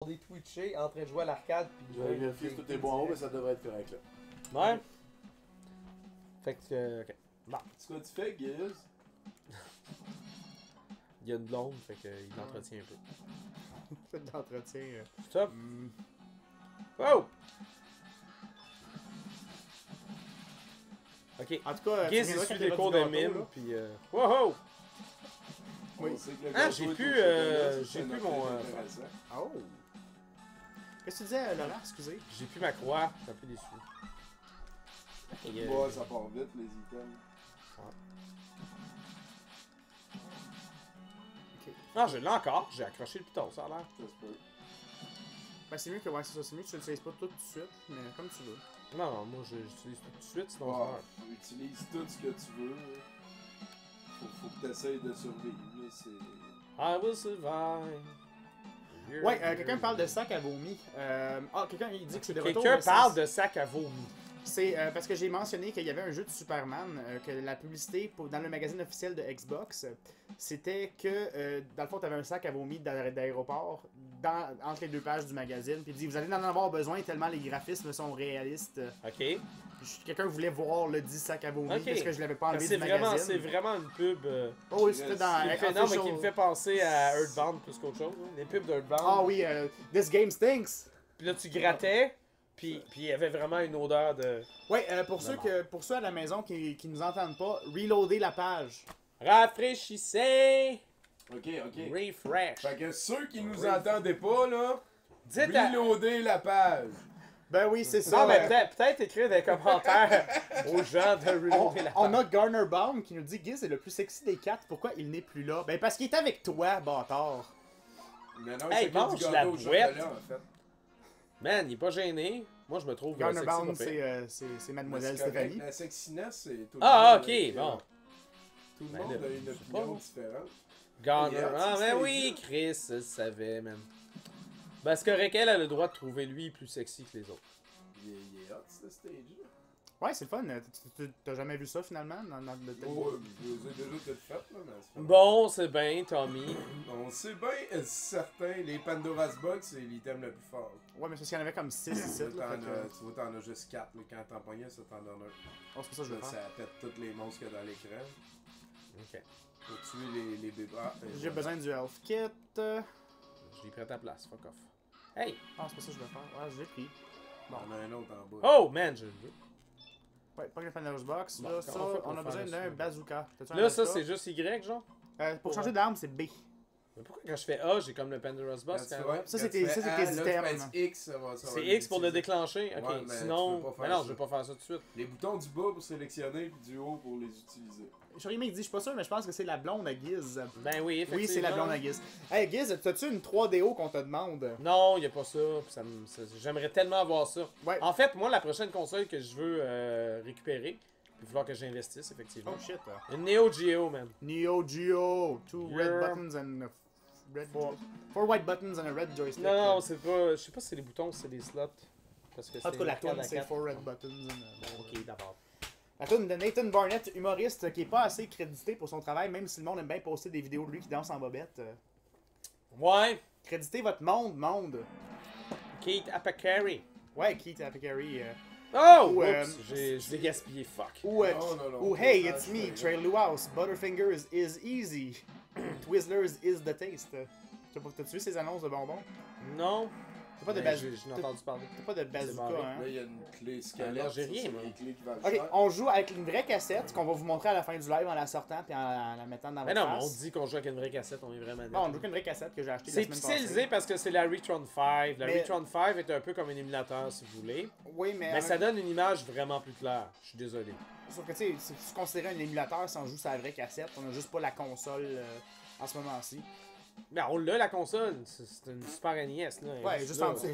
on est twitché en train de jouer à l'arcade. Je vais vérifier si tout est bon en haut, mais ça devrait être correct là. Ouais. Fait que, ok. Bon. C'est quoi tu fais, Giz? Il y a une blonde, fait qu'il l'entretient un peu. Fait de l'entretien. Stop. Oh! Ok. En tout cas, Giz, il suit des cours de mime, puis wow! Oui. On sait que le Ah, gâteau j'ai est au plus, chocolat, ça, j'ai c'est plus un mon, offre intéressant. Oh! Qu'est-ce que tu disais, Laurent? Excusez. J'ai plus ma croix, je suis un peu déçu. Et, Ouais, ça part vite, les items. Ah, je l'ai encore, j'ai accroché le piton, ça a l'air. Ça se peut. Ben, c'est mieux que, ouais, c'est ça. C'est mieux que tu l'utilises pas tout de suite, mais comme tu veux. Non, non, moi j'utilise tout de suite, sinon Ouais, ça meurt. utilise tout ce que tu veux. Faut que tu essayes de survivre, mais c'est... I will survive. Ouais, quelqu'un me parle de sac à vomi. Quelqu'un il dit que c'est de retour. Quelqu'un mais parle c'est- de sac à vomi. C'est parce que j'ai mentionné qu'il y avait un jeu de Superman, que la publicité dans le magazine officiel de Xbox, c'était que dans le fond, tu avais un sac à vomi d'aéroport entre les deux pages du magazine. Puis il dit vous allez en avoir besoin tellement les graphismes sont réalistes. Ok. Quelqu'un voulait voir le dit sac à vomi Ok. parce que je l'avais pas enlevé C'est du vraiment, magazine. c'est vraiment une pub. Oh oui, c'était dans Qui me fait, non, mais qui me fait penser à Earthbound plus qu'autre chose. Hein. Les pubs d'Earthbound. Ah oui, This Game Stinks. Puis là, tu grattais, puis il y avait vraiment une odeur de. Ouais, pour ceux à la maison qui nous entendent pas, reloader la page. Rafraîchissez! Ok. Refresh! Fait que ceux qui nous entendaient pas, là, Dites à... reloader la page. Ben oui, c'est ça. Non, mais peut-être écrire des commentaires aux gens de reloader la page. On a Garner Baum qui nous dit Giz est le plus sexy des quatre, pourquoi il n'est plus là? Ben parce qu'il est avec toi, bâtard. Mais non, Hey, c'est que mange du la gâteau au bouette. chocolat, en fait. Man, il est pas gêné. Moi, je me trouve Garner sexy. Baum, pas pire. c'est Mademoiselle Mais c'est correct, Stéphanie. la sexiness, c'est tout le Ah, monde, ok, bon. bon. Tout le Ben monde là, a une je sais opinion pas. différente. Garner. Yeah, Ah, c'est mais stage, oui, là. Chris, je le savais, man. Ben, c'est correct, elle a le droit de trouver lui plus sexy que les autres. Il est hot, ce stage-là. Ouais, c'est le fun. T'as jamais vu ça finalement dans le Ouais, je les ai déjà toutes faites, là, mais c'est pas Bon, c'est bien, Tommy. On sait bien, certain, les Pandora's Box, c'est l'item le plus fort. Ouais, mais c'est parce qu'il y en avait comme 6 ici. Tu vois, t'en as juste 4, mais quand t'en pognais, ça t'en donne un. Oh, c'est pour ça que je vais Ça faire. pète tous les monstres qu'il y a dans l'écran. Ok. Faut tuer les bébés. Ah, et J'ai voilà. besoin du Health Kit. Je l'ai pris à ta place, fuck off. Hey! Ah, c'est pas ça que je vais faire. Ouais, je l'ai pris. On en a un autre en bas. Oh, man, je le veux. Ouais, pas le Pandora's Box. Bon, Là, comment ça, on fait pour on a faire besoin ça? d'un bazooka. T'as-tu un Là, ça, bazooka? c'est juste Y, genre? Pour changer d'arme, c'est B. Mais pourquoi quand je fais A, j'ai comme le Pandora's Quand Box tu quand vois- même? Ça, quand c'est tu tes- fais ça, c'est A, tes là, tu items. pèses X, ça va C'est X pour le déclencher? Ok, Ouais, mais tu sinon... peux pas faire Mais non, ça. je vais pas faire ça tout de suite. Les boutons du bas pour sélectionner, puis du haut pour les utiliser. Charlie il dit, je suis pas sûr, mais je pense que c'est la blonde à Giz. Ben oui, effectivement. Oui, c'est la blonde à Giz. Hey, Giz, t'as-tu une 3DO qu'on te demande? Non, y a pas ça. J'aimerais tellement avoir ça. Ouais. En fait, moi, la prochaine console que je veux récupérer, il va falloir que j'investisse, effectivement. Oh shit. Une Neo Geo, man. Neo Geo, 2 red Yeah. buttons and a red four white buttons and a red joystick. Non, c'est pas... Je sais pas si c'est les boutons ou si c'est des slots. Parce que En tout cas, la arcade tune, à c'est quatre. 4 red buttons and a... Bon, ok, d'abord. La tune de Nathan Barnett, humoriste, qui est pas assez crédité pour son travail, même si le monde aime bien poster des vidéos de lui qui danse en bobette. Ouais. Créditez votre monde. Keith Apicary. Ouais, Keith Apicary. Oh! Ou, Oups, je l'ai gaspillé, fuck. Ou, Non. ou Hey, it's me, Trey Lewis. Butterfingers is easy. Twizzlers is the taste. T'as-tu vu ces annonces de bonbons? Non. T'as pas de Mais bazooka. J'en ai entendu parler. T'as pas de bazooka, barré. hein? Là, il y a une clé squelette. Alors, j'ai ça, rien, c'est moi. les clés qui valent Ok, cher. on joue avec une vraie cassette qu'on va vous montrer à la fin du live en la sortant puis en la mettant dans Mais votre non, mais on face. dit qu'on joue avec une vraie cassette, on est vraiment Non, on net. joue qu'une vraie cassette que j'ai achetée la C'est semaine pixelisé passée. parce que c'est la Retron 5. La Mais- Retron 5 est un peu comme un émulateur, si vous voulez. Oui, mais... Mais ça donne une image vraiment plus claire. Je suis désolé. Sauf que tu sais, si tu considérais un émulateur si on joue sur la vraie cassette, on a juste pas la console en ce moment-ci. Mais on l'a, la console. C'est une Super NES, là. Ouais, juste en dessous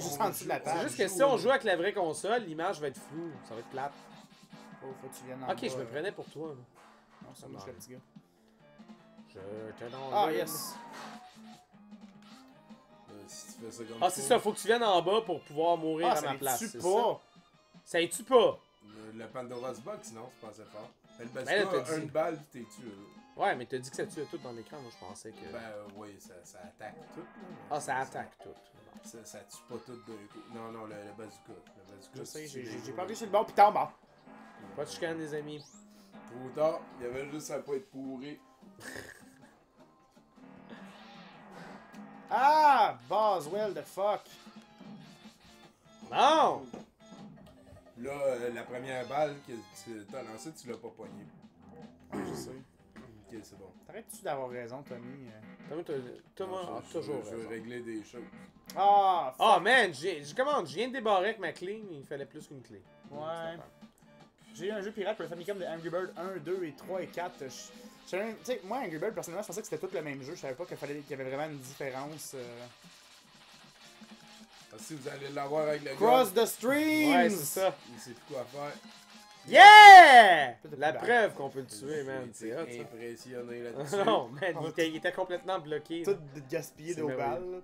de la C'est table. juste que si on joue avec la vraie console, l'image va être floue. Ça va être plate. Faut que tu viennes en Ok, bas, je me prenais pour toi. là. Non, c'est moi, je suis le petit gars. Je te donne. Ah, yes! Si tu fais ça comme Ah, c'est ça, faut que tu viennes en bas pour pouvoir mourir Ah, à ça ma les place. tue c'est pas! Ça y tue pas! Le Pandora's Box, sinon, c'est pas assez fort. Le Mais là, bazooka, t'as dit- une balle, pis t'es tué. Ouais, mais t'as dit que ça tuait tout dans l'écran, moi je pensais que. Ben oui, ça attaque tout. Là, mais Ah, ça attaque tout. Ça tue pas tout d'un coup. Non, non, le bazooka. Le bazooka, Je sais, c'est j'ai pas vu sur le bord, pis tombe. Pas de chicane, les amis. Trop tard, il y avait juste à pas être pourri. Ah! Boswell, the fuck! Non! Là, la première balle que tu t'as lancée, tu l'as pas pognée. Je sais. Ok, c'est bon. T'arrêtes-tu d'avoir raison, Tommy? Thomas Non, a je toujours veux raison. régler des choses. Ah! Ah, Fuck! man, je viens de débarrer avec ma clé, mais il fallait plus qu'une clé. Ouais. J'ai eu un jeu pirate pour le Famicom de Angry Bird 1, 2 et 3 et 4. Tu sais, moi, Angry Bird, personnellement, je pensais que c'était tout le même jeu. Je savais pas qu'il y avait vraiment une différence. Ah, si vous allez l'avoir avec le Cross gars, the streams! Ouais, c'est ça. il sait plus quoi faire. Yeah! Plus de La plus preuve qu'on peut le tuer, J'ai man. C'est hot, été ça. impressionné là-dessus. Non, man, il était complètement bloqué. Tout là. gaspillé C'est de merveilleux. balles.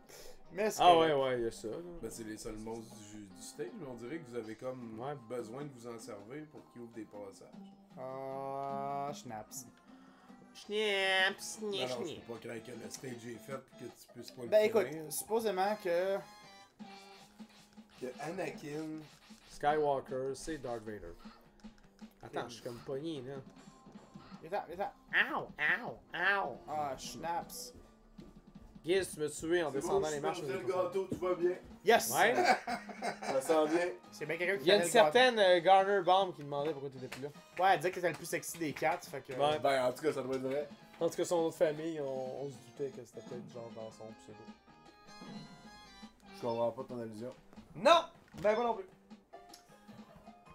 Mais c'est Ah correct. ouais, il y a ça. là. Ben, c'est les seuls monstres du stage, mais on dirait que vous avez comme Ouais. besoin de vous en servir pour qu'ils ouvrent des passages. Ah, schnaps. Schnaps, Non, non, je peux pas croire que le stage est fait et que tu puisses pas le Ben écoute, finir. supposément que. Que Anakin, Skywalker, c'est Darth Vader. Attends, je suis comme pogné, là. Viens-t'en. Ow, ow, ow. Ah, schnaps. Giz, tu m'as tué en descendant les marches. le gâteau, tu vas bien. Yes! Ouais. Ça sent bien. C'est bien quelqu'un qui Il y a une connaît le gâteau. certaine Garner Bomb qui demandait pourquoi tu étais plus là. Ouais, elle disait que c'était le plus sexy des quatre, fait que. Ouais. Ben, en tout cas, ça doit être vrai. En tout cas, son autre famille, on se doutait que c'était peut-être genre dans son pseudo. Je comprends pas ton allusion. Non! Ben, moi non plus.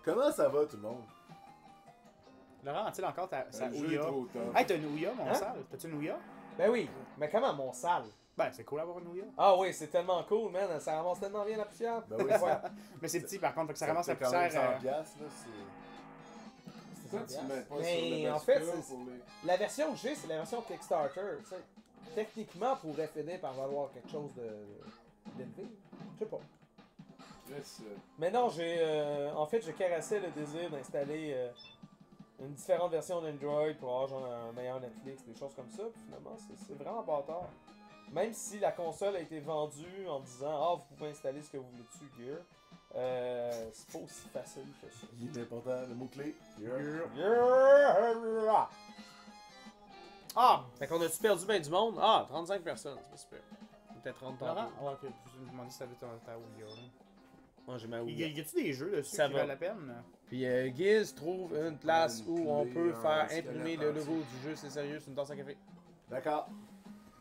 Comment ça va, tout le monde? Laurent, as-tu encore sa Le jeu est Ouya? trop top. Hey, t'as une Ouya, mon Hein? sale? T'as-tu une Ouya? Ben oui. Mais comment, mon sale? Ben, c'est cool d'avoir une Ouya. Ah oui, c'est tellement cool, man. Ça ramasse tellement bien la poussière. Ben oui, Ouais. Mais c'est petit par contre, fait que ça ramasse la coûte quand même poussière. 100 piastres, là, c'est... Pourquoi tu mets pas Mais sur le en fait, bazooka c'est- pour les... La version que j'ai, c'est la version Kickstarter. Tu sais. Techniquement, pourrait finir par valoir quelque chose d'élevé. Je sais pas. Chris, Mais non, en fait, je caressais le désir d'installer une différente version d'Android pour avoir genre un meilleur Netflix, des choses comme ça. Puis finalement, c'est vraiment bâtard. Même si la console a été vendue en disant « Ah, vous pouvez installer ce que vous voulez dessus, Gear », c'est pas aussi facile que ça. il est important, le mot-clé. Gear. Ah! Fait qu'on a-tu perdu bien du monde? Ah, 35 personnes, c'est pas super. Peut-être 30 Laurent? tantôt. Ouais, ok, je me demandais si t'avais ta Ouya. là. Moi, j'ai ma Y Ouya. y a-tu des jeux dessus Ça qui va. valent la peine? Puis Giz trouve une place Une où on clé, peut un faire squelette imprimer le entier. logo du jeu, c'est sérieux, c'est une tasse à café. D'accord.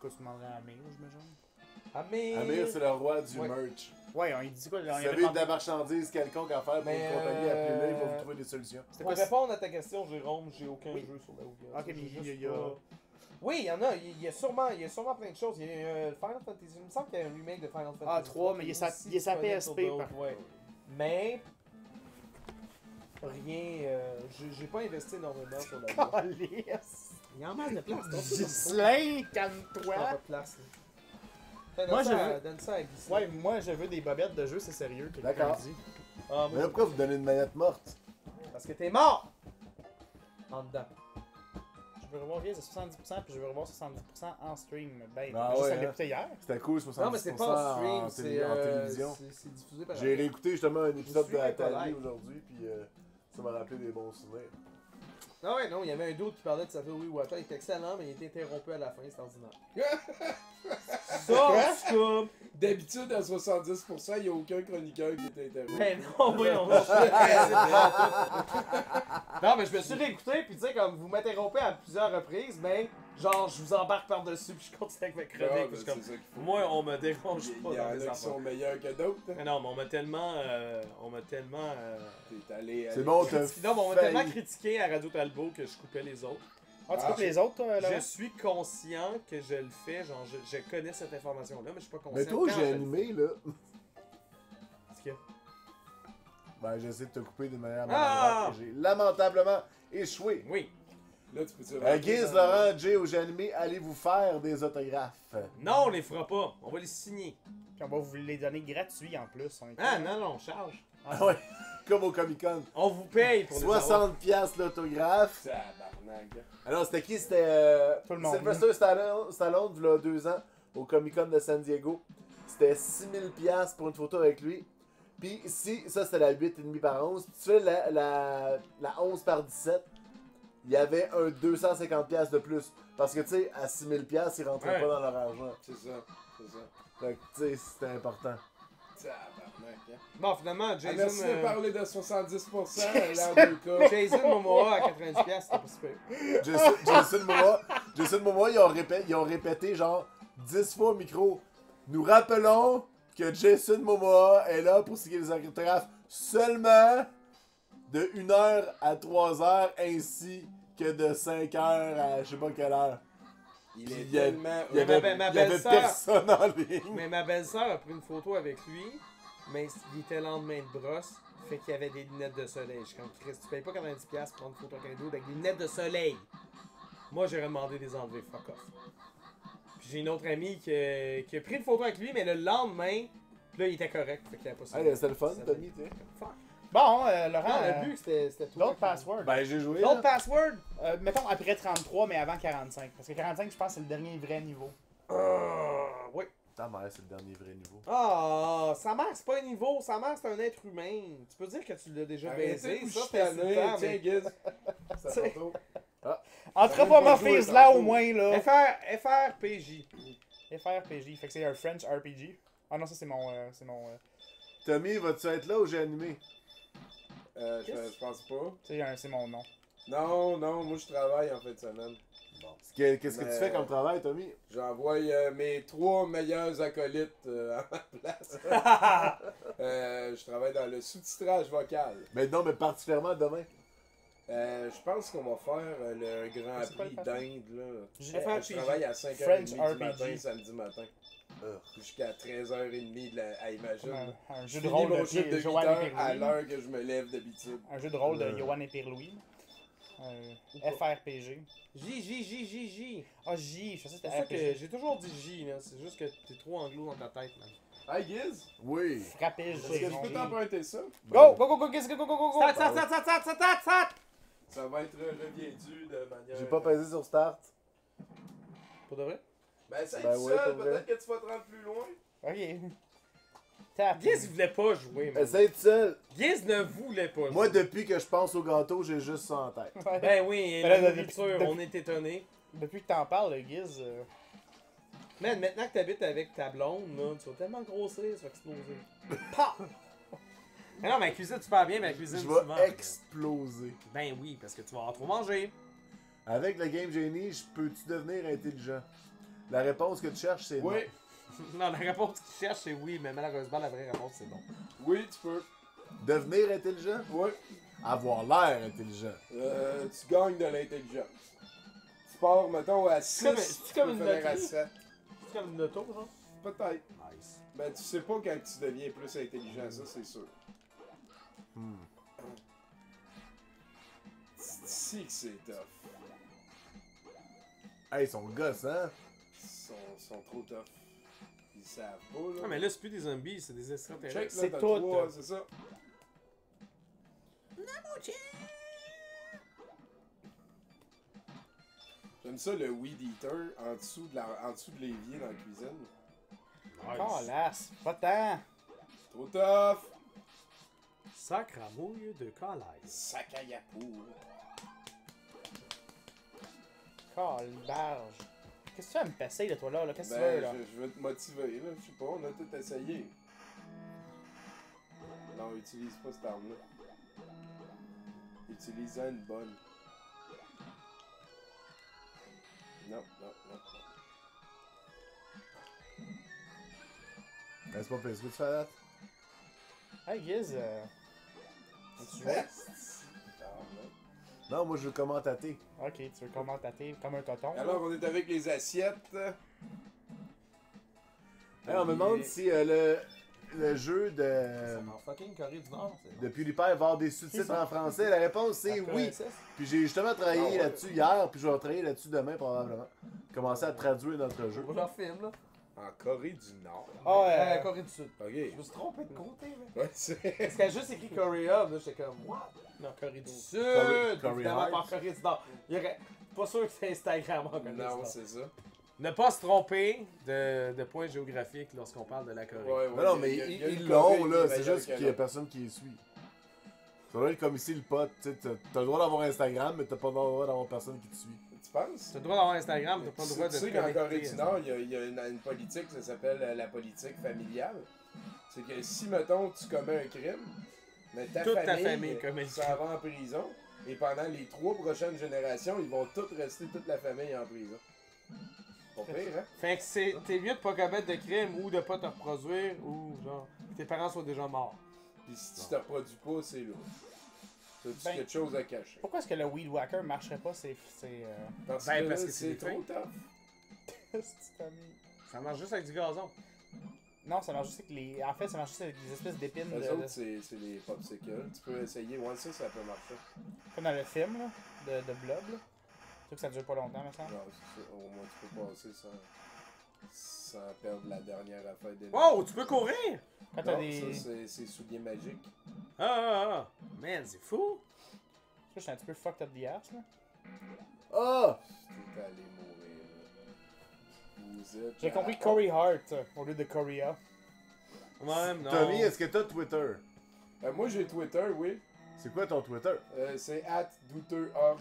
Quoi, tu demanderais à Amir, j'imagine? Amir! Amir, c'est le roi du Ouais. merch. Ouais, on lui dit quoi? Si On vous lui avait avez de demandé- la marchandise quelconque à faire pour Mais, une compagnie, appelez-le, il va vous trouver des solutions. C'était Pour quoi? répondre à ta question, Jérôme, j'ai aucun Oui. jeu sur la Ouya. Ok, mais J'ai il juste y a- pas- Oui, il y en a. Il y a sûrement plein de choses. Il y a Final Fantasy. Il me semble qu'il y a un remake de Final Fantasy. Ah, 3, mais il y a sa- aussi il y a sa disponible sur PSP, d'autres, par ouais. Mais rien. J'ai pas investi énormément sur la Ouya. Calice! Il y a en masse de place. Ghislain, Pas calme-toi! de place. Moi, Moi, je veux- donne ça à Ghislain. Ouais, moi je veux des bobettes de jeu, c'est sérieux. quelqu'un D'accord. dit. Ah, Mais moi, pourquoi vous donnez une manette morte? parce que t'es mort! En dedans. Je veux revoir Viz à 70%, puis je veux revoir 70% en stream. Ben, Ah juste ouais, à hein. l'écouter hier. C'était cool, 70% Non, mais c'est pas en stream, en c'est télévision. c'est diffusé par J'ai réécouté justement un épisode de suis la pas télé live. aujourd'hui, puis ça m'a rappelé des bons souvenirs. Ah ouais, non, il y avait un doute qui parlait de Satoru Iwata, il était excellent, mais il était interrompu à la fin, c'est ordinaire. Ça, en tout cas, D'habitude, à 70%, il n'y a aucun chroniqueur qui est interrompu. ben non, oui, on va Non, mais je me suis réécouté, puis tu sais, comme vous m'interrompez à plusieurs reprises, mais genre, je vous embarque par-dessus, puis je continue avec ma Ah, chronique, ben, puis je suis c'est comme, ça qu'il faut. Moi, on me dérange Il pas y en dans a les qui affaires. sont meilleurs que d'autres. Mais non, mais on m'a tellement. T'es allé. C'est bon, t'as critiqué. Non, mais on m'a failli. tellement critiqué à Radio Talbot que je coupais les autres. Ah, tu Ah, coupes les autres, toi, là? Je suis conscient que je le fais, genre, je connais cette information-là, mais je suis pas conscient. Mais toi, quand j'ai je le animé, là. Qu'est-ce qu'il y a? Ben, j'essaie de te couper d'une manière Ah! maladroite et j'ai lamentablement échoué. Oui. Là, tu peux Guise, Laurent, Jay ou j'ai animé, allez vous faire des autographes. Non, on les fera pas. On va les signer. Puis on va vous les donner gratuits en plus. On est Ah, cool, non, non, on charge. Ah ouais, comme au Comic Con. On vous paye pour les avoir. 60 piastres l'autographe. Tabarnak. Alors, c'était qui? C'était Tout le monde. Sylvester Stallone, il y a 2 ans, au Comic Con de San Diego. c'était 6000$ pour une photo avec lui. Puis si, ça c'était la 8,5 par 11, tu fais la 11 par 17, il y avait un 250$ de plus. Parce que tu sais, à 6000$, ils rentraient Ouais. pas dans leur argent. C'est ça. C'est ça. Fait que tu sais, c'était important. Tabarnak, hein. Bon, finalement, Ah, Jason, merci de parler de 70% dans deux cas. Jason Momoa à 90$, c'était pas super. Jason Momoa, ils ont répété genre 10 fois au micro. Nous rappelons que Jason Momoa est là pour signer les autographes seulement de 1h à 3h ainsi que de 5h à je sais pas quelle heure. Il est Il y a- tellement... Il y avait, ma il y avait belle-sœur- personne en ligne. Mais ma belle-sœur a pris une photo avec lui, mais il était lendemain de brosse, fait qu'il y avait des lunettes de soleil. Je suis comme, Chris, tu payes pas 90$ pour prendre une photo avec un dude avec des lunettes de soleil. Moi, j'aurais demandé de les enlever, fuck off. Puis j'ai une autre amie qui a pris une photo avec lui, mais le lendemain, puis là, il était correct, fait qu'il avait pas ça. Hey, c'était le fun, Tommy, tu sais. Fuck. Bon, Laurent, Non, le but, c'était tout. l'autre password. Ben, j'ai joué. L'autre là. password? Mettons après 33, mais avant 45. Parce que 45, je pense, c'est le dernier vrai niveau. Oui. Ta mère, c'est le dernier vrai niveau. Ah, sa mère, c'est pas un niveau, sa mère, c'est un être humain. Tu peux dire que tu l'as déjà baisé, ça, c'est insultant, Tiens, mais... Giz. C'est- C'est ton tour. Anthropomorphise là au moins, là. FRPJ. FRPJ, fait que c'est un French RPG. Ah non, ça c'est mon. Tommy, vas-tu être là ou j'ai animé? Je pense pas. C'est mon nom. Non, moi je travaille en fin de semaine. Qu'est-ce que Mais- tu fais comme travail, Tommy? J'envoie mes 3 meilleurs acolytes à ma place. Je travaille dans le sous-titrage vocal. Ben non, mais particulièrement demain. Je pense qu'on va faire le Grand C'est pas Prix le passé? d'Inde. Là. FRPJ. Je travaille à 5h30 French du RPG. matin, samedi matin. Jusqu'à 13h30 Imagine. Comme un Je jeu de finis rôle mon chiffre de 8 Joanne heures et à Pierre-Louis. l'heure que je me lève d'habitude. Un jeu de rôle de Johan et Pierre-Louis. FRPG. J. Ah, J, je pensais que C'est c'était ça que RPG. j'ai toujours dit J, là. C'est juste que t'es trop anglo dans ta tête, man. Hey Giz, Oui. Frappé, est-ce que je peux t'emprunter ça? Go, go, go, go, go, go, go, go, go. Start! Ça va être reviendu de manière... J'ai pas pesé sur Start. Pour de vrai? Ben, ça Ben tout ouais, seul, pour vrai. peut-être que tu vas te rendre plus loin. Ok. Tap. Giz voulait pas jouer, man. Essaye tout seul. Giz ne voulait pas jouer. Moi, depuis que je pense au gâteau, j'ai juste ça en tête. Ouais. Ben oui, et Ben la là, nourriture, depuis- on est étonné. Depuis que t'en parles, le Giz. Man, maintenant que t'habites avec ta blonde, là, tu vas tellement grossir, ça va exploser. Pah! Mais non, mais elle cuisine super bien, mais elle cuisine Je souvent. vais exploser. Ben oui, parce que tu vas avoir trop manger. Avec le Game Genie, peux-tu devenir intelligent? La réponse que tu cherches, c'est Oui, Non, la réponse qu'il cherche, c'est oui, mais malheureusement, la vraie réponse, c'est non. oui, tu peux. non. Devenir intelligent? Oui. Avoir l'air intelligent. Tu gagnes de l'intelligence. Tu pars, mettons, à 6, comme- tu c'est comme peux une finir à loterie. 7. C'est comme une auto, genre. Peut-être. Nice. Ben, tu sais pas quand tu deviens plus intelligent, ça, c'est sûr. Si que c'est tough. Hey, ils sont gosses, hein? Ils sont trop tough. Ils savent pas, là. Non, mais là, c'est plus des zombies, c'est des extraterrestres. Check, là, c'est t'as tout. 3, c'est ça. J'aime ça, le Weed Eater en dessous de l'évier dans la cuisine. Oh, las. Pas tant. Trop tough! Sacre à mouille de calaise. Sac à yapou. Calibarge. Qu'est-ce que tu vas me passer, là, toi, là? Qu'est-ce que tu veux, Ben, là? je veux te motiver, là. Je sais pas, on a tout essayé. Non, utilise pas cette arme-là. Utilise-en une bonne. Non. Ben, c'est pas pire. Est-ce que tu fais là? Hey, Giz, tu joues? Non, moi, je veux commentater. Ok, tu veux commentater comme un coton? Alors, on est avec les assiettes. Hey, on me demande si le jeu de En fucking Corée du Nord, c'est PewDiePie va avoir des sous-titres en français. La réponse, c'est oui. Puis j'ai justement travaillé Ah ouais. là-dessus hier, puis je vais travailler là-dessus demain, probablement. Commencer à traduire notre jeu. Pour leur film, là. En Corée du Nord. Ah, Corée du Sud. Ok. Je me suis trompé de côté, là. Ouais, c'est... Parce qu'elle a juste écrit Korea, là, j'étais comme, what? Non, Corée du Sud! Corée Évidemment Hard. pas Corée du Nord. Il y aurait... Pas sûr que c'est Instagram en Corée du Non, Nord. c'est ça. Ne pas se tromper de points géographiques lorsqu'on parle de la Corée. Ouais, ouais, Non, non, il mais y a- il y a ils une l'ont, Corée là. qui est C'est meilleure juste que qu'il y a l'autre. personne qui les suit. Ça doit être comme ici, le pote. Tu sais, t'as le droit d'avoir Instagram, mais t'as pas le droit d'avoir personne qui te suit. Tu penses? T'as le droit d'avoir Instagram, t'as pas le droit de Tu te sais qu'en Corée connecter. du Nord, il y a une politique, ça s'appelle la politique familiale. C'est que si, mettons, tu commets un crime, mais Toute ta famille commet le s'en va en prison, et pendant les 3 prochaines générations, ils vont tous rester, toute la famille en prison. Pas pire, hein? Fait que t'es mieux de pas commettre de crime ou de pas te reproduire ou genre que tes parents soient déjà morts. Puis si tu te reproduis pas, c'est lourd. T'as-tu Ben- quelque chose à cacher? Pourquoi est-ce que le Weed Whacker marcherait pas? Parce Ben, que, parce là, que c'est c'est des trop filles. tough. Ça marche juste avec du gazon. Non, ça marche juste avec les. En fait, ça marche juste avec des espèces d'épines. Les de- autres, c'est les popsicles. Tu peux essayer. Ouais, ça peut marcher. Comme dans le film là, de Blob. Là. Sauf que ça dure pas longtemps, me semble. Non, c'est ça. Au moins, tu peux passer sans perdre la dernière affaire des. Wow, tu peux courir! Quand t'as Non, des. ça, c'est souliers magiques. Ah! Man, c'est fou! Je suis un petit peu fucked up the ass là. Ah! T'es allé mourir, là. Vous êtes. J'ai compris Corey Hart au lieu de Korea. Ouais, non. Tommy, est-ce que t'as Twitter? Moi, j'ai Twitter, oui. C'est quoi ton Twitter? C'est @douteux.org.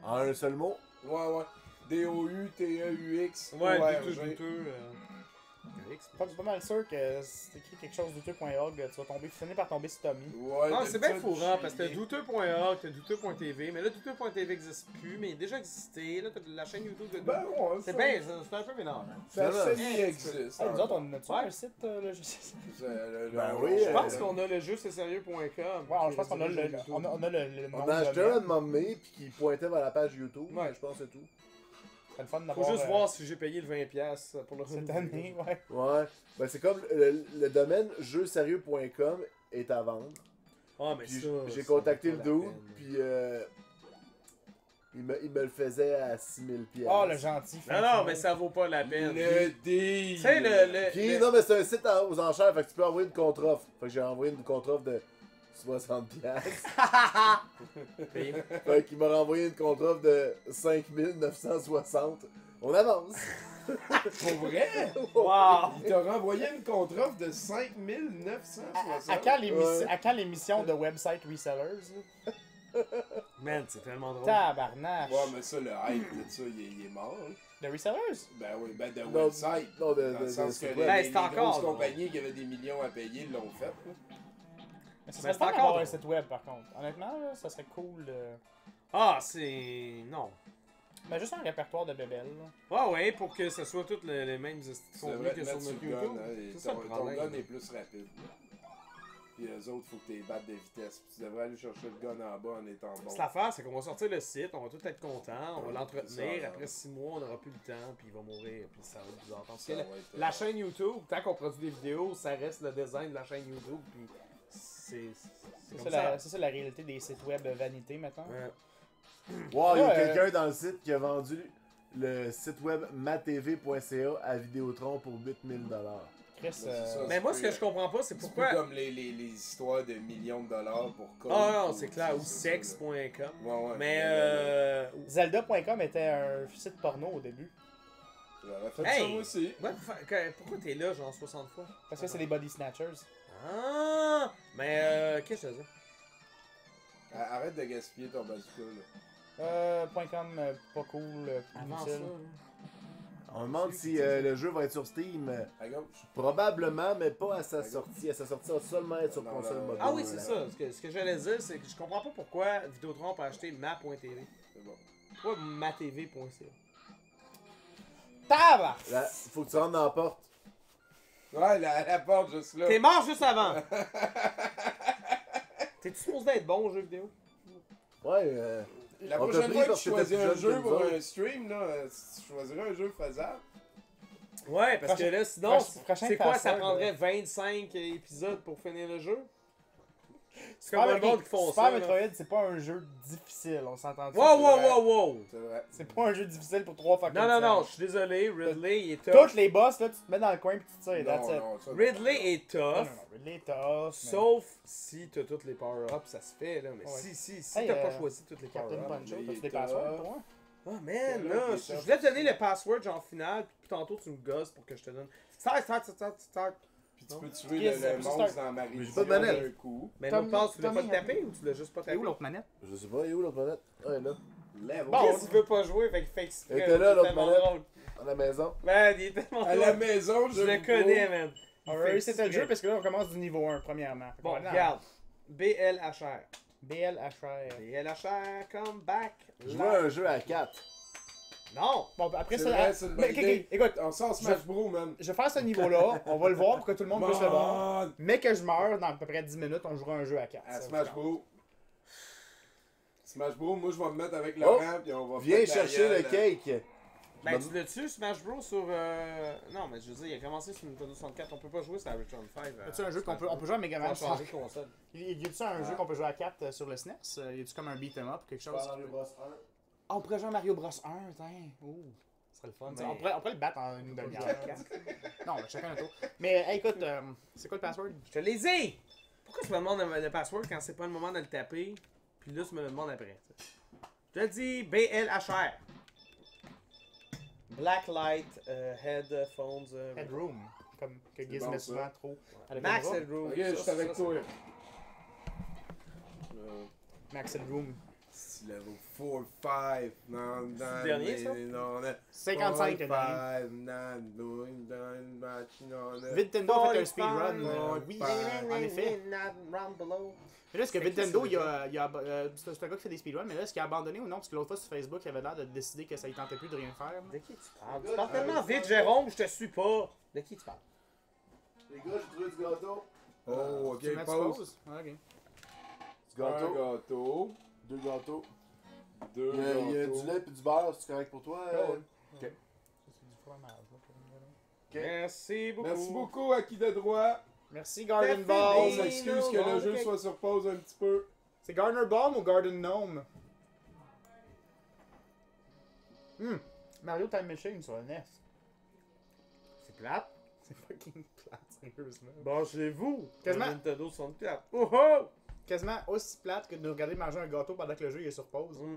En un seul mot? Ouais, ouais. DOUTEUX. Ouais, ORG. douteux. Je suis pas mal sûr que si t'écris quelque chose douteux.org, tu vas finir par tomber sur Tommy. Ouais, Non, c'est bien d'habitude, fourrant parce que j'ai- t'as douteux.org, t'as douteux.tv, mais là, douteux.tv n'existe plus, mais il a déjà existé. Là, t'as la chaîne YouTube de Ben ouais, C'est ça- bien, c'est un peu mélangeant. Ça Finalement. semi-existe. Hey, nous autres, on a-tu Ouais. un site là, je sais. Ben oui, Je pense qu'on a le jeu c'est sérieux.com. Ouais, je pense qu'on a le, on a le nom On a de acheté un de Mommy puis qui pointait vers la page YouTube. Ouais. Mais je pense que c'est tout. C'est le fun Faut d'avoir. juste voir si j'ai payé le 20$ pour le Cette année, ouais. Ouais. Ben c'est comme le domaine jeuxsérieux.com est à vendre. Ah, mais Puis ça. j'ai ça contacté vaut le pas la dude, peine. puis il me le faisait à 6000 pièces. Oh, le gentil. Non, non, mais ça vaut pas la peine. Le deal. Tu sais, le. Puis non, mais c'est un site aux enchères, fait que tu peux envoyer une contre-offre. Fait que j'ai envoyé une contre-offre de 60 pièces. Fait qu'il m'a renvoyé une contre-offre de 5960. On avance. Pour vrai? Wow! Il t'a renvoyé une contre-offre de 5960. À quand l'émission de Website Resellers? Là? Man, c'est tellement drôle. Tabarnache. Ouais, mais ça, le hype de ça, il est mort. hein. De Resellers? Ben oui, ben de Non, website. non, Dans le sens que c'est les, Ben, les c'est grosses encore drôle. compagnies qui avaient des millions à payer l'ont fait. là. Mais ça Mais serait c'est pas encore d'avoir un drôle. site web par contre. Honnêtement, là, ça serait cool. Ah, c'est. Non. Mais juste un répertoire de bébelles. Là. Ouais, ouais, pour que ce soit toutes les mêmes Tu contenus devrais te que sur mettre notre sur le gun, YouTube. hein, et C'est ça le ton gun problème. est plus rapide. là. Puis eux autres, faut que tu battes de vitesse. Puis tu devrais aller chercher le gun en bas en étant bon. C'est l'affaire, c'est qu'on va sortir le site, on va tout être content, on va C'est l'entretenir, ça, après 6 mois, on n'aura plus le temps, puis il va mourir, puis ça va être bizarre. Parce que Ça la, va être, la chaîne YouTube, tant qu'on produit des vidéos, ça reste le design de la chaîne YouTube, puis c'est C'est comme ça, ça. c'est ça la réalité des sites web vanité maintenant. Ouais. Wow, il y a Ouais, quelqu'un dans le site qui a vendu le site web matv.ca à Vidéotron pour 8000$. Chris, c'est ça. Mais moi, ce que je comprends pas, c'est C'est pourquoi. pas comme les histoires de millions de dollars pour code. Ah non, ou- c'est clair, ou c'est ça, là. sex.com. Ouais, ouais. Mais Zelda.com était un site porno au début. J'aurais fait Hey! ça moi aussi. ouais, pourquoi t'es là, genre 60 fois? Parce que c'est des body snatchers. Ah! Mais qu'est-ce que je veux dire? Arrête de gaspiller ton bazooka là. .com, pas cool, Avant ça, inutile. On me demande si le jeu va être sur Steam. À gauche. Probablement, mais pas à sa sortie. À sa sortie, ça va seulement être sur Non, console non, mobile. Ah oui, c'est ça. Ce que j'allais dire, c'est que je comprends pas pourquoi Vidéotron peut acheter ma.tv. C'est bon. Pourquoi matv.ca? Tabac! Là, faut que tu rentres dans la porte. Ouais, la porte juste là. T'es mort juste avant! T'es-tu supposé être bon au jeu vidéo? Ouais, La On t'a prochaine pris fois que parce tu que choisis t'es un plus jeune jeu que pour nous un autres. stream, là, tu choisirais un jeu faisable. Ouais, parce que là, sinon, prochain c'est quoi? Fast Ça Forward, prendrait 25 épisodes pour finir le jeu? C'est Super comme le monde qui font Super ça. là. Metroid, c'est pas un jeu difficile, on s'entend. Wow, wow, vrai. wow, wow! C'est vrai. C'est pas un jeu difficile pour 3 fucking Non, non, non, tiers. je suis désolé, Ridley il est tough. Toutes les boss, là, tu te mets dans le coin pis tu tires, that's Non, it. non, ça, non. Ridley est Non, tough. non, non, Ridley est tough. Sauf si t'as toutes les power-ups, ça se fait là. Mais Ouais. si Hey, t'as pas choisi toutes les Captain power-ups. Puncho, il t'as-tu est des tough. passwords pour moi? Oh man, Quel là, autre je étape? voulais te donner le password genre final, puis tantôt tu me gosses pour que je te donne. Start. Puis tu Non. peux tuer Yes, le puis monstre start. dans ma Mais j'ai pas de manette. d'un coup. Mais Tommy- l'autre passe, tu voulais pas Tommy, le taper ou tu voulais juste pas Et taper? où l'autre manette? Je sais pas, il est où l'autre manette? Ah, elle est là. Level. Bon, Qu'est-ce qu'il veut pas jouer, fait qu'il fait exprès. Elle était là, c'est l'autre tellement manette. drôle. À la maison. Man, il est tellement À drôle. la maison, Je le connais, man. On Il va fait resetter le exprès. jeu parce que là on commence du niveau 1 premièrement. Fait qu'on Bon, va aller dans regarde. BLHR. BLHR. BLHR, come back. Je vois un jeu à 4. Non! Bon, après C'est ça, vrai, c'est une bonne mais, ok, idée. écoute, On sort Smash Bros, man. je vais faire ce niveau-là, on va le voir pour que tout le monde puisse le voir. Man. Mais que je meure dans à peu près 10 minutes, on jouera un jeu à 4. À Smash Bros. Smash Bros, moi je vais me mettre avec Laurent, puis on va Viens faire la chercher le gueule. cake. Ben, tu l'as-tu, Smash Bros sur. Non, mais je veux dire, il a commencé sur Nintendo 64. On peut pas jouer sur la Return 5. C'est un jeu qu'on peut, on peut jouer à Mega On Man. va changer de console. Y a-tu un jeu qu'on peut jouer à 4 sur le SNES? Y a-tu comme un beat'em up ou quelque chose? Mario Bros 1. Ah, on pourrait jouer à Mario Bros 1, tiens. Ouh, ce serait le fun. Mais- On pourrait le battre en une Pas demi-heure. jouer à 4. Non, mais chacun un tour. Mais hey, écoute, c'est quoi le password? Je te les ai! Pourquoi tu me demandes le password quand c'est pas le moment de le taper? Puis là, tu me le demandes après. t'sais. Je te le dis, BLHR. Blacklight, headphones. Headroom. Comme que Giz bon, met ça. souvent trop. à la Max caméra. Headroom. Ok, je suis avec Ça, toi. Max Headroom. C'est level 4, 5. Non, non, le dernier, ça? non, non. 55 le dernier. 5, non, doing, done, match, non, non. Nintendo a fait un speedrun. Oui, Forty-five. en effet. Mais là, est-ce que Fait que Nintendo, ça, c'est un gars qui fait des speedruns, mais là, est-ce qu'il a abandonné ou non? Parce que l'autre fois sur Facebook, il avait l'air de décider que ça ne tentait plus de rien faire. De qui tu parles? Tu parles tellement vite, Jérôme, je te suis pas. De qui tu parles? Les gars, j'ai trouvé du gâteau. Oh, Tu mets ok, tu pause. pause? Ah, ok. Du Un gâteau. gâteau. 2 gâteaux. Deux Il y a du gâteaux. lait et du beurre, c'est correct pour toi? Ah ouais. Ça, c'est du fromage, là, pour une gueule. Merci beaucoup. Merci beaucoup, à qui de droit. Merci, Garden T'as Ball. On fini. s'excuse que le jeu ok. soit sur pause un petit peu. C'est Gardener Bomb ou Garden Gnome? Mario Time Machine sur le NES. C'est plate. C'est fucking plate, sérieusement. Bon, chez vous. Quasiment. Nintendo 64. Oh oh! Quasiment aussi plate que de nous regarder manger un gâteau pendant que le jeu est sur pause. Mm.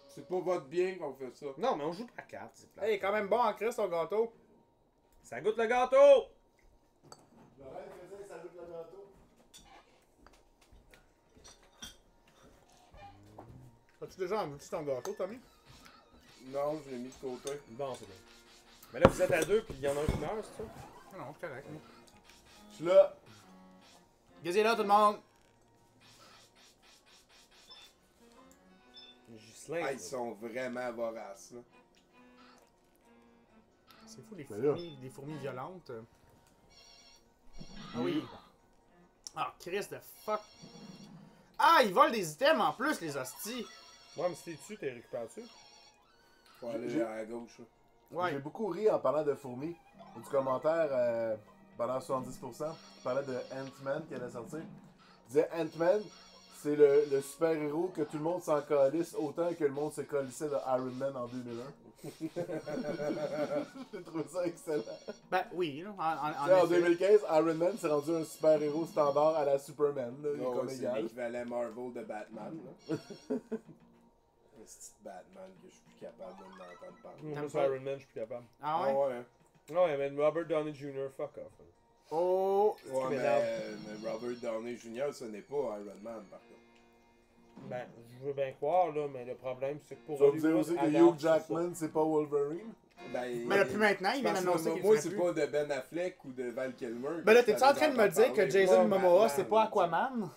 C'est pas votre bien qu'on fait ça. Non, mais on joue pas à 4, c'est plate. Hey, quand même bon en Christ ton gâteau. Ça goûte le gâteau! Laurent, faisait ça goûte le gâteau. As-tu déjà envie ton gâteau, Tommy? Non, je l'ai mis de côté. Bon, c'est bien. Mais là, vous êtes à deux, puis il y en a un qui meurt, c'est ça? Ah non, c'est correct. Je suis là. Gazez là, tout le monde! Ghislain. Ah, ils sont vraiment voraces, là. C'est fou, les Ben là. fourmis, des fourmis violentes. Ah oui. Ah, Christ de fuck. Ah, ils volent des items en plus, les hosties. Ouais, mais si t'es dessus, t'es récupéré-tu? Faut aller J'ai- à gauche, là. Ouais. J'ai beaucoup ri en parlant de fourmis. Il y a du commentaire pendant 70% qui parlait de Ant-Man qui allait sortir. Il disait Ant-Man, c'est le super-héros que tout le monde s'en calisse autant que le monde se calissait de Iron Man en 2001. J'ai trouvé ça excellent. Ben oui, là, Tu sais, en effet. 2015, Iron Man s'est rendu un super-héros standard à la Superman. Là, il est Oh, comme c'est égal. l'équivalent Marvel de Batman, là. Un petit Batman que je suis plus capable de m'entendre parler. Moi, T'aimes c'est pas? Iron Man, je suis plus capable. Ah ouais? ouais, hein. Ouais, mais Robert Downey Jr., fuck off. Oh! Ouais, m'énerve. mais Robert Downey Jr., ce n'est pas Iron Man, par contre. Ben, je veux bien croire, là, mais le problème, c'est que pour Tu vas me dire Hollywood, aussi que adapte Hugh Jackman, c'est pas Wolverine? Ben, Mais là, plus maintenant, il vient parce que d'annoncer qu'il moi, le c'est ferait plus. pas de Ben Affleck ou de Val Kilmer. Ben là, que t'es-tu ça en train de me nous dire entend que parler. Jason Pas Momoa, Batman, c'est pas là, Aquaman?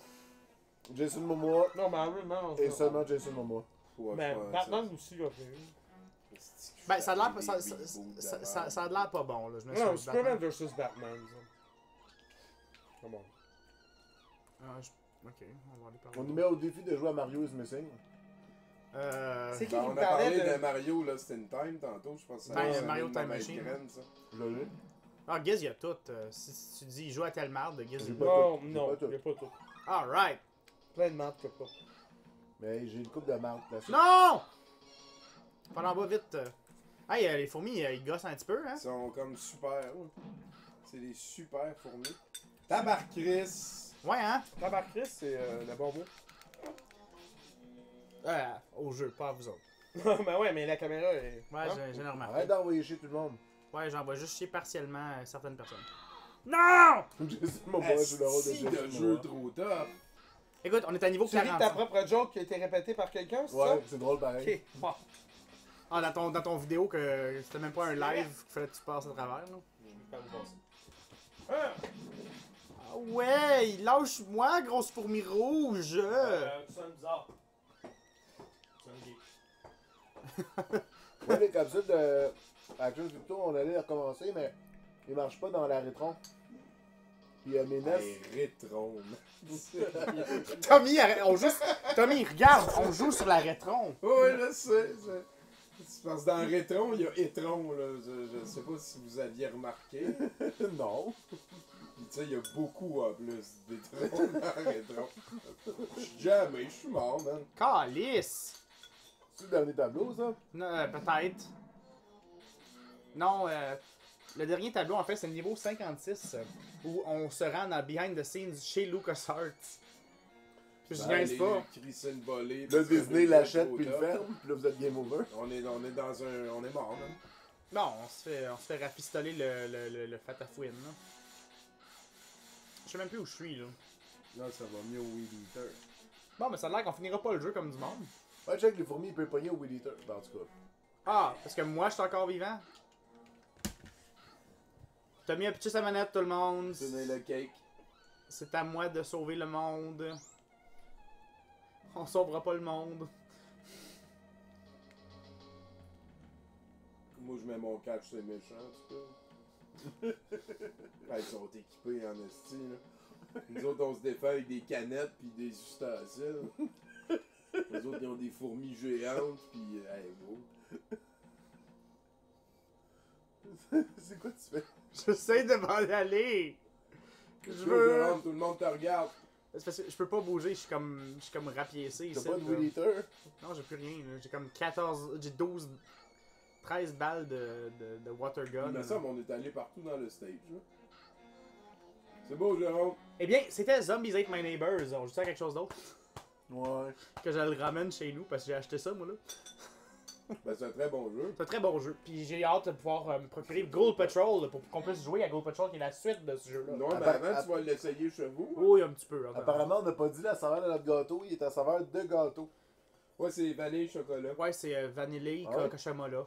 Jason Momoa ça. Non, mais Iron Man, on et se- seulement Jason Momoa. Ouais, Mais ouais, Batman aussi, là, fait. Ben, ça a l'air Des ça, reboots ça, de ça, merde. ça a l'air pas bon, là. Je me Non, suis Superman versus Batman, ça. Come on. Ok, on va aller parler. On nous met au défi de jouer à Mario is Missing. C'est qui Ben, qui on me a parlé parlait de de... Mario Lost in Time tantôt, je pense que ça Ben, a Mario une Time mauvaise Machine. graine, ça. Vous l'avez? Ah, Giz, il y a tout. Si tu dis, il joue à telle marde, Giz, J'ai il pas Non, tout, non, j'ai pas tout. y'a pas tout. Alright. Plein de marques que pas. Mais j'ai une coupe de marde là-dessus. Non! Pas en bas vite. Hey, les fourmis, ils gossent un petit peu, hein? Ils sont comme super. là. C'est des super fourmis. Tabarcris! Ouais, hein? Tabac Chris, c'est le bon mot. Au jeu, pas à vous autres. Ben ouais, mais la caméra est. Ouais, Hein? j'ai remarqué. Arrête d'envoyer chier tout le monde. Ouais, j'en vois juste chier partiellement certaines personnes. Non! Jason Momoa joue le rôle de Asti de Jason jeu Momoa. trop top. Écoute, on est à niveau Tu ris de 40. ta propre joke qui a été répétée par quelqu'un, c'est Ouais, c'est drôle ça? pareil. Ok, bon. Ah, dans ton vidéo, que c'était même pas un live qu'il fallait que tu passes à travers, là. Je vais vous passer. Ah! Ah ouais, lâche-moi, grosse fourmi rouge! Tu sonnes bizarre. Tu sonnes gay. Ouais, les capsules de Action Crypto, on allait les recommencer, mais ils marchent pas dans la rétron. Puis mes NES. Hey, rétron. Tommy, Tommy, regarde, on joue sur la rétron. Ouais, je sais. C'est parce que dans le rétron, il y a Étron, là. Je sais pas si vous aviez remarqué. Non. Puis tu sais, il y a beaucoup en plus d'Étron dans le rétron. Je suis jamais, je suis mort, man. Calice! C'est le dernier tableau, ça? Non, peut-être. Non, le dernier tableau, en fait, c'est le niveau 56, où on se rend dans Behind the Scenes chez LucasArts. Je Ben, niaise pas. Chris volée. Là, Disney l'achète puis le ferme, puis là, vous êtes game over. On est dans un. On est mort, man. Non, on se fait rafistoler le fatafouine, là. Je sais même plus où je suis, là. Là, ça va mieux au Weed Eater. Bon, mais ça a l'air qu'on finira pas le jeu comme du monde. Ouais, check, les fourmis, ils peuvent pogner au Weed Eater. Ben, en tout cas. Ah, parce que moi, je suis encore vivant. T'as mis à pitcher sa manette, tout le monde. Tenez le cake. C'est à moi de sauver le monde. On sauvera pas le monde. Moi, je mets mon catch, c'est méchant, tu peux. Ils sont équipés en esti, là. Nous autres, on se défait avec des canettes pis des ustensiles. Les autres, ils ont des fourmis géantes pis. Hey, wow. C'est quoi tu fais? J'essaie de m'en aller. Je Je veux. rentre, tout le monde te regarde. C'est parce que je peux pas bouger, je suis comme rapiécé T'as ici. pas de là. Weed Eater? Non, j'ai plus rien. là. J'ai comme 13 balles de water gun. Mais ça, on est allé partout dans le stage, là. C'est beau, Jérôme. Eh bien, c'était Zombies Ate My Neighbors. On joue à quelque chose d'autre. Ouais. Que je le ramène chez nous parce que j'ai acheté ça, moi là. Ben, c'est un très bon jeu. C'est un très bon jeu. Puis j'ai hâte de pouvoir me procurer Gold Patrol pour qu'on puisse jouer à Gold Patrol qui est la suite de ce jeu-là. Non, mais avant, tu vas l'essayer chez vous. Oui, un petit peu. Apparemment, on n'a pas dit la saveur de notre gâteau, il est à saveur de gâteau. Ouais, c'est vanille chocolat. Ouais, c'est vanille, Ah ouais? Cochamola.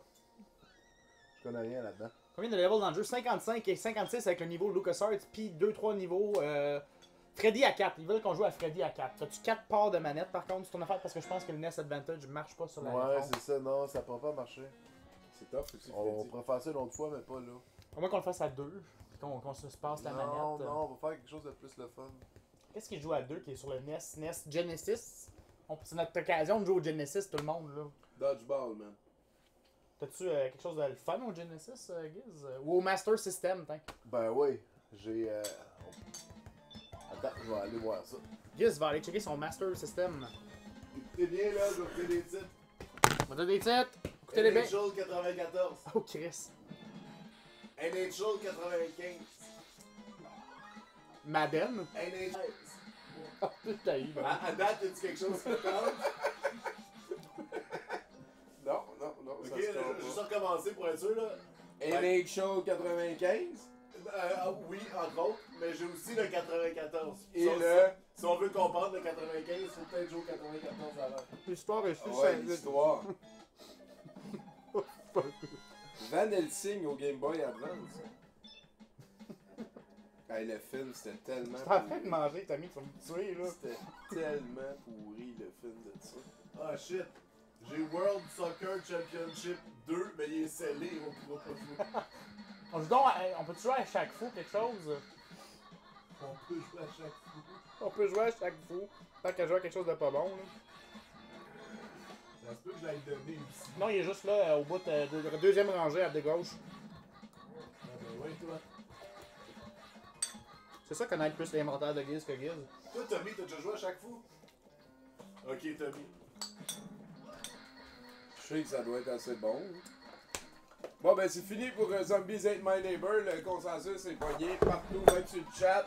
Je connais rien là-dedans. Combien de levels dans le jeu? 55 et 56 avec le niveau LucasArts, puis 2-3 niveaux Freddy à 4. Ils veulent qu'on joue à Freddy à 4. T'as-tu 4 parts de manette par contre sur ton affaire? Parce que je pense que le NES Advantage marche pas sur la Ouais, réponse. c'est ça, non, ça pourra pas marcher. C'est top aussi, On Freddy. pourrait faire ça une autre fois, mais pas là. Au moins qu'on le fasse à 2, puis qu'on se passe la non, manette. non, on va faire quelque chose de plus le fun. Qu'est-ce qui joue à 2 qui est sur le NES Genesis? C'est notre occasion de jouer au Genesis, tout le monde là. Dodgeball, man. T'as-tu quelque chose de le fun au Genesis, Giz? Ou au Master System, t'in? Ben oui, j'ai. Attends, je vais aller voir ça. Giz va aller checker son Master System. Écoutez bien là, je vais écouter des titres. On va donner des titres. Écoutez les bien. NHL 94. Oh Chris. NHL 95. Madden. NHL. Oh putain, il va. À date, as-tu quelque chose qui te parle? Non, Ok, ça je se vais trompe juste pas. recommencer pour être sûr là. NHL 95 Oui, entre autres, mais j'ai aussi le 94. et Si on- le. Si on veut comprendre le 95, il faut peut-être jouer au 94 avant. L'histoire est Ah ouais, l'histoire. Oh, Van Helsing au Game Boy Advance. Hey, le film, c'était tellement. T'es en train de pourri. manger, Tommy, tu vas me tuer là. C'était tellement pourri le film de ça. Ah shit. J'ai World Soccer Championship 2, mais il est scellé, on pourra pas jouer. On joue donc, on peut jouer à chaque fou quelque chose? On peut jouer à chaque fois. On peut jouer à chaque fou. Tant qu'à jouer à quelque chose de pas bon là. Ça se peut que je l'aille donner ici. Non, il est juste là, au bout de deuxième rangée à de gauche. Ah ben ouais, toi. C'est ça connaître plus l'inventaire de Giz que Giz. Toi, Tommy, t'as déjà joué à chaque fois? Ok, Tommy. Je sais que ça doit être assez bon. Bon, ben, c'est fini pour Zombies Ate My Neighbor. Le consensus est pogné partout, même sur le chat.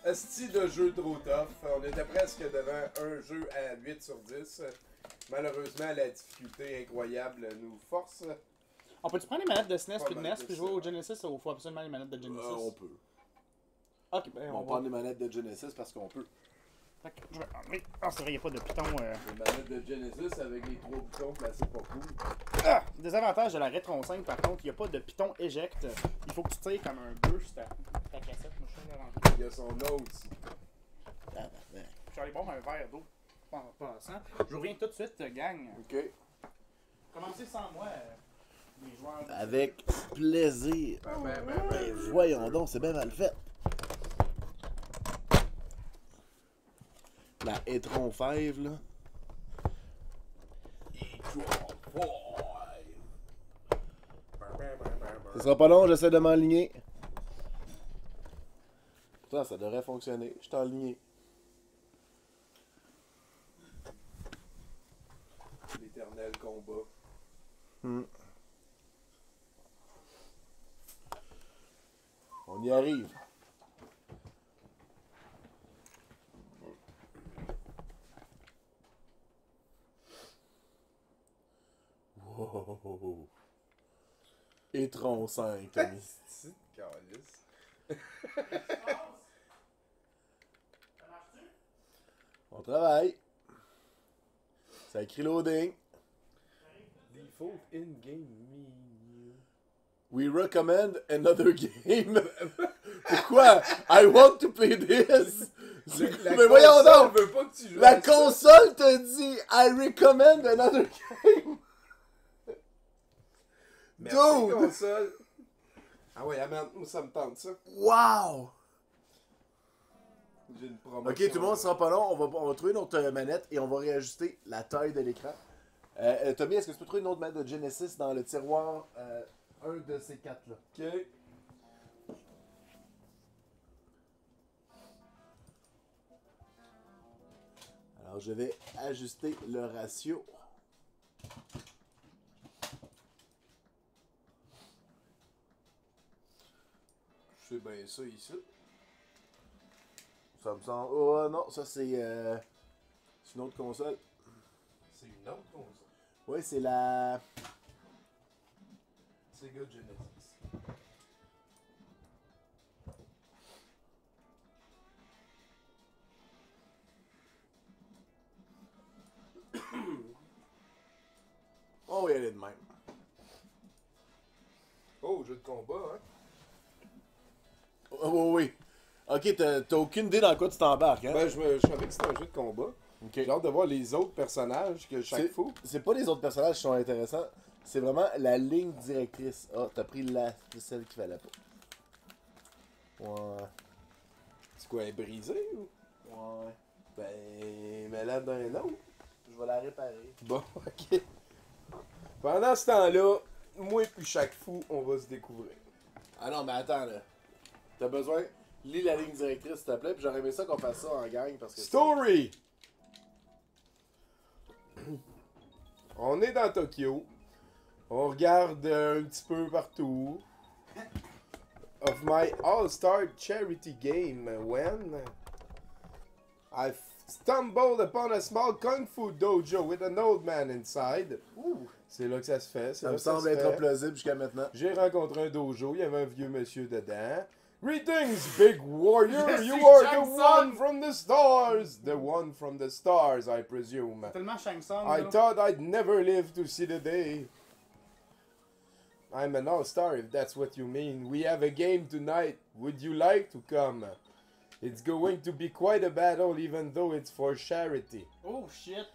Asti de jeu trop tough. On était presque devant un jeu à 8 sur 10. Malheureusement, la difficulté incroyable nous force. On peut-tu prendre les manettes de SNES Pas puis de mal NES de puis ça. jouer au Genesis ou faut absolument les manettes de Genesis? On peut. Ok, ben On on va prendre va. les manettes de Genesis parce qu'on peut. Fait que je vais enlever. Ah, c'est vrai, il n'y a pas de piton. Une manette de Genesis avec les 3 boutons placés pas cool. Ah! Désavantage de la Retron 5, par contre, il n'y a pas de piton éjecte. Il faut que tu tires comme un bœuf sur ta cassette. Moi, je suis arrangé. Il y a son autre aussi. Je vais aller boire un verre d'eau en passant. Je reviens tout de suite, gang. Ok. Commencez sans moi, les joueurs. Avec plaisir. Ben, voyons donc, c'est bien mal fait. La Etron 5, là. Ce sera pas long, j'essaie de m'aligner. Pourtant, ça devrait fonctionner. Je suis aligné. L'éternel combat. On y arrive. Wow. Etron 5, Tommy. C'est calice. On travaille. Ça écrit loading. Default in-game menu. We recommend another game. Pourquoi? I want to play this. Mais voyons donc. veut pas que tu joues La à ça. console te dit I recommend another game. Merci, Dude. console. Ah ouais, amène, moi ça me tente ça. Wow. J'ai une promotion. Ok, tout le monde sera pas long. On va trouver notre manette et on va réajuster la taille de l'écran. Tommy, est-ce que tu peux trouver une autre manette de Genesis dans le tiroir un de ces quatre-là? Ok. Alors, je vais ajuster le ratio. Je sais bien ça ici. Ça me semble... Oh non, ça c'est une autre console. C'est une autre console. Oui, c'est la... Sega Genesis. Oh oui, elle est de même. Oh, jeu de combat, hein? Oh, oui, oui. Ok, t'as aucune idée dans quoi tu t'embarques, hein? Ben, je savais que c'était un jeu de combat. Ok. J'ai hâte de voir les autres personnages que chaque fois. C'est pas les autres personnages qui sont intéressants, c'est vraiment la ligne directrice. Ah, t'as pris celle qu'il fallait pas. Ouais. C'est quoi, elle est brisée ou? Ouais. Ben, mets-la d'un autre. Je vais la réparer. Bon, ok. Pendant ce temps-là, moi et puis chaque fou, on va se découvrir. Ah non, mais attends, là. T'as besoin... Lis la ligne directrice, s'il te plaît, puis j'aurais aimé ça qu'on fasse ça en gang, parce que... Story! On est dans Tokyo. On regarde un petit peu partout. Of my all-star charity game when I stumbled upon a small kung fu dojo with an old man inside. C'est là que ça se fait. Ça me semble être plausible jusqu'à maintenant. J'ai rencontré un dojo, il y avait un vieux monsieur dedans. Greetings, big warrior! You are the one from the stars! The one from the stars, I presume. Tellement Shang Tsung. I là. thought I'd never live to see the day. I'm an all-star, if that's what you mean. We have a game tonight. Would you like to come? It's going to be quite a battle, even though it's for charity. Oh shit.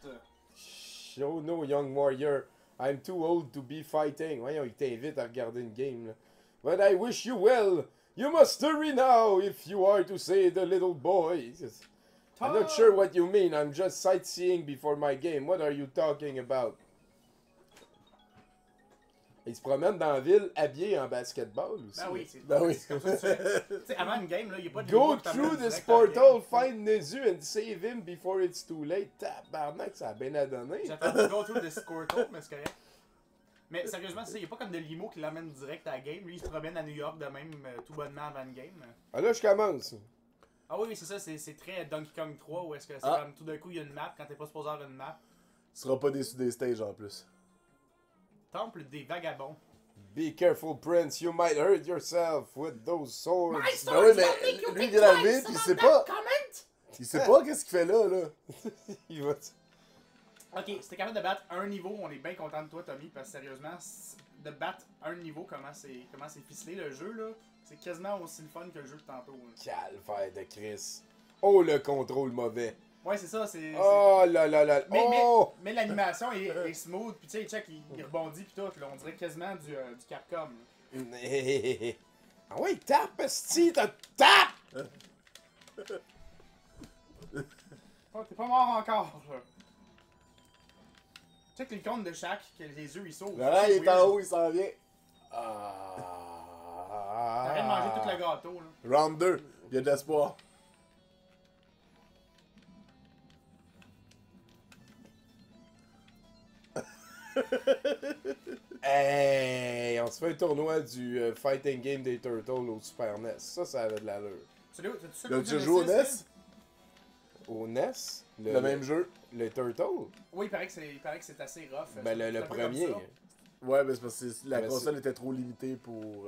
Oh no, young warrior. I'm too old to be fighting. Voyons, il t'invite à regarder une game, là. But I wish you well. You must hurry now if you are to save the little boy. I'm not sure what you mean. I'm just sightseeing before my game. What are you talking about? Il se promène dans la ville habillé en basketball aussi. Ben oui, c'est Ben oui. c'est comme ça que tu fais. Tu sais, avant une game, il n'y a pas de Go niveau que t'amènes through this direct à la portal, game. find Nezu and save him before it's too late. Tabarnak, ça a bien à donner. J'attends de go through this portal, mais c'est correct. Mais sérieusement, il n'y a pas comme de limo qui l'amène direct à la game. Lui, il se promène à New York de même tout bonnement avant une game. Ah là, je commence. Ah oui, c'est ça, c'est très Donkey Kong 3 où est-ce que c'est Ah. comme tout d'un coup il y a une map quand t'es pas supposé avoir une map. seras pas déçu des stages en plus. Temple des vagabonds. Be careful, Prince, you might hurt yourself with those swords. Ben oui, mais lui, il vient d'arriver, pis il sait pas. Il sait pas qu'est-ce qu'il fait là. Il va... Ok, si t'es capable de battre un niveau, on est bien content de toi, Tommy, parce que sérieusement, de battre un niveau, comment c'est ficelé le jeu, là, c'est quasiment aussi le fun que le jeu de tantôt. Là. Calvaire de Chris. Oh, le contrôle mauvais. Ouais, c'est ça, c'est... Oh là là là. Oh! Mais l'animation est smooth, pis tu sais, check, il rebondit pis tout, là, on dirait quasiment du Capcom. Là. Ah ouais, tape, esti, tape! Oh, t'es pas mort encore, là. Check l'icône de Shaq, que les yeux ils s'ouvrent. Là, il est en weird. haut, il s'en vient. T'arrêtes de manger tout le gâteau, là. Round 2, il y a de l'espoir. Hey, on se fait un tournoi du fighting game des Turtles au Super NES. Ça avait de l'allure. Là, tu joues au NES? Au NES? Le même jeu? Le Turtle? Oui, il paraît que c'est assez rough. Ben, C'est le un peu comme premier. ça. Ouais, mais c'est parce que la Mais console était trop limitée pour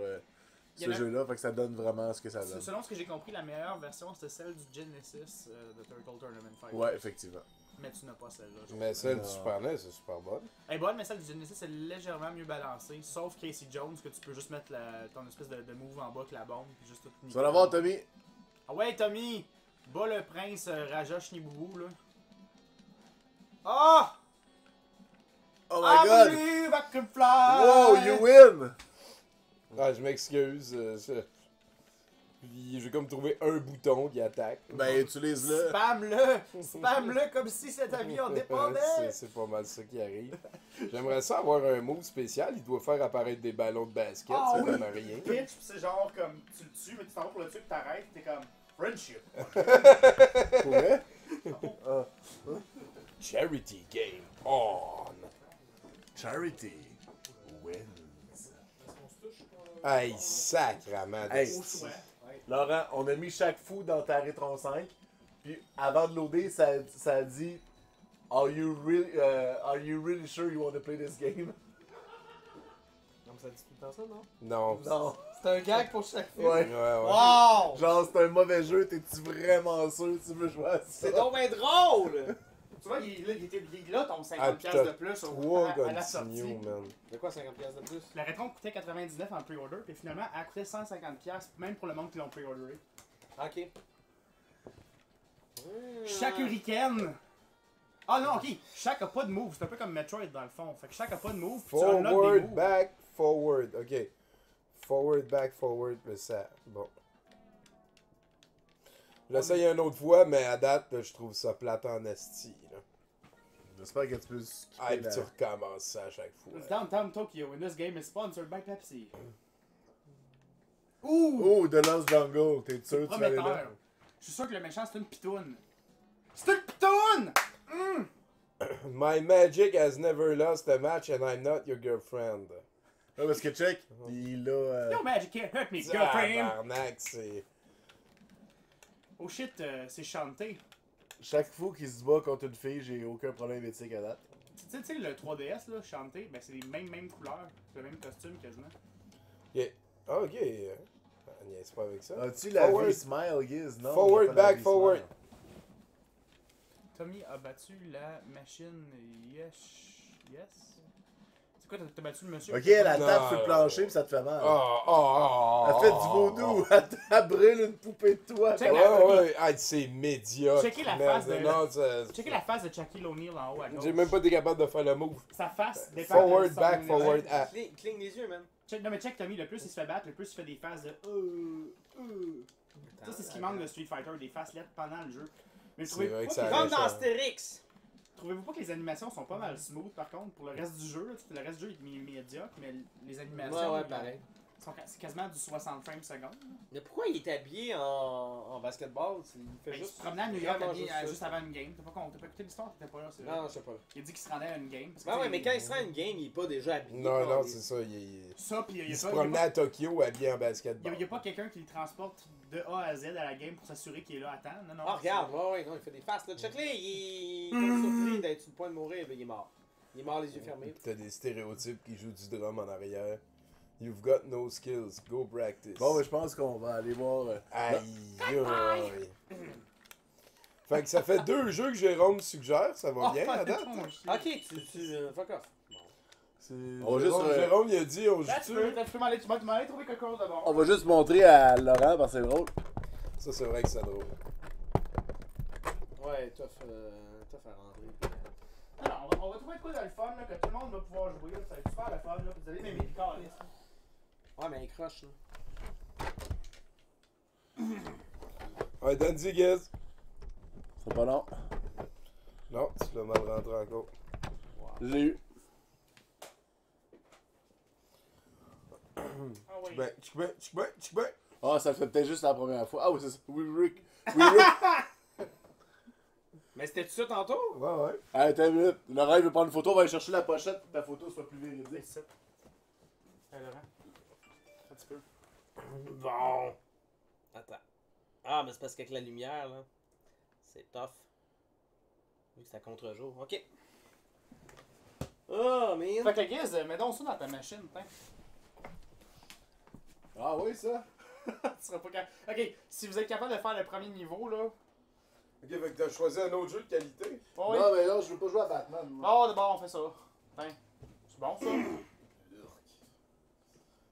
Il y ce en a- jeu-là, fait que ça donne vraiment ce que ça donne. Selon ce que j'ai compris, la meilleure version c'était celle du Genesis de Turtle Tournament Fight. Ouais, effectivement. Mais tu n'as pas celle-là. je Mais trouve. celle Non. du Super NES, c'est super bonne. Elle est bonne, mais celle du Genesis est légèrement mieux balancée. Sauf Casey Jones, que tu peux juste mettre ton espèce de move en bas avec la bombe. Puis juste tout Tu vas l'avoir, Tommy. Ah ouais, Tommy! Bas le prince Raja Shniboubou, là. Ah! Oh I my god! believe I can fly! Wow, you win! Ah, je m'excuse. J'ai comme trouvé un bouton qui attaque. Ben, utilise-le. Spam-le! Spam-le comme si cet avion dépendait! C'est pas mal ça qui arrive. J'aimerais ça avoir un move spécial. Il doit faire apparaître des ballons de basket. Ah ça oui. donne rien. Pitch, pis c'est genre comme tu le tues, mais tu t'en vas pour le tuer, pis t'arrêtes, pis t'es comme friendship. Pour vrai? Charity game on. Charity wins. Hey, sacrament. Hey. Au choix. Ouais. Laurent, on a mis chaque fou dans ta Rétron 5. Puis avant de loader, ça dit are you really sure you want to play this game? Non, mais ça dit tout le temps ça, non? Non. Non. C'est un gag pour chaque film. Ouais. Ouais. Wow! Genre, c'est un mauvais jeu, t'es-tu vraiment sûr que tu veux jouer à ça? C'est donc bien drôle! Tu vois, il est là ton 50$ Ah, pis de plus Trois à la sortie. continues, man. De quoi 50$ de plus? La Rétron coûtait 99 en pre-order, puis finalement, elle coûtait 150$, même pour le monde qui l'ont pre-orderé. Ok. Chaque hurricane. Ah non, ok. Chaque a pas de move. C'est un peu comme Metroid dans le fond. Fait que chaque a pas de move. Puis tu unlock des Forward, moves. back, forward. Ok. Forward, back, forward. Mais ça. Bon. J'essaye une autre fois, mais à date, je trouve ça plate en esti. Là. J'espère que tu peux skipper Ah, et puis la- tu recommences ça à chaque fois. Downtown Tokyo, and this game is sponsored by Pepsi. Ouh! Oh, The Lost Jungle, t'es sûr que tu vas aller là? Prometteur. Je suis sûr que le méchant c'est une pitoune. C'est une pitoune! My magic has never lost a match and I'm not your girlfriend. Ouais, parce que check, il a... No magic can't hurt me, girlfriend! Tabarnak, c'est... Oh shit, c'est chanté. Chaque fois qu'il se bat contre une fille, j'ai aucun problème éthique à date. Tu sais, le 3DS là, chanté, ben c'est les mêmes couleurs, le même costume quasiment. Yeah. Ah, ok. Niaise pas avec ça. As-tu la Forward. vie Smile, Giz? Non. Forward, j'ai pas la back, vie forward. Smile. Tommy a battu la machine. Yes. C'est quoi, t'as battu le monsieur? Ok, elle Non, tape sur le non, plancher non. pis ça te fait mal. Elle Elle fait du vaudou, elle brûle une poupée de toi. Check Ouais. Hey, c'est médiocre. Checkez la man. face de- Non, ça- Checkez la face de Shaquille O'Neal en haut à gauche. J'ai même pas été capable de faire le move. Sa face dépend Forward, de son- back, forward, ah. Cligne les yeux, man. Non mais check Tommy, le plus il se fait battre, le plus il fait des faces de Ça c'est ce qui manque de Street Fighter, des faces lettres pendant le jeu. Mais C'est trouvez-vous vrai pas, que ça que- arrête. Rentre dans Astérix! trouvez-vous pas que les animations sont pas mal smooth par contre pour le reste du jeu? Là, le reste du jeu est médiocre, mais les animations. Ouais, pareil. C'est quasiment du 60 frames secondes. Mais pourquoi il est habillé en basketball? Il fait Il juste. se promenait à New York vraiment juste ça. avant une game. T'as pas écouté l'histoire? T'étais pas là, c'est vrai. Non, je sais pas. Il a dit qu'il se rendait à une game. parce que, Ben ouais, tu sais, mais quand il se rend à une game, il est pas déjà habillé. Non, comme non, les- c'est ça. Ça, pis Il se promenait à Tokyo habillé en il basketball. y a pas quelqu'un qui le transporte de A à Z à la game pour s'assurer qu'il est là à temps. Non, non. Ah, regarde, ouais, non, il fait des faces. Là, check-le, il est comme surpris d'être sur le point de mourir, ben, il est mort. Il est mort les yeux fermés. T'as des stéréotypes qui jouent du drum en arrière. You've got no skills, go practice. Bon, mais je pense qu'on va aller voir. Aïe, aïe. Fait que ça fait 2 jeux que Jérôme suggère, ça va bien à date. Ok, tu fuck off. On va juste, Jérôme, il a dit, on Là, tu joue-tu? peux m'aller trouver quelque chose de bon. On va juste montrer à Laurent parce que c'est drôle. Ça, c'est vrai que c'est drôle. Ouais, tough à rentrer. Alors, on va trouver quoi dans le fun, là, que tout le monde va pouvoir jouer. Là. Ça va être super le fun. Là. Vous allez m'aimer les calices. Ouais, mais il croche, là. Ouais, Dandy, guess. C'est pas long. Non, tu l'as mal rentré encore. J'ai eu. Ah oui. Chick-back. Ah, ça le fait peut-être juste la première fois. Ah oui, c'est ça. Oui, Rick. Oui, Rick. Mais c'était tout ça tantôt? Ouais, ouais. Allez, t'as une minute. Laurent, il veut prendre une photo. On va aller chercher la pochette pour que ta photo soit plus véridique. C'est ça. Laurent. Un petit peu. Bon. Attends. Ah, mais c'est parce qu'avec la lumière, là, c'est tough. Vu que c'est à contre-jour. Ok. Oh, man. Fait que, Giz, mets donc ça dans ta machine, tiens. Ah oui, ça. Tu seras pas capable. Ok, si vous êtes capable de faire le premier niveau, là. Ok, fait que t'as choisi un autre jeu de qualité. Oh, oui. Non, mais non, je veux pas jouer à Batman. moi. Oh, d'abord, on fait ça. Tiens. C'est bon, ça?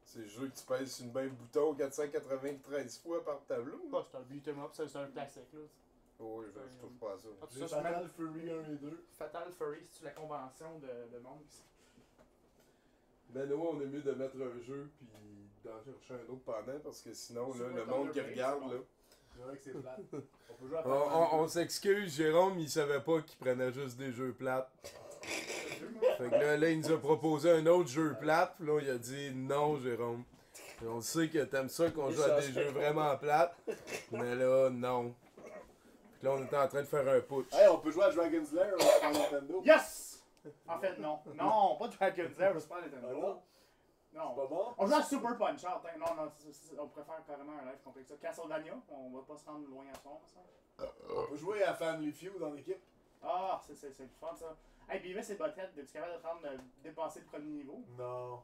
C'est le jeu que tu pèses sur une bain bouton 493 fois par tableau. Bah, c'est un beat'em up, c'est un classique, là. Oh, oui, je touche pas à ça. Ah, tout J'ai ça, c'est même Fatal Fury 1 et 2. Fatal Fury, c'est la convention de Monks. Ben nous, on est mieux de mettre un jeu puis d'en chercher un autre pendant parce que sinon, là, Super le monde qui Thunder regarde, Blade, là. C'est vrai que c'est plate. On peut jouer à On, Batman. on s'excuse, Jérôme, il savait pas qu'il prenait juste des jeux plates. Fait que là, il nous a proposé un autre jeu plate, puis là, il a dit non, Jérôme. Et on sait que t'aimes ça qu'on joue à des jeux vraiment plates, mais là, non. Puis là, on était en train de faire un putsch. Hey, on peut jouer à Dragon's Lair sur Nintendo. Yes! En fait, non. Non, pas Dragon's Lair, c'est pas Ah Nintendo. non? C'est Non. pas bon? On joue à Super Punch Out. Hein. Non, non, on préfère carrément un live complet que ça. Castlevania, on va pas se rendre loin à soir, ça. On peut jouer à Family Feud en équipe. Ah, c'est le fun, ça. Hey, Beavis et Butthead, es-tu capable de prendre, dépasser le premier niveau? Non.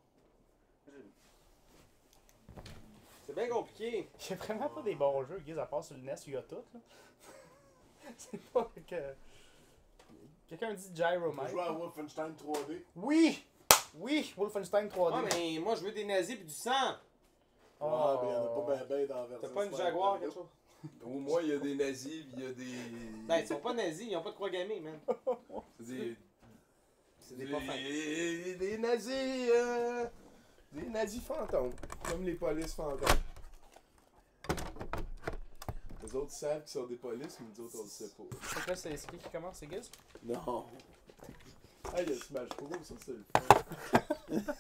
C'est bien compliqué. Il y a vraiment pas des bons jeux, Guiz, à part sur le NES, il y a tout, là. C'est pas que... Quelqu'un dit On peut Gyromite. jouer à Wolfenstein 3D. Oui! Oui! Wolfenstein 3D. Ouais, mais moi, je veux des nazis pis du sang. Ah, mais y'en a pas ben ben dans la version. T'as pas une Super Jaguar, Nintendo. quelque chose? Au moins, il y a des nazis, puis il y a des. Ben, ils sont pas nazis, ils ont pas de croix gammée, man. C'est des. C'est des pas fins. Des nazis. Des nazis fantômes. Comme les polices fantômes. Les autres savent qu'ils sont des polices, mais nous autres, on le sait pas. Fait que là, c'est qui commence, c'est Guiz? Non. Ah, il y a Smash Bros, ça c'est le fun.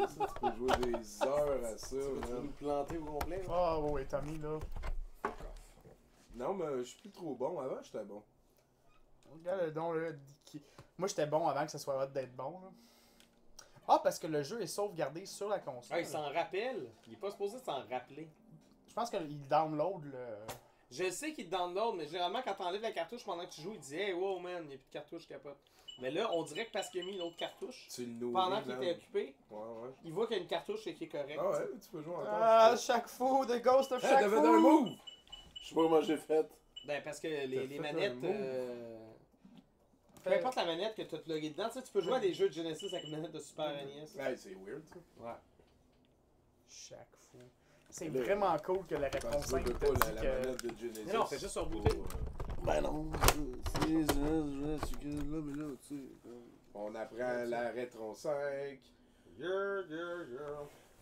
ça, tu peux jouer des heures à ça, Tu veux man. nous planter au complet, là? Ah, oui, Tommy, là. Non, mais je suis plus trop bon. Avant, j'étais bon. Regarde le don, là. Moi, j'étais bon avant que ça soit hot d'être bon, là. Ah, parce que le jeu est sauvegardé sur la console. Ah, il s'en rappelle. Il est pas supposé s'en rappeler. Je pense qu'il download le... Je sais qu'il te download, mais généralement, quand t'enlèves la cartouche pendant que tu joues, il dit Hey, wow, man, il n'y a plus de cartouche, capote. Mais là, on dirait que parce qu'il a mis une autre cartouche, Tu le nourris, pendant qu'il man. était occupé, Ouais, ouais. il voit qu'il y a une cartouche et qu'il est correct. Ah ouais, tu peux jouer encore. Ah, chaque fou, The Ghost of Hey, chaque t'as fait fou! un move! Je sais pas comment j'ai fait. Ben, parce que T'as les fait manettes. un Peu importe la manette que tu as plugué dedans, tu sais, tu peux jouer à des jeux de Genesis avec une manette de Super NES. Ouais, c'est weird, ça. Ouais. Chaque fou. C'est vraiment cool que la réponse Parce que 5 tu veux te pas dit la que... manette de Genesis. Mais non, on fait juste rebooter. Ben non. C'est là, mais là, tu sais. On apprend la Retron 5.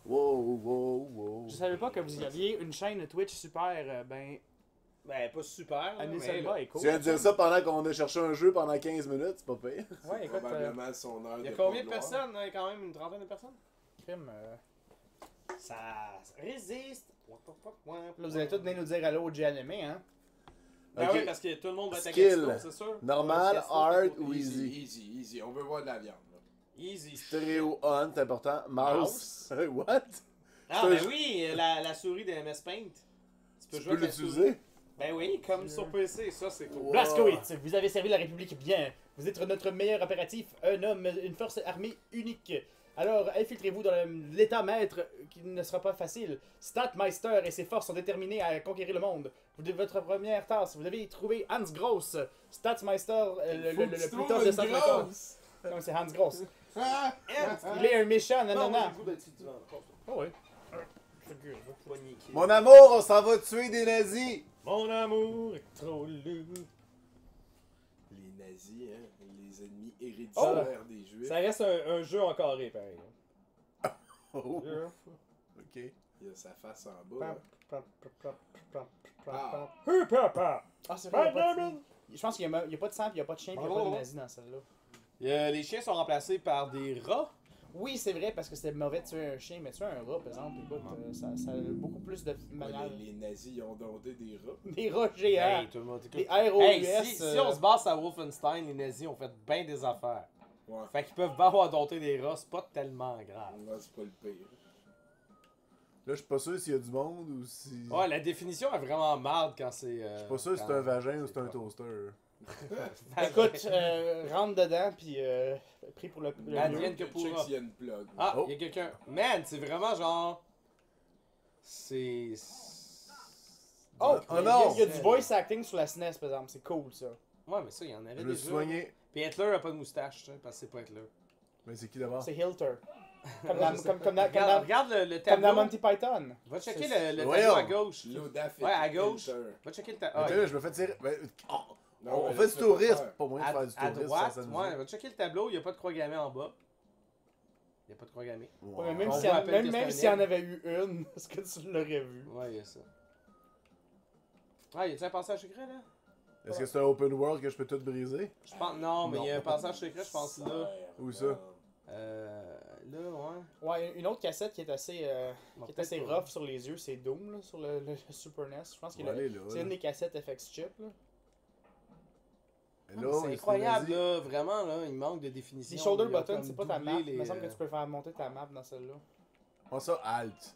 Wow, wow, wow. Je savais pas que vous aviez une chaîne Twitch super, ben... Ben, pas super. là, Annie mais Selma là, est cool. Tu viens de dire ça pendant qu'on a cherché un jeu pendant 15 minutes, c'est pas pire. Ouais, écoute, Probablement son heure il y a de combien de gloire. personnes? Il y a quand même une trentaine de personnes. crime. Ça résiste. Là, vous allez tous venir nous dire allô au J-Anime, hein? Ben Ok. oui, parce que tout le monde va être à Skill. Gatineau, c'est sûr. Normal, Gatineau, hard c'est ou Easy, easy? easy, easy. On veut voir de la viande. Là. Easy. Stéréo on, c'est important. Mouse. What? Ah, C'est un ben jeu- oui, la souris de MS Paint. Tu jouer peux avec la souris. l'utiliser? Ben oui, comme sur PC, ça c'est cool. Wow. Blazkowicz, vous avez servi la République bien. Vous êtes notre meilleur opératif, un homme, une force armée unique. Alors, infiltrez-vous dans l'état maître qui ne sera pas facile. Statmeister et ses forces sont déterminés à conquérir le monde. Votre première tasse, vous devez trouver Hans Gross. Statmeister, le plus tough de sa fréquence. Comme c'est Hans Gross. Il est un méchant, non, non, non. Oh oui. Mon amour, on s'en va tuer des nazis! Mon amour est trop lourd. Les nazis, hein, les ennemis héréditaires des juifs. Ça reste un jeu en carré, pareil. Oh, ok. Il a sa face en bas. hein. Ah, Ah, c'est vrai, il y a pas de... Je pense qu'il n'y a pas de sang, puis il n'y a pas de chien, puis il n'y a pas de nazi dans celle-là. Les chiens sont remplacés par des rats. Oui, c'est vrai, parce que c'était mauvais de tuer un chien, mais tuer un rat, par exemple, écoute, ça a beaucoup plus de Ouais, manière. les nazis, ils ont dompté des rats. Des rats géants. Hey, tout le monde écoute. Des ROUS. Hey, si on se base à Wolfenstein, les nazis ont fait bien des affaires. Ouais. Fait qu'ils peuvent pas avoir dompté des rats, c'est pas tellement grave. Ouais, c'est pas le pire. Là, je suis pas sûr s'il y a du monde ou si. Ouais, la définition est vraiment marde quand c'est. Je suis pas sûr si c'est un vagin ou c'est un toaster. Écoute, rentre dedans, puis prie pour le mieux. Advienne que Check pourra. s'il y a une plug. Ah, il Oh. y a quelqu'un. Man, c'est vraiment genre. C'est. Oh, Oh il non! y a du voice acting sur la SNES, par exemple, c'est cool ça. Ouais, mais ça, il y en avait Je me suis déjà. soigné. Puis Hitler a pas de moustache, tu sais, parce que c'est pas Hitler. Mais c'est qui d'abord? C'est Hilter. Comme Ouais, dans, je sais. comme dans, Regarde, regarde le comme tableau. dans Monty Python. Va checker C'est- le tableau Voyons. à gauche. L'Odaf Ouais, à gauche. Hilter. Va checker le tableau. Attends, là, je me fais tirer. Ben, Non, on mais fait là, du tu peux pas tourisme. faire. Pas moyen de faire du À tourisme droite, sans s'amuser. ouais, va checker le tableau, il n'y a pas de croix gammée en bas. Il n'y a pas de croix gammée. Ouais, mais même On s'il y, voit à peine que même c'est s'il y un en avait eu une, est-ce que tu l'aurais vu? Ouais, il y a ça. Ah, y a-tu un passage secret là? Est-ce que c'est un open world que je peux tout briser? Je pense, non, mais il y a un Non. passage secret, je pense là. Où ça? Là, ouais. Ouais, une autre cassette qui est assez, Bon, qui est assez peut-être pas. rough sur les yeux, c'est Doom là, sur le Super NES. Je pense que On va aller là. c'est une des cassettes FX Chip. Là. Hello, C'est est-ce incroyable que vas-y? là, vraiment là, il manque de définition. Les shoulder Il a buttons, comme c'est pas ta doublé map. les, Il me semble que tu peux faire monter ta map dans celle-là. Oh, ça, alt.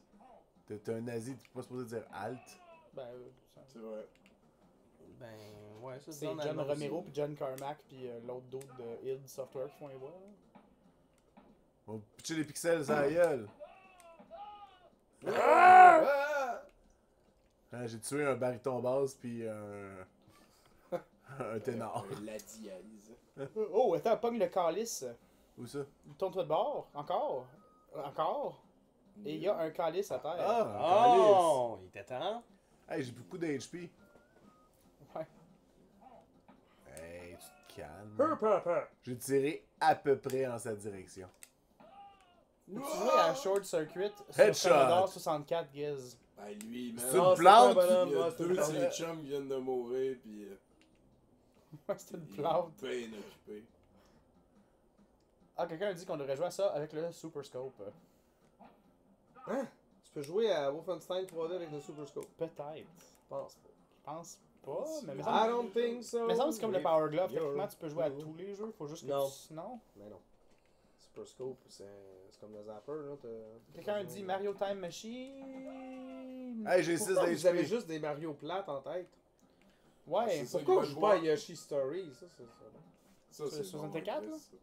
T'es un nazi, tu peux pas supposé dire alt. Ben, C'est vrai. Ben, ouais, ça c'est dans John la Romero, aussi. puis John Carmack, puis l'autre d'autre de id Software qui font les voix. Là. On va pitcher les pixels sur la gueule. Ah! Hein, j'ai tué un baryton basse puis un ténor. La dialyse. Oh, attends, pogne le calice. Où ça? Tourne-toi de bord. Encore. Encore. Et il y a un calice à terre. Ah, Oh, il était temps. hey, j'ai beaucoup d'HP. Ouais. Hey, tu te calmes. J'ai tiré à peu près en cette direction. Tu jouais à Short Circuit Headshot. sur Commodore 64 Giz. Ben lui, man. C'est une Ah, plante? c'est pas un bonhomme, Il y a ouais, c'est deux une de plante. ses chums qui viennent de mourir, puis Ouais, c'est une il plante. est bien occupé. Ah, quelqu'un a dit qu'on devrait jouer à ça avec le Super Scope. Hein? Tu peux jouer à Wolfenstein 3D avec le Super Scope. Peut-être. Je pense pas. Je pense pas, mais me I semble don't think so. mais semble que c'est comme le Power Glove. Yo. Techniquement, tu peux jouer à Yo. tous les jeux. Faut juste que Non. tu... Non? Mais non. Super Scope, c'est comme le Zapper, là. Quelqu'un a dit Mario Time Machine. Hey, j'ai 6 Pourquoi vous avez d'HP. juste des Mario plates en tête? Ouais. C'est ça. Pourquoi il va je joue le pas à voir. Yoshi Story? Ça, c'est ça. Ça, Sur c'est 64, bon, là? Chris.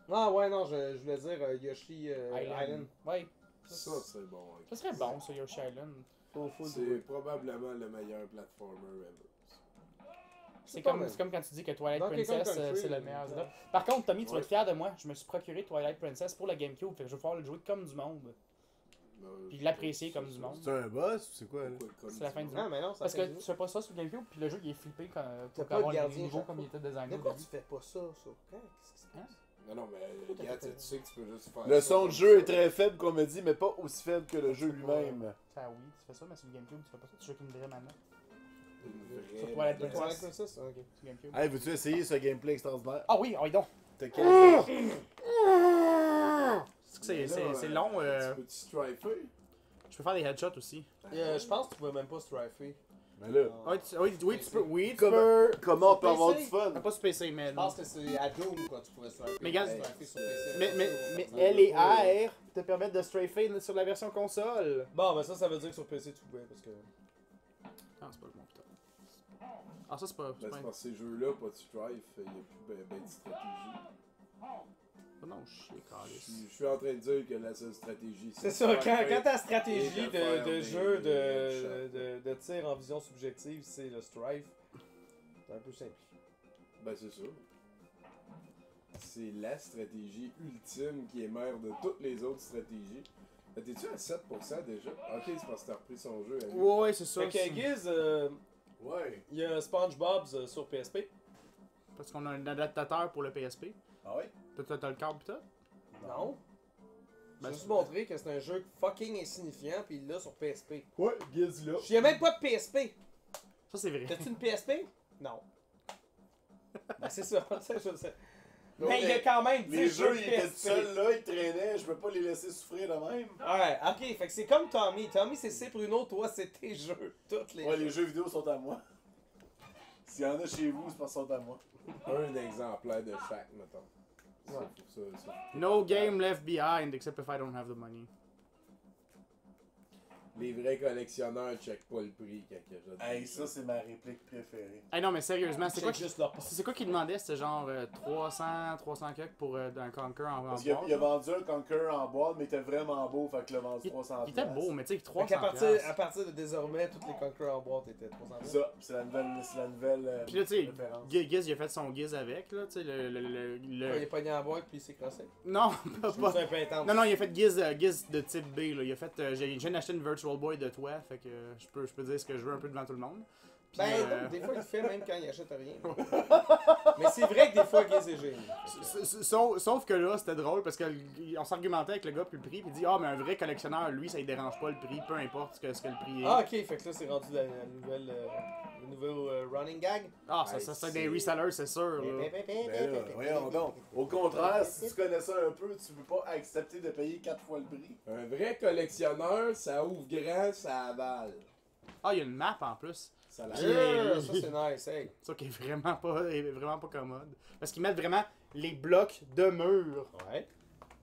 Ah ouais, non, je voulais dire Yoshi Island. Ouais. Ça, c'est bon. Ça serait bon, ça, Yoshi Island. Faut le C'est jouer. probablement le meilleur platformer ever. C'est pas comme, mal. c'est comme quand tu dis que Twilight Donkey Kong Princess, Country, c'est le meilleur. ouais. Zelda. Par contre, Tommy, tu vas Ouais. être fier de moi. Je me suis procuré Twilight Princess pour la GameCube. Fait que je vais pouvoir le jouer comme du monde. Puis l'apprécier comme du monde. C'est un boss ou c'est quoi là? C'est la fin du Ah, mais non, ça Parce fait que du- tu fais pas ça sur GameCube, puis le jeu il est flippé quand T'as pour pas avoir de les gardien niveaux chaque comme fois. il était designé au Pourquoi début. tu fais pas ça, ça? Qu'est-ce qui se passe? Non, non, mais regarde, tu sais que tu peux juste faire Le ça son comme de jeu est ça. très faible qu'on me dit, mais pas aussi faible que le jeu lui-même. Ça oui, tu fais ça, mais sur le GameCube, tu fais pas ça, tu joues avec une vraie manette. une Sur vraie. Twilight Twilight Princess. Princess? Ok. Sur GameCube. Hey, veux-tu essayer ce gameplay extraordinaire? Ah oui, donc. T'as quel C'est que c'est Mais là, c'est long. Tu peux-tu strifer? Je peux faire des headshots aussi. Je pense que tu pouvais même pas strifer. Mais là, Oui, tu peux. Oui, tu comment, peux. comment on Sur peut avoir PC? du fun? Pas sur PC, mais Je non. pense que c'est à Doom quand tu pouvais strifer. Mais regarde, Strifer sur PC. Mais L et R te permettent de strafer sur la version console. Bon, ben ça veut dire que sur PC tu pouvais parce que. Ah, c'est pas le bon putain. Ah, ça, c'est pas. Ben, c'est parce que ces jeux-là, pas de strife, il n'y a plus ben de stratégie. Non, je suis calice. Je suis en train de dire que la seule stratégie, C'est ça, quand strifer. ta stratégie et de faire de des- jeu des headshots. de tir en vision subjective, c'est le strife, c'est un peu simplifié. Ben, c'est ça. C'est la stratégie ultime qui est mère de toutes les autres stratégies. Ben, t'es-tu à 7% déjà? Ok, c'est parce que t'as repris son jeu. à lui. Ouais, c'est ça. Fait que Giz, Ouais. il y a SpongeBob's sur PSP. Parce qu'on a un adaptateur pour le PSP. Ah ouais? T'as le câble pis tout? Non. Ben, J'ai juste montré que c'est un jeu fucking insignifiant, puis il l'a sur PSP. Ouais, Giz là. J'y ai même pas de PSP. Ça, c'est vrai. T'as-tu une PSP? Non. Ben c'est ça, ça je sais. Non, Mais il y a quand même 10 Les jeux jeux, ils étaient PSP. seuls là, ils traînaient, je peux pas les laisser souffrir de même. Ouais, ok, fait que c'est comme Tommy. Tommy c'est C Bruno, toi c'est tes jeux. Toutes les Ouais, jeux. les jeux vidéo sont à moi. S'il y en a chez vous, c'est parce qu'ils sont à moi. Un exemplaire de chaque, mettons. Ouais. Ça. No game left behind except if I don't have the money. Les vrais collectionneurs checkent pas le prix quand ils achètent. Hey, ça, c'est ma réplique préférée. Hey non, mais sérieusement, c'est quoi Check juste leur c'est quoi qu'il demandait? C'était genre 300 quelques pour un Conquer en Parce boîte. qu'il a vendu un Conqueror en boîte, mais il était vraiment beau, fait qu'il l'a vendu Il- 300$. Il était beau, mais tu sais, Fait 300 qu'à à partir de désormais, toutes les Conquerors en boîte étaient 300 Ça, c'est la nouvelle Puis là, tu sais, référence. Giz, il a fait son Giz avec, là, tu sais, Il est pogné en boîte puis il s'est crossé. Non, pas, Je trouve ça pas. un peu intense. Non, non, il a fait Giz de type B, là. Il a fait, je viens d'acheter une Virtual Boy de toi, fait que je peux dire ce que je veux un peu devant tout le monde. Puis, Ben, non, des fois il le fait même quand il achète rien. Mais c'est vrai que des fois Giz est génie. Sauf que là, c'était drôle parce qu'on s'argumentait avec le gars puis le prix, puis il dit ah, mais un vrai collectionneur, lui, ça ne dérange pas le prix, peu importe ce que le prix est. Ah ok, fait que là c'est rendu la nouvelle le nouveau running gag. Ah, ça c'est des resellers, c'est sûr. Là. Ben là, voyons donc. Au contraire, si tu connais ça un peu, tu peux pas accepter de payer 4 fois le prix. Un vrai collectionneur, ça ouvre grand, ça avale. Ah, il y a une map en plus. Ça la... Yeah, ça c'est nice, hey. Ça qui est vraiment pas commode. Parce qu'ils mettent vraiment les blocs de mur. Ouais.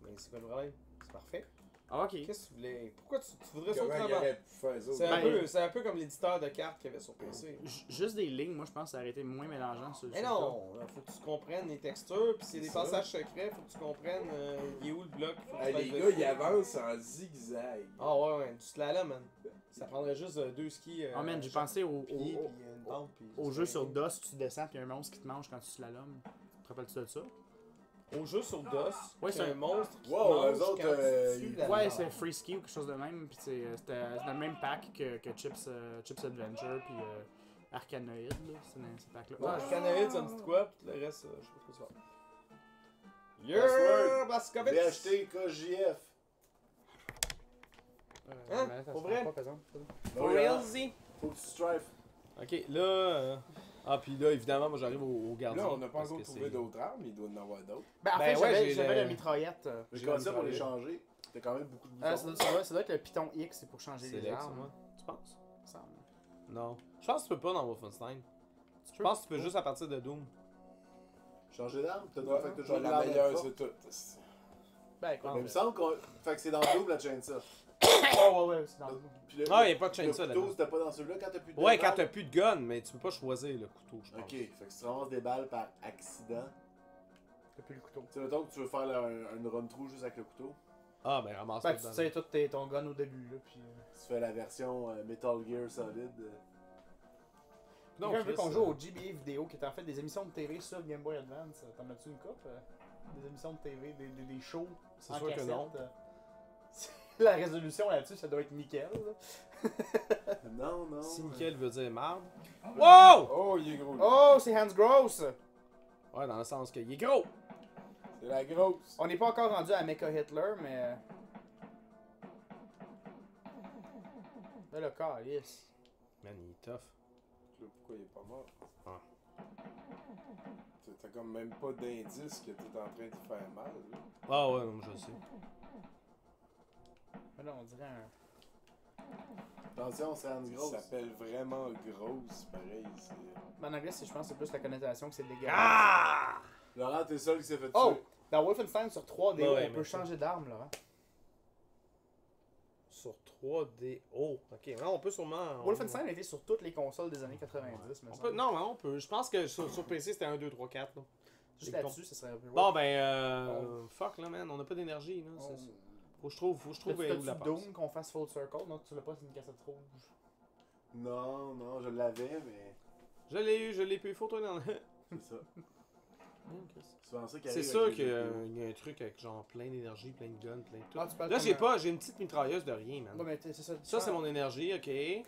Mais c'est pas le problème. C'est parfait. Ah, ok. Qu'est-ce que tu voulais. Pourquoi tu voudrais ça Comment il autrement? aurait pu faire ça? Ben, C'est un peu comme l'éditeur de cartes qu'il y avait sur PC. Juste des lignes, moi je pense que ça aurait été moins mélangeant sur Mais non, faut que tu comprennes les textures, puis c'est des C'est ça. passages secrets, faut que tu comprennes il est où le bloc. Faut que tu Hey, fasses les le gars, ski. ils avancent en zigzag. Ah ouais, du slalom, man. Ça prendrait juste 2 skis. Ah, man, j'ai chaque pensé au pied, puis une pente, puis au c'est jeu sur correct. DOS, tu descends puis il y a un monstre qui te mange quand tu slalomes. Te rappelles-tu de ça? Au jeu sur DOS, Ouais, c'est c'est un monstre qui Wow, te mange eux autres, quand tu ils- tues la Ouais, barre. c'est Free Ski ou quelque chose de même. Puis c'était dans le même pack que Chips Adventure puis Arcanoid, là. C'est pack-là. Ouais, Ah, Canoïde, ça me dit quoi, puis le reste, je sais pas ce que c'est. Password. Blaskovic! J'ai acheté KJF. Hein? mais ça Pour se vrai? rend pas, par exemple. For Ouais, realsy? Faut que tu strife. Ok, là. Ah, puis là, évidemment, moi j'arrive au gardien. Là, on n'a pas parce encore que trouvé c'est- d'autres armes, il doit en avoir d'autres. Ben, en Ben fait, ouais, j'avais j'ai la le- mitraillette. J'ai J'ai commencé pour les mitraillé. changer. T'as quand même beaucoup de Ça boutons. doit être le piton X, c'est pour changer C'est les Lex, armes. moi. Tu penses? Il me semble. Non. Je pense que tu peux pas dans Wolfenstein. Je pense que tu peux juste à partir de Doom. Changer d'arme? T'as Ouais, fait que t'as t'as joué la l'arme meilleure, forte. c'est tout. Ben, écoute. Mais il me semble qu'on. Fait que c'est dans Doom la chainsaw. Oh, ouais, c'est dans le Puis le- Ah, y a pas de le chainsaw couteau, là-dedans. c'était pas dans celui-là quand t'as plus de Ouais, quand balles? t'as plus de gun, mais tu peux pas choisir le couteau, je pense. Ok, fait que si tu ramasses des balles par accident. T'as plus le couteau. Tu sais, mettons que tu veux faire une run-through juste avec le couteau. Ah, ben ramasse Ben, le tu dedans. sais tout ton gun au début, là, puis... Tu fais la version Metal Gear Solid. Non, Quelqu'un veut Chris, qu'on joue au GBA vidéo, qui est en fait des émissions de TV sur Game Boy Advance. T'en as-tu une coupe? Des émissions de TV, des shows C'est en sûr que cassette, non. La résolution là-dessus, ça doit être nickel. Là. Non, non. Si nickel veut dire marde. Wow! Oh, il est gros. lui. Oh, c'est Hans Gross! Ouais, dans le sens qu'il est gros. C'est la grosse. On n'est pas encore rendu à Mecha Hitler, mais... Là, le calice. Man, il est tough. là. Pourquoi il est pas mort? Ah. T'as comme même pas d'indice que t'es en train de faire mal, là. Ah ouais, non, je le sais. Mais là, on dirait un. Attention, c'est Hans Ça Gross. s'appelle vraiment grosse, pareil. C'est... Mais en anglais, je pense que c'est plus la connotation que c'est dégueulasse. Ah! Laurent, t'es seul qui s'est fait tuer. Oh! Dans Wolfenstein sur 3D, Ouais, ouais, on peut mais changer d'arme, Laurent. Sur 3D. Oh, ok. Non, on peut sûrement. Wolfenstein a été sur toutes les consoles des années 90, mais On peut, non, mais on peut. Je pense que sur PC c'était 1, 2, 3, 4. Là. juste là-dessus, ça serait un peu. Bon, ben, fuck là, man. On n'a pas d'énergie. Là. Oh. Faut que je trouve où la T'as-tu passe. Doom qu'on fasse full circle? Non, tu l'as pas, c'est une cassette rouge. Non, non, je l'avais, mais. Je l'ai plus. Faut toi dans le. C'est ça. C'est souvent ça qui C'est arrive sûr avec qu'il les y jeux a vidéo. un truc avec genre plein d'énergie, plein de guns, plein de tout. Ah, tu parles Là, comme j'ai une petite mitrailleuse de rien, man. Non, mais c'est ça. Ça, c'est mon énergie, ok. Tu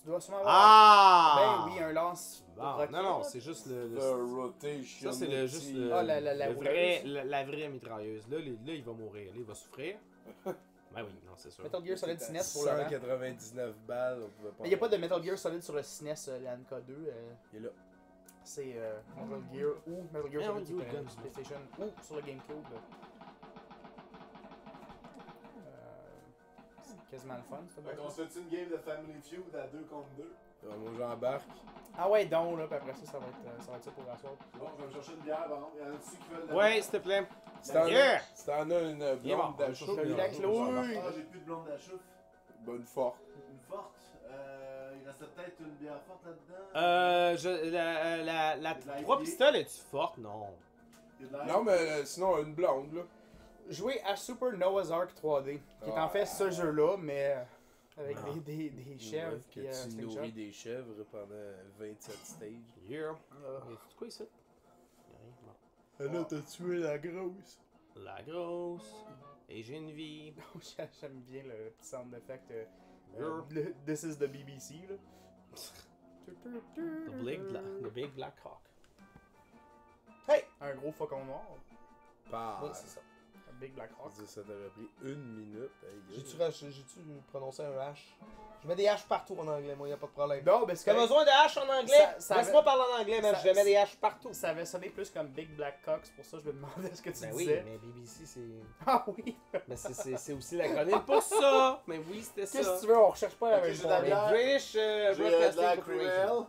dois sûrement avoir. Ah! Ben oui, un lance. Bon, rocket, non, non, là. c'est juste The Ça, rotation. c'est juste le, Ah, la le vrai, rouleuse. la vraie mitrailleuse. Là, il va mourir. Là, il va souffrir. Ben oui, non, c'est sûr. Metal Gear Solid SNES pour le rang. 199 balles, on pouvait pas. Mais il n'y a pas de Metal Gear Solid sur le SNES, la MK2. Il est là. C'est Metal Gear ou Metal Gear Ah, Solid oui, sur oui, le oui. PlayStation ou sur le GameCube. C'est quasiment le fun, ça. Fait qu'on se fait une game de Family Feud à 2 contre 2. Moi, j'embarque. Ah ouais, donc, là, puis après ça, ça va être ça pour la soirée. Bon, je vais me chercher une bière, par exemple. Il y en a-tu qui veulent de Ouais, s'il te plaît. Si t'en Yeah! as une Il est mort. blonde d'achat, Je l'ai avec l'eau. Ah, j'ai plus de blonde à chouffe. bonne forte. Une forte. Il restait peut-être une bière forte là-dedans. La De la 3 IPA. pistoles, es-tu forte? Non. Il y a de l'air. Non, mais sinon, une blonde, là. Jouer à Super Noah's Ark 3D, qui est en fait ce jeu-là, mais avec Ah. des chèvres. Que puis, tu slingshot. nourris des chèvres pendant 27 stages. Yeah. Ah. C'est quoi ici? Rien. Bon. Là, t'as tué la grosse. La grosse. Et j'ai une vie. J'aime bien le petit sound effect. Yeah. This is the BBC, là. The Big Black Hawk. Hey! Un gros faucon noir. Pas. Ouais, c'est ça. Un Big Black Hawk. Ça t'aurait pris 1 minute. Hey, J'ai-tu prononcé un H? Je mets des H partout en anglais, moi, y a pas de problème. Non, mais c'est T'as correct. besoin de H en anglais? Ça Laisse-moi parler en anglais, man. ça- Je mets des H partout. Ça avait sonné plus comme Big Black Cock, c'est pour ça que je me demandais ce que tu Ben oui, disais. mais BBC, c'est. Ah oui! Mais c'est aussi l'acronyme pour ça! Mais oui, c'était ça! Qu'est-ce que tu veux? On recherche pas la Ok, même j'ai de la chose. bière. British J'ai de Broadcasting la Corporation.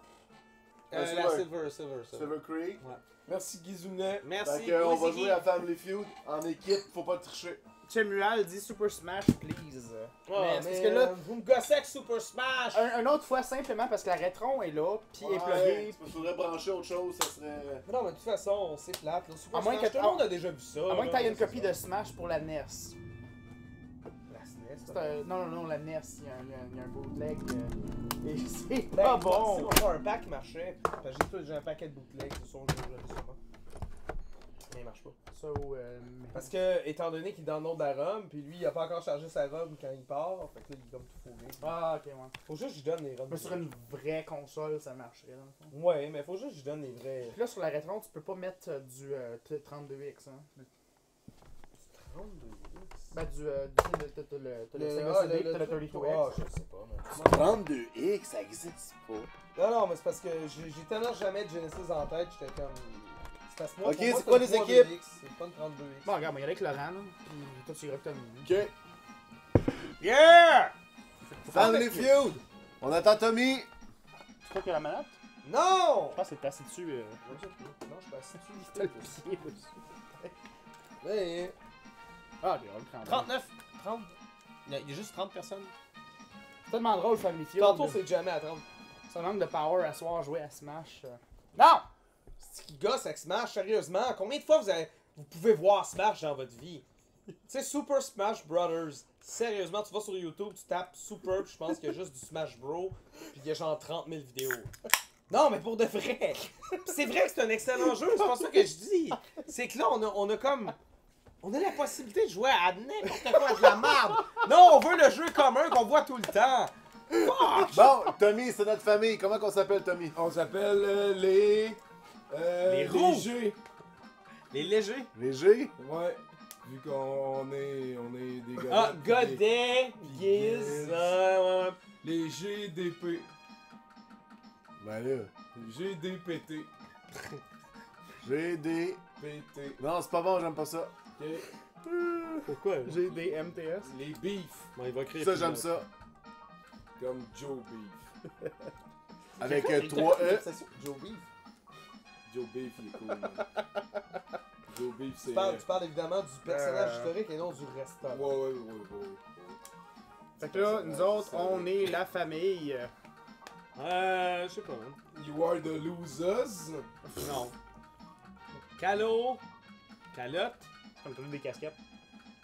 Cruel. La Silver. Silver Creek. Merci, Guizounet. Merci. Fait qu'on va Ziggy. jouer à Family Feud en équipe, faut pas tricher. Chemual dit Super Smash, please. Ouais, mais c'est parce que là, vous me gossez avec Super Smash! un autre fois simplement parce que la Rétron est là, puis est pluguée. Il faudrait brancher autre chose, ça serait. Mais non, mais de toute façon, c'est plate. Là. Super À moins Smash, que- tout le monde a déjà vu ça. À moins que là. t'aies une copie de Smash pour la NES. La SNES, C'est non, la NES, il y a un bootleg. Et c'est Ben, pas Si bon! on a un pack qui marchait, parce que j'ai un paquet de bootlegs, c'est sûr, je l'ai sûrement. Mais il marche pas. Ça, Parce que, étant donné qu'il download la ROM, puis lui, il a pas encore chargé sa ROM quand il part, fait que là, il est comme tout fourré. Ah, ok, ouais. Faut juste que je donne les ROM. Mais sur une vraie console, ça marcherait dans le fond. Ouais, mais faut juste que je donne les vrais. Puis là, sur la Rétron, tu peux pas mettre du 32X. Hein. 32. Ben, t'as le single CD, t'as le 32X. Ah, je sais pas, man. 32X, ça existe pas. Non, mais c'est parce que j'ai tellement jamais de Genesis en tête, j'étais comme. C'est parce que moi, Ok, pour moi, c'est quoi c'est les une équipes? 32X, c'est pas une 32X. Bon, regarde, il y a avec Laurent, là. Puis toi, tu iras que t'as mis. Ok. Yeah! Family Feud. On attend Tommy. Tu crois qu'il y a la manette? Non! Je pense que c'est placé dessus. Non, je suis assis T'as le dessus. pied dessus. Mais. Ah, ok, on le prend. 39. 30. Il y a juste 30 personnes. C'est tellement drôle, Family Feud. Tantôt, c'est jamais à 30. Ça manque de power à soir jouer à Smash. Non! C'est qui gosse avec Smash, sérieusement. Combien de fois vous pouvez voir Smash dans votre vie? Tu sais, Super Smash Brothers. Sérieusement, tu vas sur YouTube, tu tapes Super, puis je pense qu'il y a juste du Smash Bros. Puis il y a genre 30 000 vidéos. Non, mais pour de vrai. C'est vrai que c'est un excellent jeu, c'est pas ça que je dis. C'est que là, on a comme. On a la possibilité de jouer à n'importe quoi de la merde. Non, on veut le jeu commun qu'on voit tout le temps. Bon, Tommy, c'est notre famille. Comment qu'on s'appelle, Tommy? On s'appelle les. Les roux. G. Les légers. Léger. Ouais. Vu qu'on est des gars. Ah, Godet, Giz. Giz. Ouais. Les GDP. Ben là. GDPT. GD. PT. Non, c'est pas bon, j'aime pas ça. Ok. Pourquoi? J'ai des MTS. Les beefs. Bon, il va créer Ça, j'aime ça. Comme Joe Beef. Avec Quelqu'un 3 qui a une E. obsession pour Joe Beef. Joe Beef, il est cool, man. Joe Beef, c'est. Tu parles évidemment du personnage historique et non du restaurant. Ouais. Fait que là, nous autres, on est la famille. Je sais pas. Hein. You are the losers. Non. Calo. Calotte. Comme toujours des casquettes.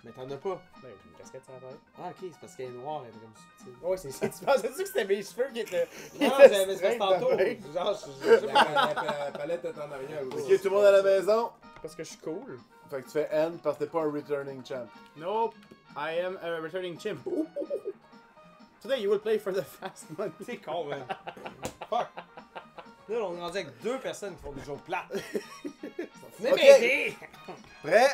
Mais t'en as pas. Ben, j'ai une casquette sur la tête. Ah, ok, c'est parce qu'elle est noire, elle est comme subtile. Ouais, c'est ça. Tu pensais-tu que c'était mes cheveux qui étaient. Non, j'avais ça tantôt. Genre, je La palette est en arrière aussi. Ok, tout le monde à la maison. Parce que je suis cool. Fait que tu fais N parce que t'es pas un returning champ. Nope. I am a returning chimp. Today you will play for the fast money. C'est con, man. Fuck. Là, on est rendu avec 2 personnes qui font des jokes plates. Venez Ok. m'aider! Prêt?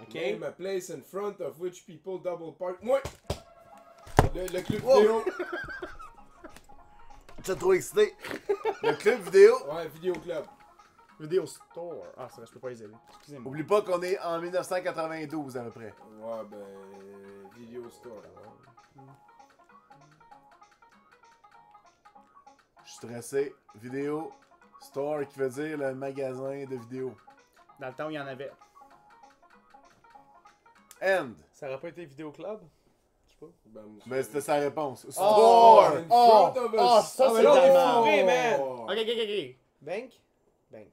Ok. Name a place in front of which people double park. Moi! Le club Wow. vidéo. Tu es trop excité. Le club vidéo. Ouais, vidéo club. Video store. Ah, c'est vrai, je peux pas les aider. Excusez-moi. Oublie pas qu'on est en 1992 à peu près. Ouais, ben. Video store. Je suis stressé. Vidéo store qui veut dire le magasin de vidéos. Dans le temps où il y en avait. End. Ça aurait pas été Vidéo Club? Je sais pas. Ben c'était sa réponse. Oh! Store. In front of us. Oh, ça, mais c'est là, on est tellement- fourré, man. Oh. Ok. Bank? Bank.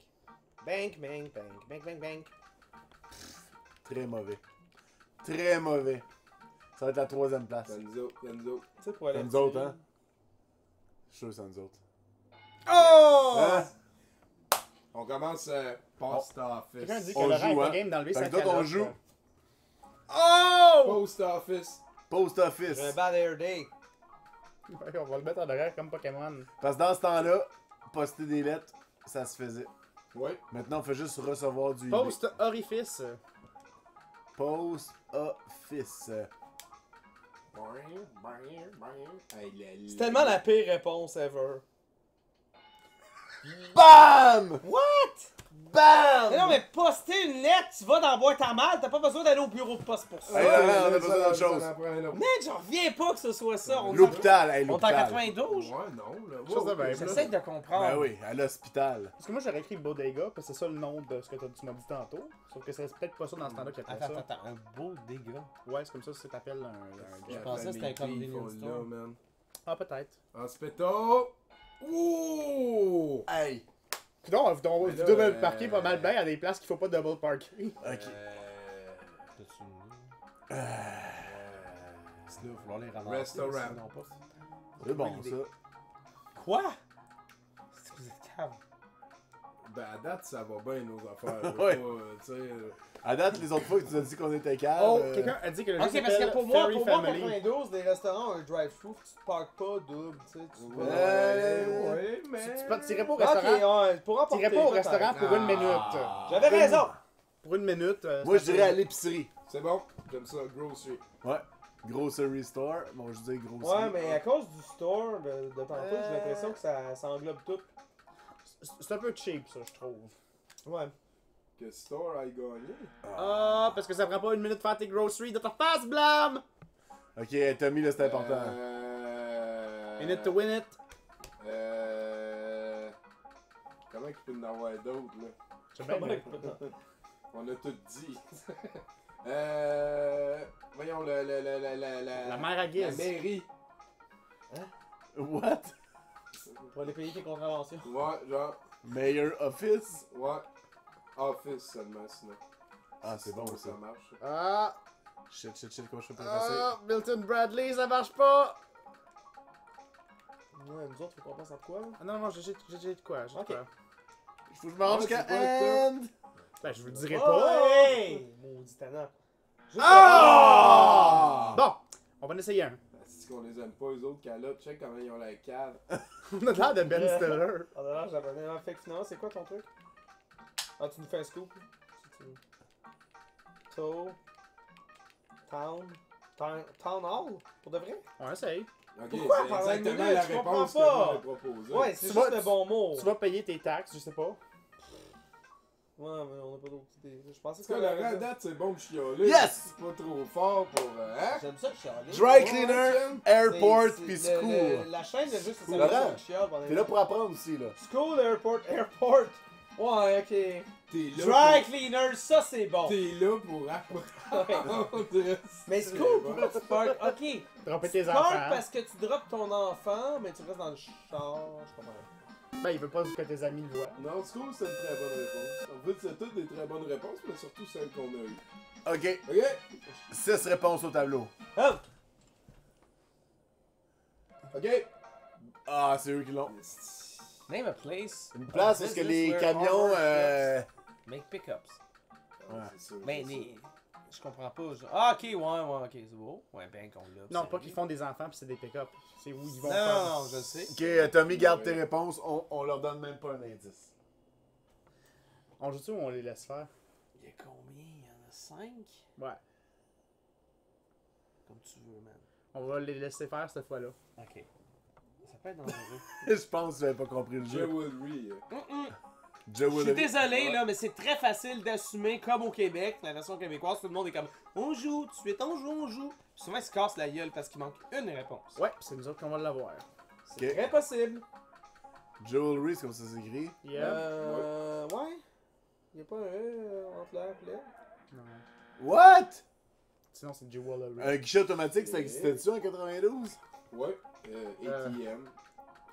Bank. Très mauvais. Très mauvais. Ça va être la 3e place. Danzo. Tu sais, pour aller. C'est nous autres, hein? Je suis sûr que c'est nous autres. Oh! Hein? On commence Post Office. Quelqu'un dit que On Laurent est joue, pas hein. game d'enlever Fait sa que d'autres, on calotte. joue. Oh! Post Office. Post office. J'ai un bad air day. Ouais, on va le mettre en arrière comme Pokémon. Parce que dans ce temps-là, poster des lettres, ça se faisait. Ouais. Maintenant, on fait juste recevoir du Post orifice. Post office. Hey, C'est tellement la pire réponse ever. BAM! What? BAM! Mais non, mais poster une lettre, tu vas dans la boîte à mal, t'as pas besoin d'aller au bureau de poste pour ça. Hey, Laurent, on a besoin d'autre chose. Man, j'en reviens pas que ce soit ça. On L'hôpital, hey, On est en l'hôpital. 92. Ouais, non, là. Chose de même. J'essaie de comprendre. Ben oui, à l'hôpital. Parce que moi j'aurais écrit Bodega, parce que c'est ça le nom de ce que tu m'as dit tantôt. Sauf que c'est peut-être pas ça dans ce temps-là qu'il y a ça. Attends, un beau dégât. Ouais, c'est comme ça que ça t'appelle un Je gars. pensais que c'était un convenience là, store. man. Ah, peut-être. Hospital. Ouh! Hey! Non, vous Mais là, devez parquer pas mal bien à des places qu'il faut pas double parker. Ok. T'as-tu une C'est là, il va falloir les ramasser. Restaurant. sinon pas. C'est bon, ça. Quoi? C'est que vous êtes cave. Ben, à date, ça va bien, nos affaires. Ouais. Pas, tu sais, À date, les autres fois que tu as dit qu'on était calme. Oh, quelqu'un a dit que le jeu Ok, parce que s'appelle pour moi, Fairy Family. 92, les restaurants ont un drive-thru, tu te parques pas double, tu sais. Tu peux... ouais, mais. Tu t'irais pas au Ok, restaurant. ouais, pour emporter, T'irais pas au peut-être. restaurant pour une minute. J'avais raison! Pour une minute. Moi, ça je dirais à fait- l'épicerie. C'est bon, j'aime ça, grocery. Ouais. Grocery store. Bon, je dis grocery. Ouais, mais à cause du store de tantôt, j'ai l'impression que ça englobe tout. C'est un peu cheap, ça, je trouve. Ouais. Que store a gagné? Ah, parce que ça prend pas une minute de faire tes groceries de ta face, blâme! Ok, Tommy, là, c'est important. Minute to win it. Comment qu'il peut y en avoir d'autres, là? C'est bien, bien. On a tout dit. Voyons, La mère à la guise. mairie. What? Pour aller payer tes contraventions. Ouais, genre, Mayor office? ouais. Office seulement, sinon. Ah, c'est bon, ça. Ça marche. Ah, Shit, comment je fais pour passer? ah, Milton Bradley, ça marche pas! Ouais, nous autres, faut qu'on pense à quoi? Ah non, j'ai de quoi, j'ai de Ok. quoi. Faut que je mange Ah, jusqu'à c'est quoi, le end! Ben, je vous le dirai Oh, pas! hey! Maudit tannant. Ah! Bon, on va en essayer un. Si qu'on les aime pas, eux autres, calottes, check comment ils ont la cave. On a l'air de Ben Stiller. On a l'air japonais. Ah, fait que finalement, c'est quoi ton truc? Ah, tu nous fais un scoop? Town Hall? Pour de vrai? On essaye. Ok, Pourquoi c'est pendant une exactement minute? la Je comprends réponse que pas. moi j'ai proposée. Ouais, c'est Tu juste vas- le bon mot. Tu vas payer tes taxes, je sais pas. Ouais, mais on a pas d'autres idées. Je pensais Parce que qu'on la avait ça. date, c'est bon de chialer. Yes! C'est pas trop fort pour. Hein? J'aime ça, chialer. Dry Ouais, cleaner, Ken. airport, C'est- pis c'est- school. La chaîne de juste ça Laurent, me chiale pendant T'es là pour apprendre aussi, là. School, airport. Ouais, ok. T'es là. Dry cleaner, ça c'est bon. T'es là pour apprendre. Mais school, pourquoi tu parques? Ok. Dropper tes Tu enfants. parques parce que tu drops ton enfant, mais tu restes dans le char. Je comprends. Ben, il veut pas que tes amis le voient. Non, school, c'est une très bonne réponse. En fait, c'est toutes des très bonnes réponses, mais surtout celles qu'on a eues. Ok, Ok? 6 réponses au tableau. Oh! Ok? Ah, c'est eux qui l'ont. Name a place. Une place parce que Business les where camions, armor Make pickups. Ouais. C'est sûr, Ben, c'est les... Je comprends pas. Ah, ok, ouais, ok, c'est beau. Ouais, ben qu'on l'a. Non, c'est pas réglé. qu'ils font des enfants pis c'est des pick-up. C'est où ils vont Non, faire. non, je sais. Ok, Tommy, garde tes réponses. On leur donne même pas un indice. On joue-tu ou on les laisse faire? Il y a combien? Il y en a 5? Ouais. Comme tu veux, man. On va les laisser faire cette fois-là. Ok. Ça peut être dangereux. Je pense que vous avez pas compris le jeu. Jewelry. Joe Je suis Willoughby. désolé, là, mais c'est très facile d'assumer, comme au Québec, la version québécoise, tout le monde est comme on joue, tout de suite, on joue. Puis souvent, ils se cassent la gueule parce qu'il manque une réponse. Ouais, pis c'est nous autres qu'on va l'avoir. C'est Ok. très possible. Jewelry, c'est comme ça s'écrit. Yeah. Ouais. Y'a pas un entre l'air et l'air. Non. What? Sinon, c'est Jewelry. Un guichet automatique, ça existait-tu en 92? Ouais. ATM.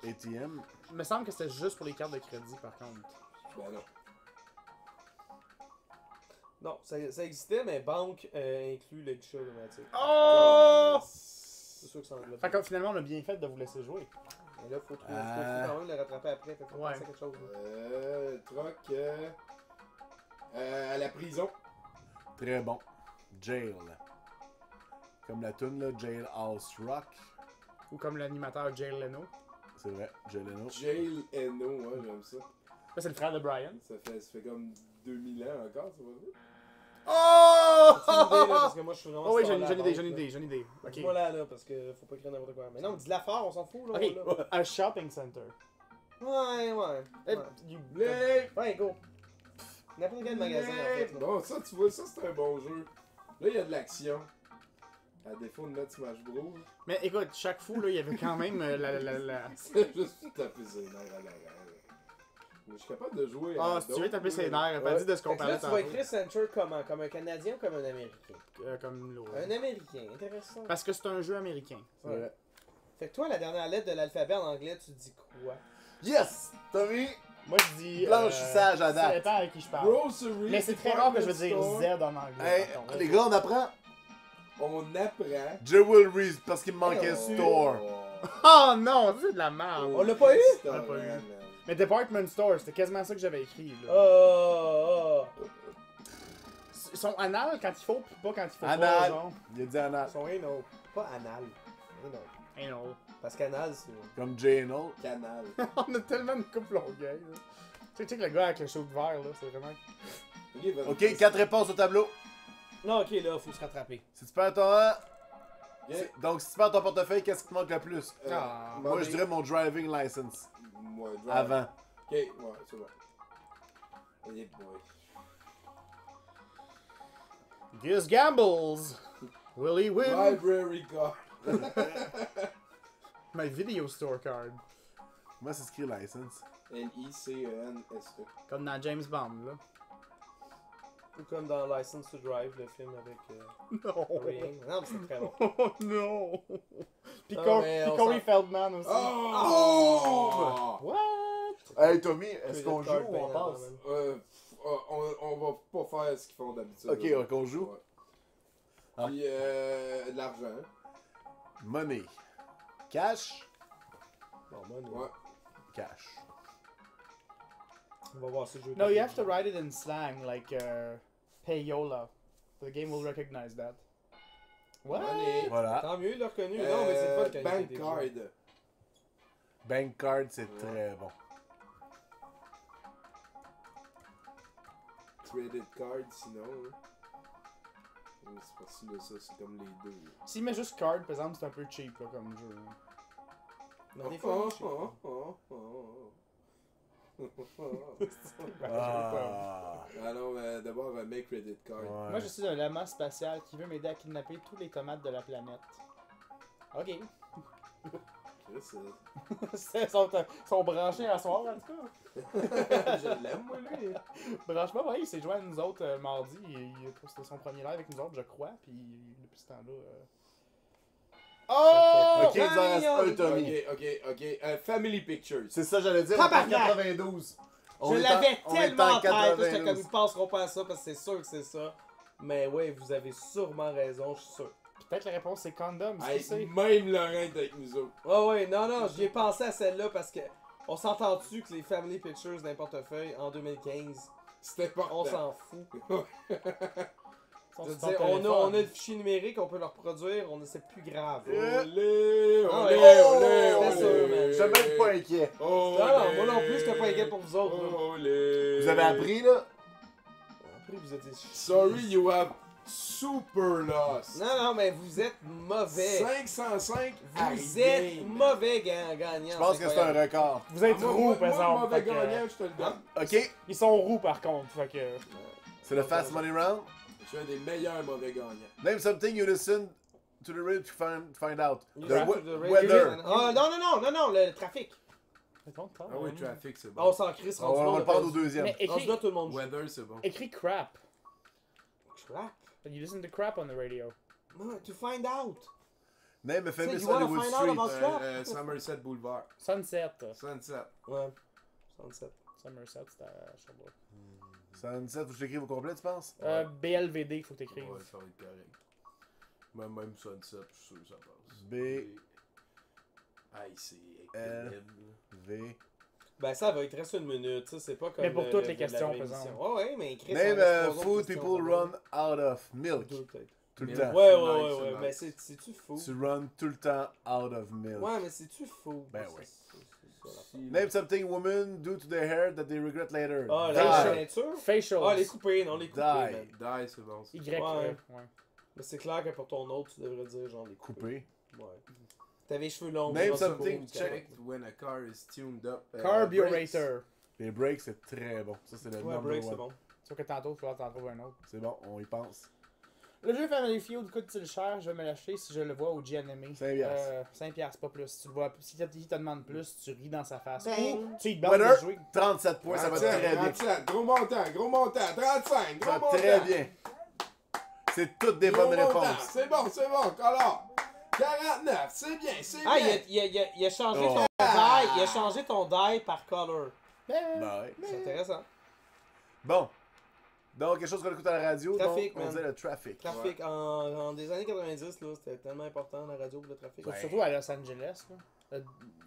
ATM. Il me semble que c'était juste pour les cartes de crédit, par contre. Ben non. Non, ça existait, mais banque inclut le guichet automatique. Oh! C'est sûr que ça englobe. Fait que finalement, on a bien fait de vous laisser jouer. Mais là, faut trouver quand même le rattraper après. Fait que faut Ouais. penser à quelque chose. là. Troc. À la prison. Très bon. Jail. Comme la tune là, Jailhouse Rock. Ou comme l'animateur Jay Leno. C'est vrai, Jay Leno. Jail Eno, ouais, j'aime ça. Ça, c'est le frère de Brian. Ça fait comme 2000 ans encore, ça va dire. Oh! As-tu une idée, là, parce que moi, je suis vraiment Oh oui, sur j'ai la une idée, base, j'ai une là. idée, j'ai une idée. Ok. Dis-moi là, parce que faut pas écrire n'importe quoi. Mais non, dis-la fort, on s'en fout, là. Ok, là. un shopping center. Ouais. Eh, Ouais, Les... ouais go. N'importe quel magasin, en fait. là. Bon, ça, tu vois, ça, c'est un bon jeu. Là, il y a de l'action. À défaut de mettre Smash Bros. Mais écoute, chaque fou, là, il y avait quand même la... C'est juste taper ses nerfs à l'arrière. Mais je suis capable de jouer à Ah, si tu veux d'autres, taper ses là. nerfs, pas dit de ce Fait qu'on que là, parlait tu vas tantôt. écrire Center comment? Comme un Canadien ou comme un Américain? Comme l'autre. Un Américain, intéressant. Parce que c'est un jeu américain. C'est vrai. Fait que toi, la dernière lettre de l'alphabet en anglais, tu dis quoi? Yes! Tommy! Moi, je dis... Blanchissage à date. Ça dépend avec qui je parle. Grocery. Mais c'est très rare que je veux dire Department Z en anglais. Hey, par contre. les gars, on apprend. Store. On apprend. Jewelry, parce qu'il me manquait Oh. store. Oh non, c'est de la merde. On l'a pas eu? Restaurant, On l'a pas eu. man. Mais Department Store, c'était quasiment ça que j'avais écrit. Là. Oh. Ils sont anal quand il faut, pis pas quand il faut Anal. pas, genre. Il a dit anal. Ils sont anal. Pas anal. Anal. Hey no. Parce qu'anal, c'est. Comme Jay and All. Canal. On a tellement de couple longueuil. là. Tu sais que le gars avec le chaud de verre, là, c'est vraiment... Ok, 4 réponses au tableau. Non, ok, là, faut se rattraper. Si tu perds ton 1, Ok. donc si tu perds ton portefeuille, qu'est-ce qui te manque le plus? Ah. Moi, je dirais mon driving license. Moi, drive. Avant. Ok, ouais, c'est bon. Yeah, boy. Gus Gambles. Will he win? Library card. My video store card. Moi, c'est écrit license. L-I-C-E-N-S-E. Comme dans James Bond, là. Ou comme dans License to Drive, le film avec Non. rien. Non, mais c'est très bon. Oh non. Puis Non, mais on Corey s'en- Feldman aussi. Oh! What? Hey Tommy, est-ce qu'on joue Credit ou card on bien avant, passe? man. On va pas faire ce qu'ils font d'habitude. Ok, on joue. Ouais. Ah. Puis, de l'argent. Money. Cash. Bon, moi, Ouais. Cash. on va voir si je joue. No, you have to write it in slang, like payola. The game will recognize that. What? Money. Voilà. Tant mieux, il l'a reconnu. Non, mais c'est pas le qualité Bank des card. jeux. Bank card, c'est très bon. Credit card, sinon. Hein. C'est parce que là, ça, c'est comme les deux. S'il met juste card, par exemple, c'est un peu cheap là, comme jeu. Mais des fois, je sais pas. Ah. Alors, d'abord, make credit card. Ouais. Moi, je suis un lama spatial qui veut m'aider à kidnapper tous les tomates de la planète. Ok. Chris, Ils sont branchés à soir, en tout cas. je l'aime, moi, lui. Franchement, ouais, il s'est joint à nous autres mardi. C'était son premier live avec nous autres, je crois. Puis depuis ce temps-là. Oh! Ok, il nous en reste un, Tommy. Ok. Family Pictures. C'est ça, j'allais dire, on est en Tabarnak! 92. On Je est l'avais on est tellement en tête, là, j'étais 92. comme ils passeront pas à ça parce que c'est sûr que c'est ça. Mais ouais, vous avez sûrement raison, je suis sûr. Peut-être la réponse c'est condom, Hey, qui sait? même Laurent est avec nous autres. Ouais, non, j'y ai pensé à celle-là parce que on s'entend-tu que les Family Pictures d'un portefeuille en 2015, C'était pas. on s'en fout. Ils sont Je veux sur ton dire, téléphone. on a le fichier numérique, on peut le reproduire, c'est plus grave. Olé, Ah olé, ouais. olé, Oh, c'est sûr, man. olé. Je suis même pas inquiet. Olé. Non, moi non plus, j'étais pas inquiet pour vous autres. là. Olé. Vous avez appris, là? Après, vous êtes des Sorry, you have super lost. Non, mais vous êtes mauvais. 505 à Vous rien. êtes mauvais gagnant. Je pense que c'est un record. Vous êtes Ah, moi, roux, moi, par moi, exemple. mauvais fait que, gagnant, je te le donne. Ok, Ils sont roux, par contre. Fait que. c'est le Fast Money Round. Je suis un des meilleurs mauvais gagnants. Name something you listen to the radio to find out. You The listen we- to the radio. weather. Ah, non, le trafic. Réponds, toi. Ah oui, traffic, c'est On bon. s'en crisse, On rendu va là, le prendre au deuxième. Mais Rendu écris, là, tout le monde joue. Weather, c'est bon. écris crap. Crap. You listen to crap on the radio. To find out. Name a famous you wanna Hollywood find out street. about- Somerset Boulevard. Sunset. Sunset. Ouais. Sunset. Somerset, c'était à Sherbrooke. Sunset, faut que je l'écrive au complet, tu penses? BLVD, il faut que t'écrives. Ouais, ça va être correct. Même Sunset, je suis sûr que ça passe. B. Aïe, c'est L. pénible. V. Ben, ça va, il te reste une minute, ça, c'est pas comme. Mais pour le- toutes le- les la questions, vraie par émission. exemple. Ouais, mais Chris. Name il en reste a trois autres food questions, people ça va. run out of. Milk. Deux, peut-être. Tout le Milk. temps. Ouais, C'est ouais, nice, ouais, c'est mais nice. c'est-tu fou? Tu run tout le temps out of milk. Ouais, mais c'est-tu fou? Ben C'est- oui. c'est ça, l'affaire. Name something women do to their hair that they regret later. Ah, Die. la ceinture? Facials. Ah, les couper, non, les couper, Die. man. Die, c'est bon. ça. Y. Ouais. Ouais. Mais c'est clair que pour ton autre, tu devrais dire genre les couper. Coupé. Ouais. T'avais les cheveux longs. Name mais pas something, court, check. correct. When a car is tuned up. Carburetor. Les breaks, c'est très bon. Ça, c'est le Ouais, number break, c'est one. bon. Sauf que tantôt, il faudra t'en trouver un autre. C'est bon, on y pense. Le jeu Family Feud coûte-t-il cher? Je vais me l'acheter si je le vois au GNME. 5 piastres. 5 piastres, pas plus. Si tu le vois, si il te demande plus, tu ris dans sa face. Ben. Ou tu te bandes Winner, de jouer. 37 points, ça va très bien. 37, gros montant, 35, Ça gros va très montant. bien. C'est toutes des Gros bonnes montant, réponses. C'est bon, alors. 49, c'est bien, c'est Ah, bien. il a changé Oh. ton die. Il a changé ton die par color. Ben ouais. C'est intéressant. Bon. Donc, quelque chose qu'on écoute à la radio, Trafic, donc on man. dit le trafic. Trafic, en des années 90, là, c'était tellement important la radio pour le trafic. Ouais. Surtout à Los Angeles. Là.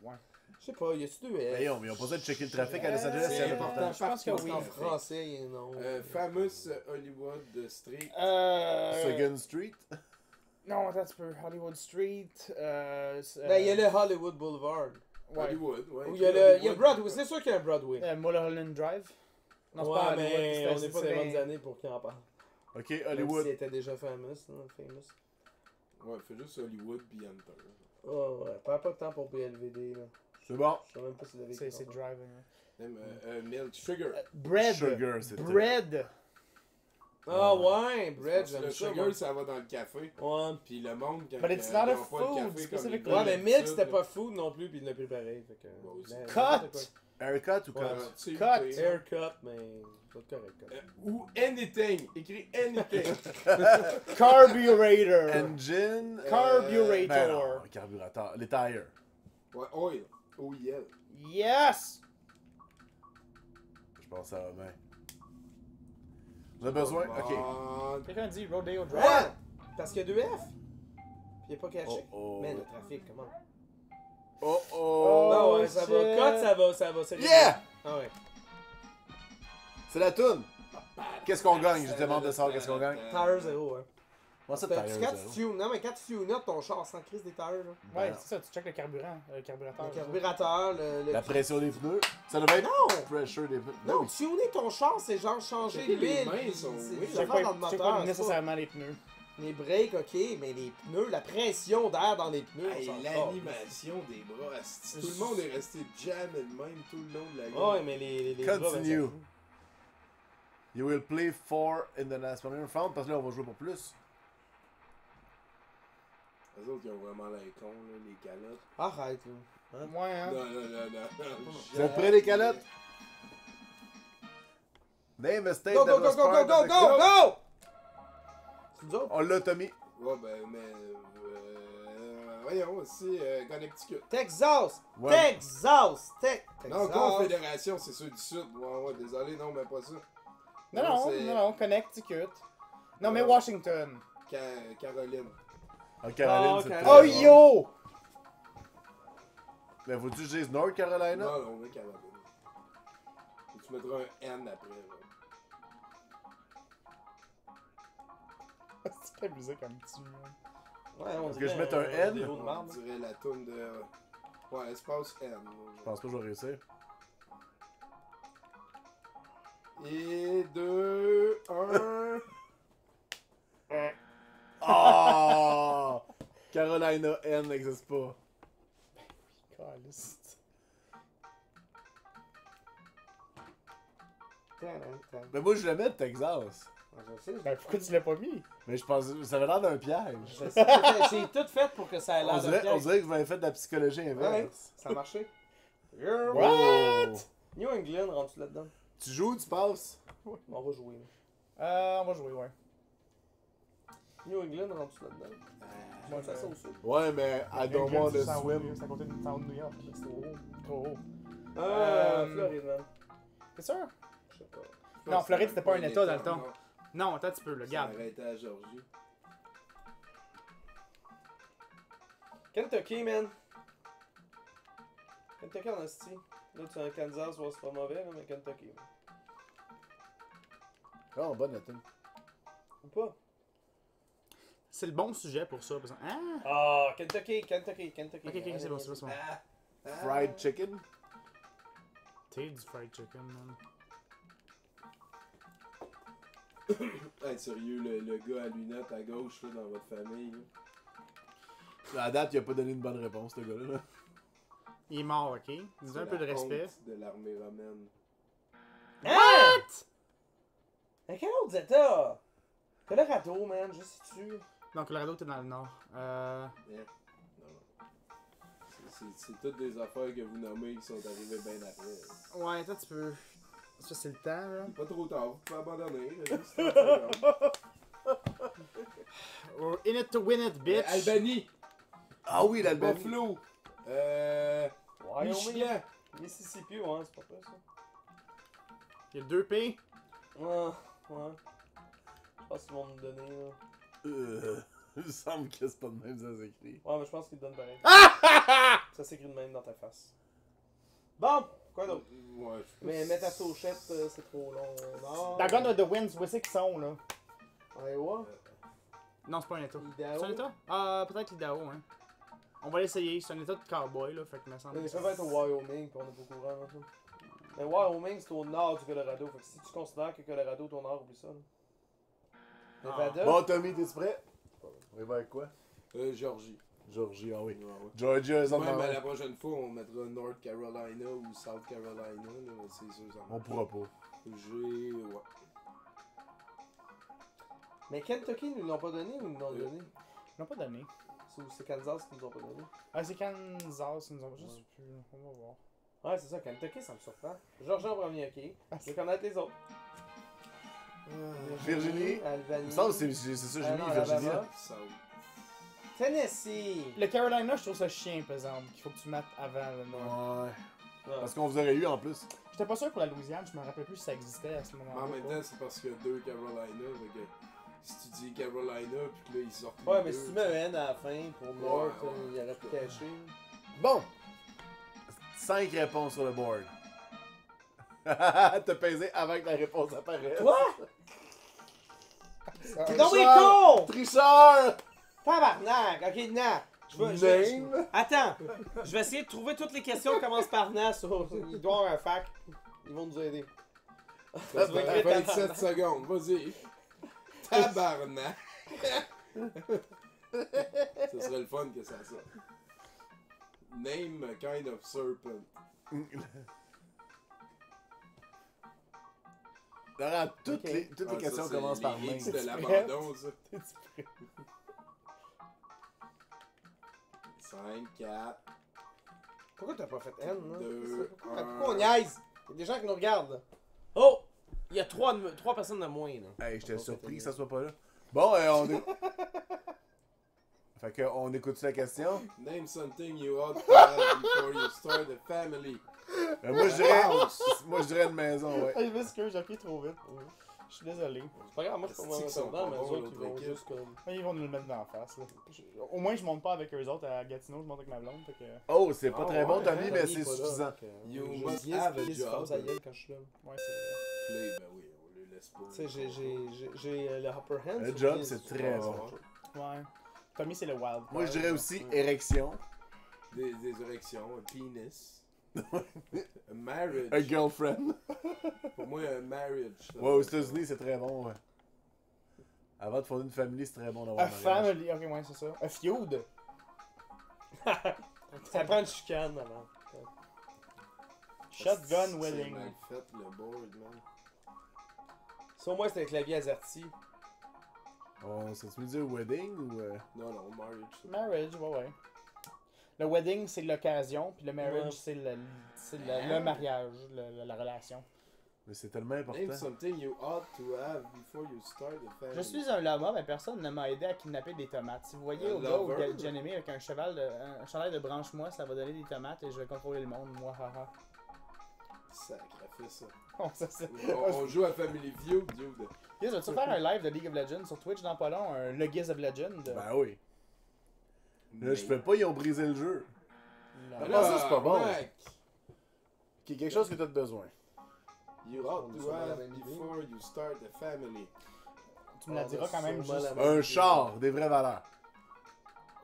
Ouais. Je sais pas, y a-tu deux F? Mais ils ont pas besoin de checker le trafic à Los Angeles, C'est c'est important. important. Je pense que Parce oui. qu'en français, non. Famous Hollywood Street. Second Street. Non, attends un petit peu. Hollywood Street. Ben, il y a le Hollywood Boulevard. Ouais. Hollywood, ouais. Ou il y a Broadway, c'est sûr qu'il y a un Broadway. Mulholland Drive. Non, c'est Ouais, pas Hollywood. mais c'est- on n'est pas c'est- des bonnes années pour qu'il en parle. Ok, Même Hollywood. s'il était déjà famous. Ouais, fais juste Hollywood puis Hunter. Oh, ouais, pas de temps pour BLVD, là. C'est bon. Je sais même pas s'il avait C'est écrit Drive. Milk Sugar. Bread. Sugar, c'est Bread. Ah ouais, bread, Parce que j'aime le ça. sugar, moi. ça va dans le café. Ouais. Puis le monde, quand But it's ils not a ont pas le food, café comme specifically. ils Ouais, mais veulent Milk, ça, c'était là. pas food non plus, puis il l'a pris pareil. Fait que, Moi aussi. mais- Cut! n'importe Haircut ou Ouais. cut? Tu sais, Cut. t'es- quoi. Haircut, mais c'est pas correct. Quoi. Ou anything. Écris anything. Carburetor. Engine. Ben Carburator. non, carburateur. Les tires. Ouais, oil. OIL. Yes! Je pense que ça va bien. Vous avez besoin? Ok. Ok. Quelqu'un dit Rodeo Drive. Ouais! Parce qu'il y a deux F. Puis il est pas caché. Oh oh. Mais le trafic, comment? Oh Oh. oh. Non, ouais, ça shit. va. Cut, ça va. C'est Yeah! Ah ouais. C'est la toune. Qu'est-ce qu'on gagne? Je demande de savoir qu'est-ce qu'on gagne. Tire 0, hein. Moi, ça, Quand tire tu zéro. tunes, non, mais quand tu tunes up ton char sans crise des tires, là. Ouais, Ben, c'est ça, tu checkes le carburant, le carburateur. Le carburateur, le. La pression des pneus. Ça devrait être Non! pressure des pneus. Non, tuner ton char, c'est genre changer Checker les l'huile. mains puis sont- c'est oui, des Je check affaires pas, dans le je check moteur. pas c'est nécessairement les pneus. Les breaks, ok, mais les pneus, la pression d'air dans les pneus, Hey, on s'en l'animation des bras, asti, tout le monde est resté jammé de même tout le long de la game. Ouais, mais les bras, ben, Continue. ça- You will play 4 in the last one round parce que là, on va jouer pour plus. Les autres, ils ont vraiment l'air cons, là, les calottes. Arrête, là. Ouais, hein. Non. Vous êtes prêts, les calottes? Name a state Go, that go, go, was go, part go, of the go, club. go! C'est nous autres? On l'a, Tommy. Ouais, ben, mais. Voyons aussi, Connecticut. Texas! Ouais. Texas! Non, Confédération, c'est ceux du Sud. Ouais, désolé, non, mais pas ça. Non, Connecticut. Non, mais Ouais. Washington. Caroline. Ah, Caroline, Ah, c'est Caroline. très Oh bon. yo! Mais faut-tu que je dise North Carolina? Non, mais Caroline. Et tu mettras un N après, là. C'est quelle musique comme tu. Ouais, on Est-ce que dirait je mette un N? vidéo de On marde. dirait la toune de. Ouais, espace N. Je pense pas que je vais réussir. Et 2, 1. Oh! Carolina N n'existe pas. Caliste. Mais moi, je le mets de Texas. Je sais, Ben pourquoi tu l'as pas mis? Mais je pense ça avait l'air d'un piège. je sais. J'ai tout fait pour que ça ait l'air On de dirait, piège. on dirait que vous avez fait de la psychologie Ouais, inverse. ça a marché. What? New England, rendu là-dedans. Tu joues ou tu passes? On va jouer. On va jouer, ouais. New England, rendu là-dedans. Moi, Ça ça au sud. Ouais, mais I don't want to swim. C'est à côté de Town New York. C'est trop haut. Trop haut. Floride, man. T'es sûr? Je sais pas. Non, Floride, c'était pas un état dans le temps. non. Non, attends un petit peu, le Ça garde. aurait été à Georgie. Kentucky, man. Kentucky en esti. Là, tu es en Kansas, ouais, c'est pas mauvais, là, mais Kentucky. man. Oh, bonne attente. Ou pas? C'est le bon sujet pour ça. Par exemple. Ah! Ah, Kentucky. Ok, c'est bon, c'est bon, c'est bon. Fried chicken? T'es du fried chicken, man. Hey, sérieux, le gars à lunettes à gauche, là, dans votre famille. Là. À date, il a pas donné une bonne réponse, ce gars-là. Il est mort, ok? Dis un peu de la respect. honte de l'armée romaine. What? À quel autre état? Colorado, man, je sais-tu. Donc, Colorado, t'es dans le nord. Yeah. Non. C'est toutes des affaires que vous nommez qui sont arrivées bien après. Ouais, attends, tu peux. Ça, c'est le temps, là. Pas trop tard, vous pouvez abandonner. Là, juste 30 secondes. We're in it to win it, bitch! Albanie, Ah oui, l'Albanie. Buffalo, Wyoming. Michigan. Mississippi, ouais, c'est pas vrai, ça. Il y a 2 P. Ouais. Je pense qu'ils vont nous donner, là. Il me semble que c'est pas de même ça s'écrit. Ouais, mais je pense qu'ils te donnent pareil. Ça s'écrit de même dans ta face. Bon, quoi d'autre? Ouais, Mais mettre à Sauchette, c'est trop long. Non. La Gun of the Winds, où c'est qu'ils sont, là? Iowa. Non, c'est pas un état. Idaho. C'est un état? Peut-être l'Idaho, hein. On va l'essayer. C'est un état de cowboy, là. Fait que me semble. Ils peuvent être au Wyoming, pis on est pas au courant, là, ça. Mais Wyoming, c'est au nord du Colorado. Fait que si tu considères que Colorado est au nord, oublie ça, là. Nevada. Bon, Tommy, t'es prêt? On y va avec quoi? Georgie. Georgie, ah oui. Ouais, ouais. Georgia, ça Même me à la prochaine fois, on mettra North Carolina ou South Carolina. Là, c'est sûr, ça On pourra pas. J'ai. Ouais. Mais Kentucky, ils nous l'ont pas donné ou ils nous l'ont donné? Ils l'ont pas donné. C'est Kansas qui nous ont pas donné. Ah, c'est Kansas, ils nous ont. Je sais plus. On va voir. Ouais, c'est ça, Kentucky, ça me surprend. Georgia en premier, ok. Je vais connaître les autres. Virginie? Albanie. Il me semble que c'est ça, j'ai Ah mis non, Virginie. Alabama. South. Tennessee. Le Carolina, je trouve ça chien, par exemple. Qu'il faut que tu mettes avant le nord. Ouais. Non. Parce qu'on vous aurait eu en plus. J'étais pas sûr pour la Louisiane, je me rappelle plus si ça existait à ce Mais moment-là. en même temps, c'est parce qu'il y a deux Carolina. Fait que si tu dis Carolina, puis que là, ils sortent. Ouais, les mais deux, si tu mets un N à la fin pour North, ouais. il aurait pu cacher. Bon! 5 réponses sur le board. T'as pesé avant que la réponse apparaisse. Quoi? Ah, T'es donc con! Tricheur! Tabarnak! Ok, non. Name? Attends, je vais essayer de trouver toutes les questions qui commencent par NAS. Il doit y avoir un fac. Ils vont nous aider. Ça Tu vas fait écrire 27 secondes, vas-y. Tabarnak! Ce serait le fun que ça sorte. Name a kind of serpent. Laurent, toutes Ok. les Ah, questions ça, commencent par les main. X de T'es-tu l'abandon, ça. T'es-tu prêt? 5, 4, Pourquoi t'as pas fait N, là? 2, Pourquoi on niaise? Il y a des gens qui nous regardent, là. Oh! Il y a 3 personnes de moins, là. Hey, j'étais surpris que ça soit pas là. Bon, on est. Fait que, on écoute la question. Name something you ought to have before you start a family. Moi, je dirais une maison, ouais. Hey, je m'excuse, j'ai appuyé trop vite. Je suis désolé. C'est pas grave, moi je peux Est-ce qu'ils sont m'en dedans, mais pas eux bons, autres, ils vont l'autre équipe? juste comme. Ouais, ils vont nous le mettre dans la face. Là. Au moins, je monte pas avec eux autres à Gatineau, je monte avec ma blonde. Fait que... Oh, c'est pas Ah, très bon, ouais, Tommy, mais Tommy c'est est pas là, suffisant. fait que, You je must guise, have a puis il se job. passe à gueule quand je suis là. Ouais, c'est... Play, ben oui, on le laisse pas. Tu sais, j'ai le upper hand. Le sur job, Guise. c'est très bon. Ouais. Tommy, c'est le wild. Moi, je dirais aussi érection. Des érections, un penis. A marriage. A girlfriend. Pour moi, un marriage. ça. Ouais, aux États-Unis, c'est très bon, ouais. Avant de fonder une famille, c'est très bon d'avoir A un mariage. family, ok, ouais, c'est ça. A feud. Ça prend une chicane avant. Shotgun C'est wedding. mal fait, le board, man. Ça, au moins, c'est un clavier AZERTY. On s'est-tu mis dire wedding ou. Non, non, marriage. ça. Marriage, ouais. Le wedding, c'est l'occasion, puis le marriage, Ouais. c'est le mariage, la relation. Mais c'est tellement important. Name something you ought to have before you start a family. Je suis un lama, mais personne ne m'a aidé à kidnapper des tomates. Si vous voyez Un au gars ou lover? Jenny avec un chandail de branche-moi, ça va donner des tomates et je vais contrôler le monde, moi, haha. Sacrifice, ça. Bon, ça c'est... On joue à Family Feud, dude. Guys, vas-tu faire un live de League of Legends sur Twitch dans pas long, un Le Guise of Legends? Ben oui. Là, je fais pas, ils ont brisé le jeu. Non. Ah, ça, c'est pas bon. Mec, Ok, quelque chose que t'as besoin. you ought On to est sur la have même idée. before you start a family. Tu me la diras quand même sûrement juste. la même Un idée. char, des vraies valeurs.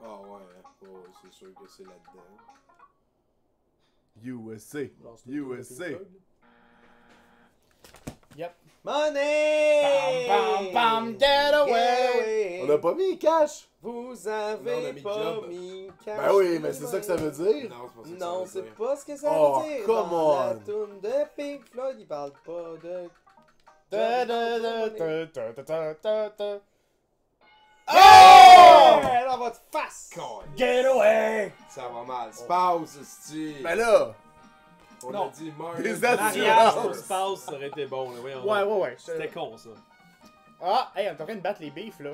Ah ouais, hein. Oh, ouais, c'est sûr que c'est là-dedans. USA. Lance-le, USA. Pink Floyd. Yep. Money! Bam, bam, bam, get away! On a pas mis cash. Vous Non, on a avez mis pas job. mis cash. Ben oui, mais c'est ça que ça veut dire. Non, c'est pas ça que Non, ça c'est veut dire. pas ce que ça Oh, veut dire. come Dans la on. toune de Pink Floyd, il parle pas de. Da, da, da, da, da, da, da, da, da. Oh! Dans votre face! Calme. Get away! Ça va mal. Spouse, c'est Ben là, On non. a dit marriage. Les Mariage assurances. pour spouse, ça aurait été bon, là. Voyons Ouais, donc. ouais, ouais. C'était con, ça. Ah, hey, on est en train de battre les beefs, là.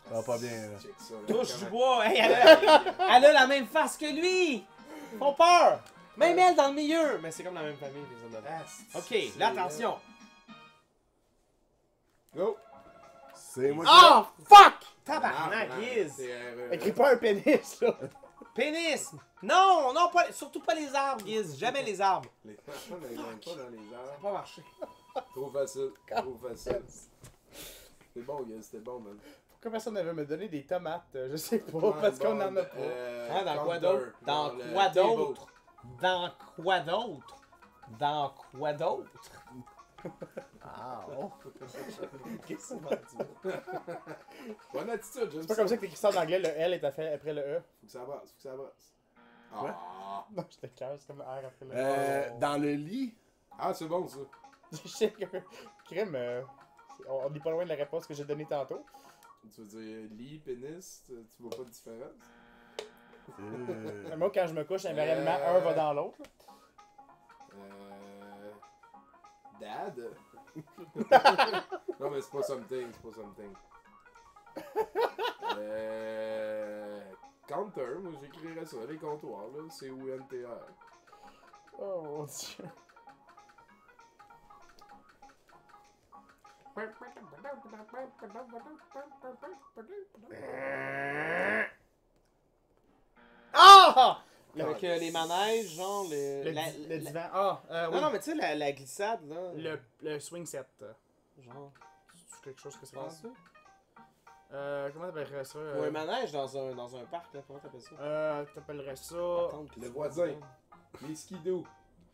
ça va pas bien, là. Check ça, là. Touche du Comment- bois! Hey, elle a la même face que lui! Ils font peur! Même elle dans le milieu! Mais c'est comme la même famille, les hommes de Ah, Ok, c'est- là, attention! Go! C'est moi Ah, fuck! Tabarnak, Ah, Giz! c'est, Écris pas un pénis, là. Pénis! Non, non, pas, surtout pas les arbres, Giz. Jamais les arbres. Les enfants ne gagnent pas dans les Ça airs. n'a pas marché. Trop facile. Trop facile. C'est bon, gars, c'était bon, man. Pourquoi personne ne veut me donner des tomates? Je sais pas, Ouais, parce qu'on bon, en a pas. Hein, dans quoi counter, d'autre? Dans le quoi table. d'autre? Dans quoi d'autre? Dans quoi d'autre? Ah, oh. Qu'est-ce que tu veux? Bonne attitude, j'aime C'est pas comme ça que t'écris ça en anglais, le L est fait après le E. Faut que ça brasse, faut que ça brasse. Quoi? Ah, Non, j'étais clair, c'est comme le R après le E. Dans le lit. ah c'est bon ça. Je sais que. Crime, on est pas loin de la réponse que j'ai donnée tantôt. Tu veux dire lit, pénis, tu vois pas de différence? Moi, quand je me couche, invariablement, un va dans l'autre. Dad? Non mais c'est pas something, c'est pas something. Counter, moi j'écrirais ça, les comptoirs là, c'est UNTR. Oh mon dieu. Ah! Avec les manèges, genre, Le divan. Ah, oui. Non, non, mais tu sais, la glissade, là. Le swing set. Genre, C'est quelque chose que c'est tu penses ça? Comment t'appellerais ça? Ou un manège dans un parc, là. Comment t'appelles ça? T'appellerais ça. Patente qui le se voisin. passe, Les skidoo,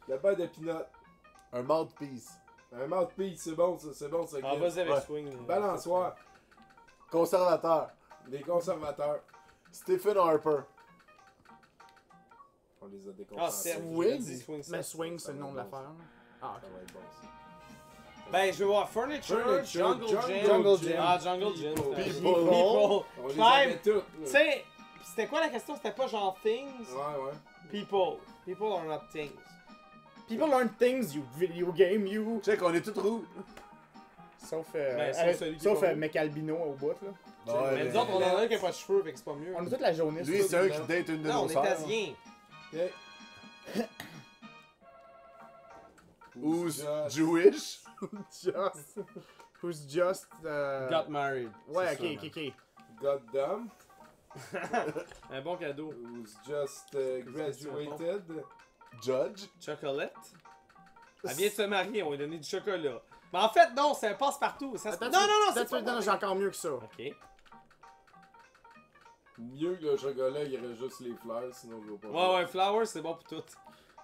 la balle de pinot, Un mouthpiece. un mouthpiece, c'est bon ça, là. Ah, Guy. vas-y avec Ouais. swing. là. Balançoire, Conservateur. Les conservateurs. Stephen Harper. On les a Ah, déconcentrés. c'est Swing. Mais Swing, c'est le nom de l'affaire. Ah, Ça ok. va être bon, ça. Ben, je vais voir Furniture, Furniture, Jungle Gym. Jungle Gym. Ah, Jungle Gym. People. On les Climb. avait toutes. là. Tu sais, c'était quoi la question? C'était pas genre things? Ouais. People. People are not things. People learn things, you video game, you. Check, on est tous roux. Sauf, Ben, sauf celui qui est pas Mec Albino au bout, là. Ouais, Mais nous autres, on en a un qui a pas de cheveux, fait que c'est pas mieux. On a toute la jaunisse. Lui, là. c'est un qui date une de Non, nos on est sœurs. asiens. Ok. Who's Just- Jewish? Just. Who's just. Got married. Ouais, c'est ça, ok. Goddamn. Un bon cadeau. Who's just graduated. Judge? Chocolate. Elle vient de se marier, on lui a donné du chocolat. Mais en fait, non, c'est un passe-partout. Ça se... Attends, Non, c'est pas... Non, j'ai encore mieux que ça. Ok. Mieux que le chocolat, il y aurait juste les fleurs, sinon je vois pas. Ouais, flowers, c'est bon pour tout.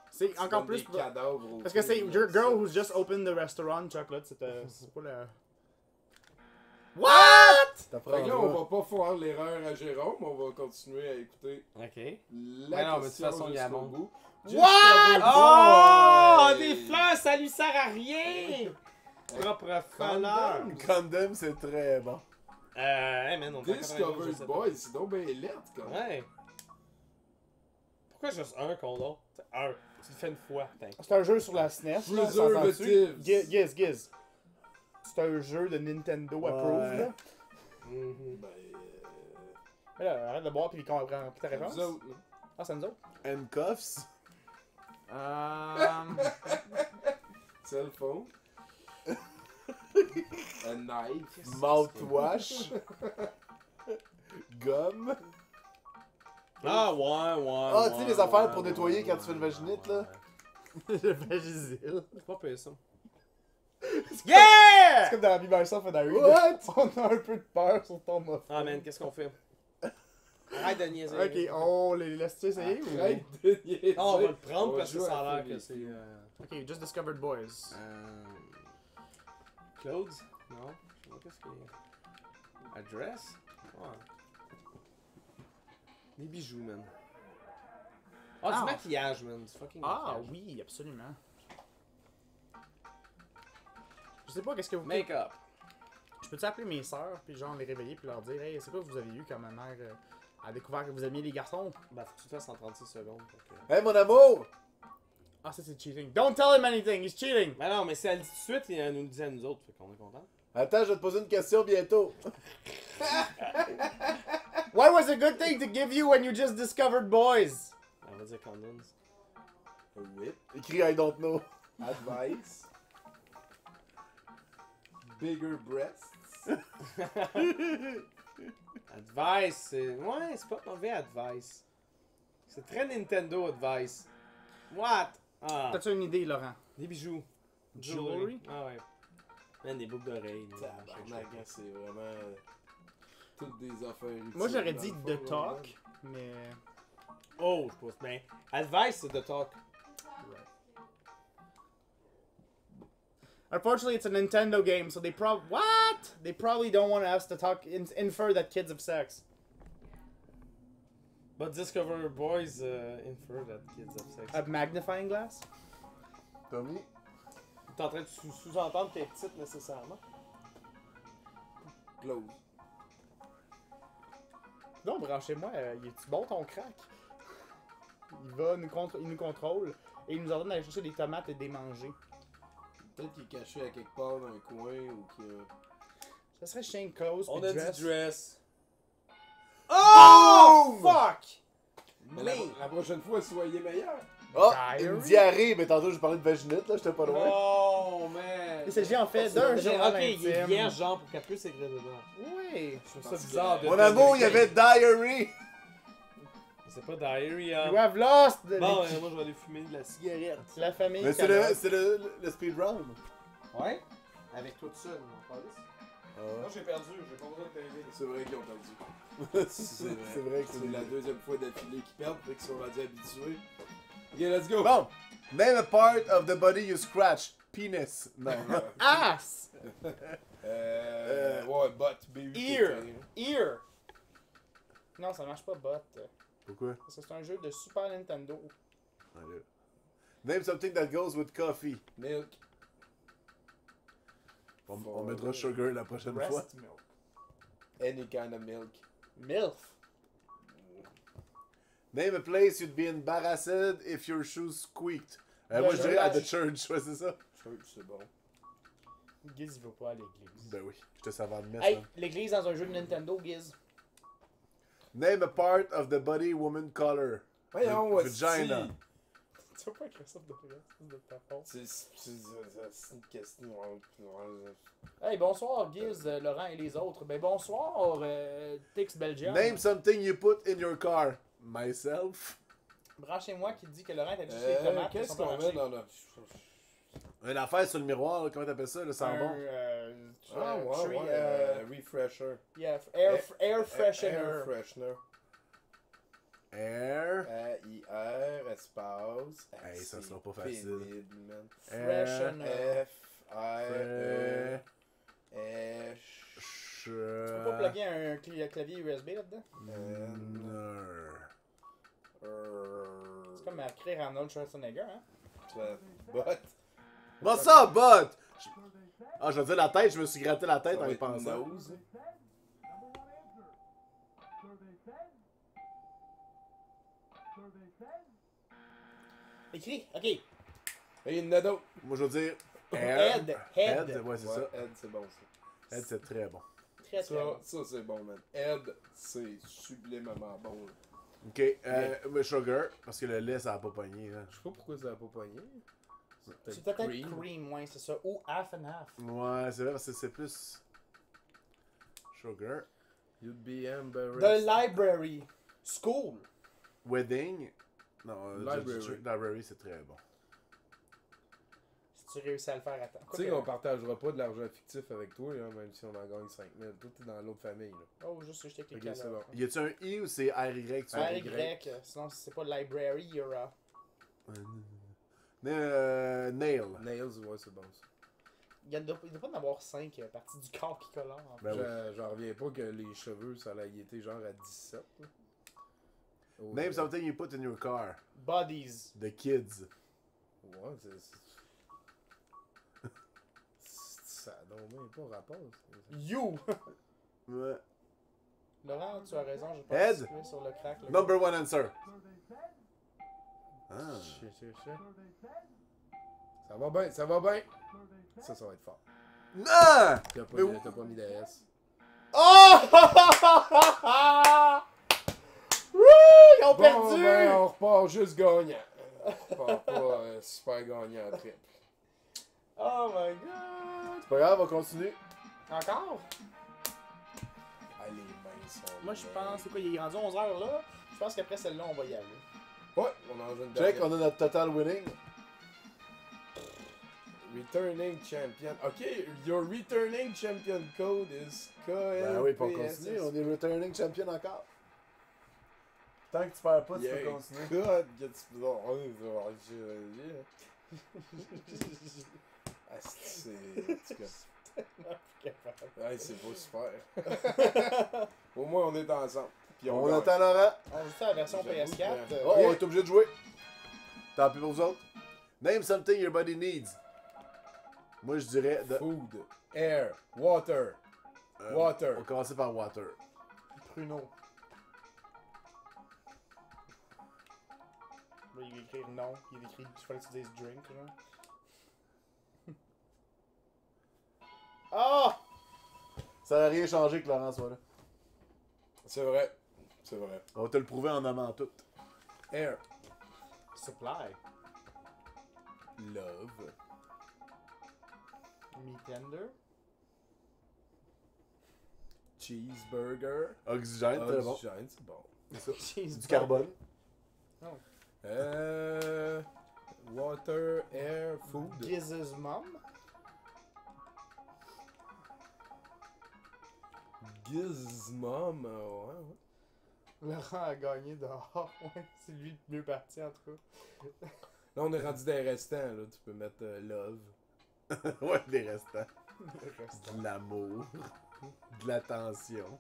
C'est Tu encore donnes plus. des cadavres aux Parce que c'est filles, Girl là, Who's Just Opened the Restaurant Chocolate, c'est pas le. What? Fait que là, on va pas faire l'erreur à Jérôme, on va continuer à écouter Ok. la Mais non, mais de toute question façon, il y a jusqu'au mon- bout. What? Oh, des fleurs, ça lui sert à rien! Propre faneur. Condom, c'est très bon. Hey man, on est en 92, je Discovered sais pas. Boys, c'est donc bien lettre quand même. Ouais. Pourquoi juste un condom? Un. Tu le fais une fois, putain. C'est un jeu sur la SNES. là, Preservatives. s'entend-tu? Giz. C'est un jeu de Nintendo approved, là. Mhm. Ben, Mais là, arrête de boire puis comprends plus ta réponse. vous autres, là. Ah, c'est nous autres? Handcuffs? Cell phone. A knife. Mouthwash? Gomme? Ah ouais. Ah, tu sais, les affaires pour nettoyer quand tu fais une vaginite, là? Le Vagisil. C'est pas pire ça. C'est Yeah! comme dans la Be Myself and Harry. What? On a un peu de peur sur ton mot. Ah man, qu'est-ce qu'on fait? Arrête de niaiser. Ok, on les laisse-tu essayer ou... Arrête de niaiser. Ah, on va le prendre On parce que joue ça à a l'air que Freddy. c'est... Ok, Just Discovered Boys. Clothes? Non. Je sais pas qu'est-ce qu'il y a. Address? Ouais. Des bijoux, man. Ah, Ah. du maquillage, man. Du fucking Ah maquillage. oui, absolument. Je sais pas qu'est-ce que vous... Make-up. Je peux-tu appeler mes sœurs puis genre les réveiller puis leur dire hey, c'est quoi que vous avez eu quand ma mère a découvert que vous aimiez les garçons? Bah, faut que tu le fasses en 36 secondes. fait que- Hey, mon amour! Ah, ça c'est cheating. Don't tell him anything, he's cheating! Mais non, mais si elle dit tout de suite, elle nous le dit à nous autres. Fait qu'on est content. Attends, je vais te poser une question bientôt. What was a good thing to give you when you just discovered boys? Elle va dire condoms. A whip. Écris I don't know. Advice. Bigger breasts. Advice, c'est... Ouais, c'est pas mauvais, Advice. C'est très Nintendo, Advice. What? Ah, T'as-tu une idée, Laurent? des bijoux. Jewelry? Ah ouais. Man, des boucles d'oreilles. là, Tabarnak, hein, c'est vraiment toutes des affaires utiles. Moi j'aurais dans dit le fond, The là. Talk, mais... Oh, je pense bien. Advice, c'est de talk. Unfortunately, it's a Nintendo game, so they They probably don't want us to infer that kids have sex. But Discover Boys infer that kids have sex. A magnifying glass? Tommy? T'es en train de sous-entendre qu'elle est petite nécessairement. Close. Non, branchez-moi, il est-tu bon ton crack? Il nous contrôle et il nous ordonne d'aller chercher des tomates et des manger. Peut-être qu'il est caché à quelque part dans un coin ou qu'il y a... Ça serait Shane Close On puis a dress. dit dress. Oh! Fuck! Mais la prochaine fois, soyez meilleur. Oh! Diary? Une diarrhée, mais tantôt j'ai parlé de vaginite, là, j'étais pas loin. Oh, man! Il s'agit en fait d'un journal Ok, il est intime. vierge, genre, pour qu'elle puisse s'écrire dedans. Oui. Je trouve ça bizarre de... Mon amour, il y avait diary! C'est pas diary, hein. You have lost the... Bon, moi, je vais aller fumer de la cigarette. La famille. Mais c'est le speedrun. Ouais? Avec toi tout seul, mon police. Moi, j'ai perdu, j'ai pas besoin de t'aider. C'est vrai qu'ils ont perdu. C'est vrai que C'est la deuxième fois d'affilée qu'ils perdent, fait qu'ils sont rendus habitués. Ok, let's go! Bon! Name a part of the body you scratch. Penis. Non. Ass! Ouais, butt, baby. Ear! Ear! Non, ça marche pas bot. Pourquoi? Parce que c'est un jeu de Super Nintendo. Allez. Name something that goes with coffee. Milk. On mettra sugar la prochaine fois. Breast milk. Any kind of milk. MILF. Name a place you'd be embarrassed if your shoes squeaked. Moi, je dirais à the church, ouais, c'est ça. Church, c'est bon. Giz, il va pas à l'église. Ben oui, je te savais de mettre. Hey, hein. l'église dans un jeu de Nintendo, Giz. Name a part of the body woman color. Voyons, Vagina. Tu vas pas écrire ça de ta faute. c'est une question. Hey, bonsoir, Giz, Laurent et les autres. Ben bonsoir, Tix Belgium. Name something you put in your car. Myself. Branchez-moi qui dit que Laurent a juste les tomates. Qu'est-ce qu'on met dans notre. Une affaire sur le miroir, là, comment t'appelles ça, le sambon? Ah, ouais, refresher. Yeah, air freshener. Air freshener. Air. A-I-R, espace. Hey, ça sera pas facile. Pénible, man. Freshener. F-R-E. Tu peux pas plugger un clavier USB là-dedans? C'est comme écrire Arnold Schwarzenegger, hein? But. What's up, bud? Ah, je veux dire la tête, je me suis gratté la tête Ça en va y être pensant. nose. Écrit, ok. Et il y en a d'autres. Moi, je veux dire. Head. Head, ouais, c'est ça. Ouais, Ed, c'est bon ça. Head, c'est très bon. Très très bon. Ça c'est bon, man. Ed, c'est sublimement bon. Là. Ok, mais sugar, parce que le lait, ça a pas pogné. Hein. Je sais pas pourquoi ça a pas pogné. C'est peut-être cream, ouais, c'est ça. Ou half and half. Ouais, c'est vrai, parce que c'est plus. Sugar. You'd be embarrassed. The library. School. Wedding. Non, Library. Library, c'est très bon. Si tu réussis à le faire à temps. Tu sais qu'on partagera pas de l'argent fictif avec toi, hein, même si on en gagne 5000. Toi, t'es dans l'autre famille. Là. Oh, juste jeter quelqu'un Ok, c'est bon. Y a-tu un I ou c'est RY? Tu vois? Y. Sinon, si c'est pas library, il y aura. Nail. Nails, ouais, c'est bon ça. Il doit pas en avoir 5 parties du corps qui colorent. En fait. Ben J'en reviens pas que les cheveux, ça a été genre à 17. Là. Oh, Name something you put in your car. Bodies. The kids. Ouais, ça a donc même pas rapport. You. Ouais. Laurent, tu as raison, je pense Head. que tu es sur le crack. Là. Number one answer. Ah. Shit. Ça va bien, ça va bien. Ça va être fort. Non! T'as pas mis de S. Oh! Wouh! Ils ont perdu! Ben, on repart juste gagnant. On repart pas super gagnant après. Oh my god! C'est pas grave, on continue. Encore? Ah, les mains sont. Moi je pense, c'est quoi, il est rendu 11h là? Je pense qu'après celle-là, on va y aller. Ouais, on en joue une Check, dernière. on a notre total winning. Returning champion. Ok, your returning champion code is KLPSS. Ben oui, pour continuer, on est returning champion encore. Tant que tu perds pas, tu peux continuer. God, c'est pas super. Au moins, on est ensemble. Puis On gagne. attend Laurent. On joue ça à la version J'avoue PS4. que- Oh, on est obligé de jouer. Tant pis pour vous autres. Name something your body needs. Moi, je dirais. Food, air, water. Water. On va commencer par water. Pruneau. Là, il va écrire non. Il a écrit qu'il fallait que tu dises drink. Là. Ah! Ça n'a rien changé que Laurent soit là. C'est vrai. C'est vrai. On va te le prouver en amant tout. Air. Supply. Love. Meat tender. Cheeseburger. Oxygène, très bon. Oxygène, c'est bon. C'est ça. Cheese Du carbone. Water, air, food. Giz's mom. Gizmom, ouais. Laurent a gagné dehors. Ouais, c'est lui le mieux parti en tout cas. Là, on est rendu des restants, là. Tu peux mettre love. Ouais, des restants. De l'amour. De l'attention.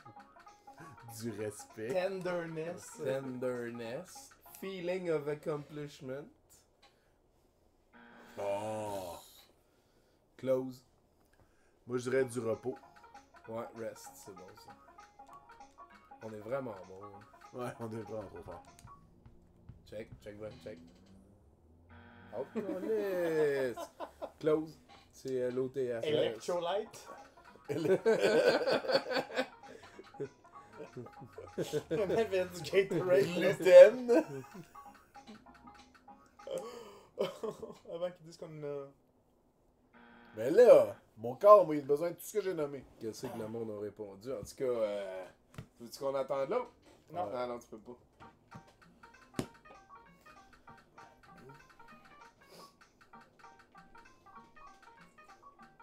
Du respect. Tenderness. Tenderness. Feeling of accomplishment. Oh. Close. Moi, je dirais du repos. Ouais, rest, c'est bon ça. On est vraiment bon. Ouais, on est vraiment trop fort. Check, check. Oh, police. Close. C'est l'OTF. Electrolyte. On avait du Gatorade. Gluten. Avant qu'ils disent qu'on a... Mais là, mon corps, moi, il a besoin de tout ce que j'ai nommé. Qu'est-ce que le monde a répondu? En tout cas, veux-tu qu'on attende l'autre? Non. Ah non, tu peux pas.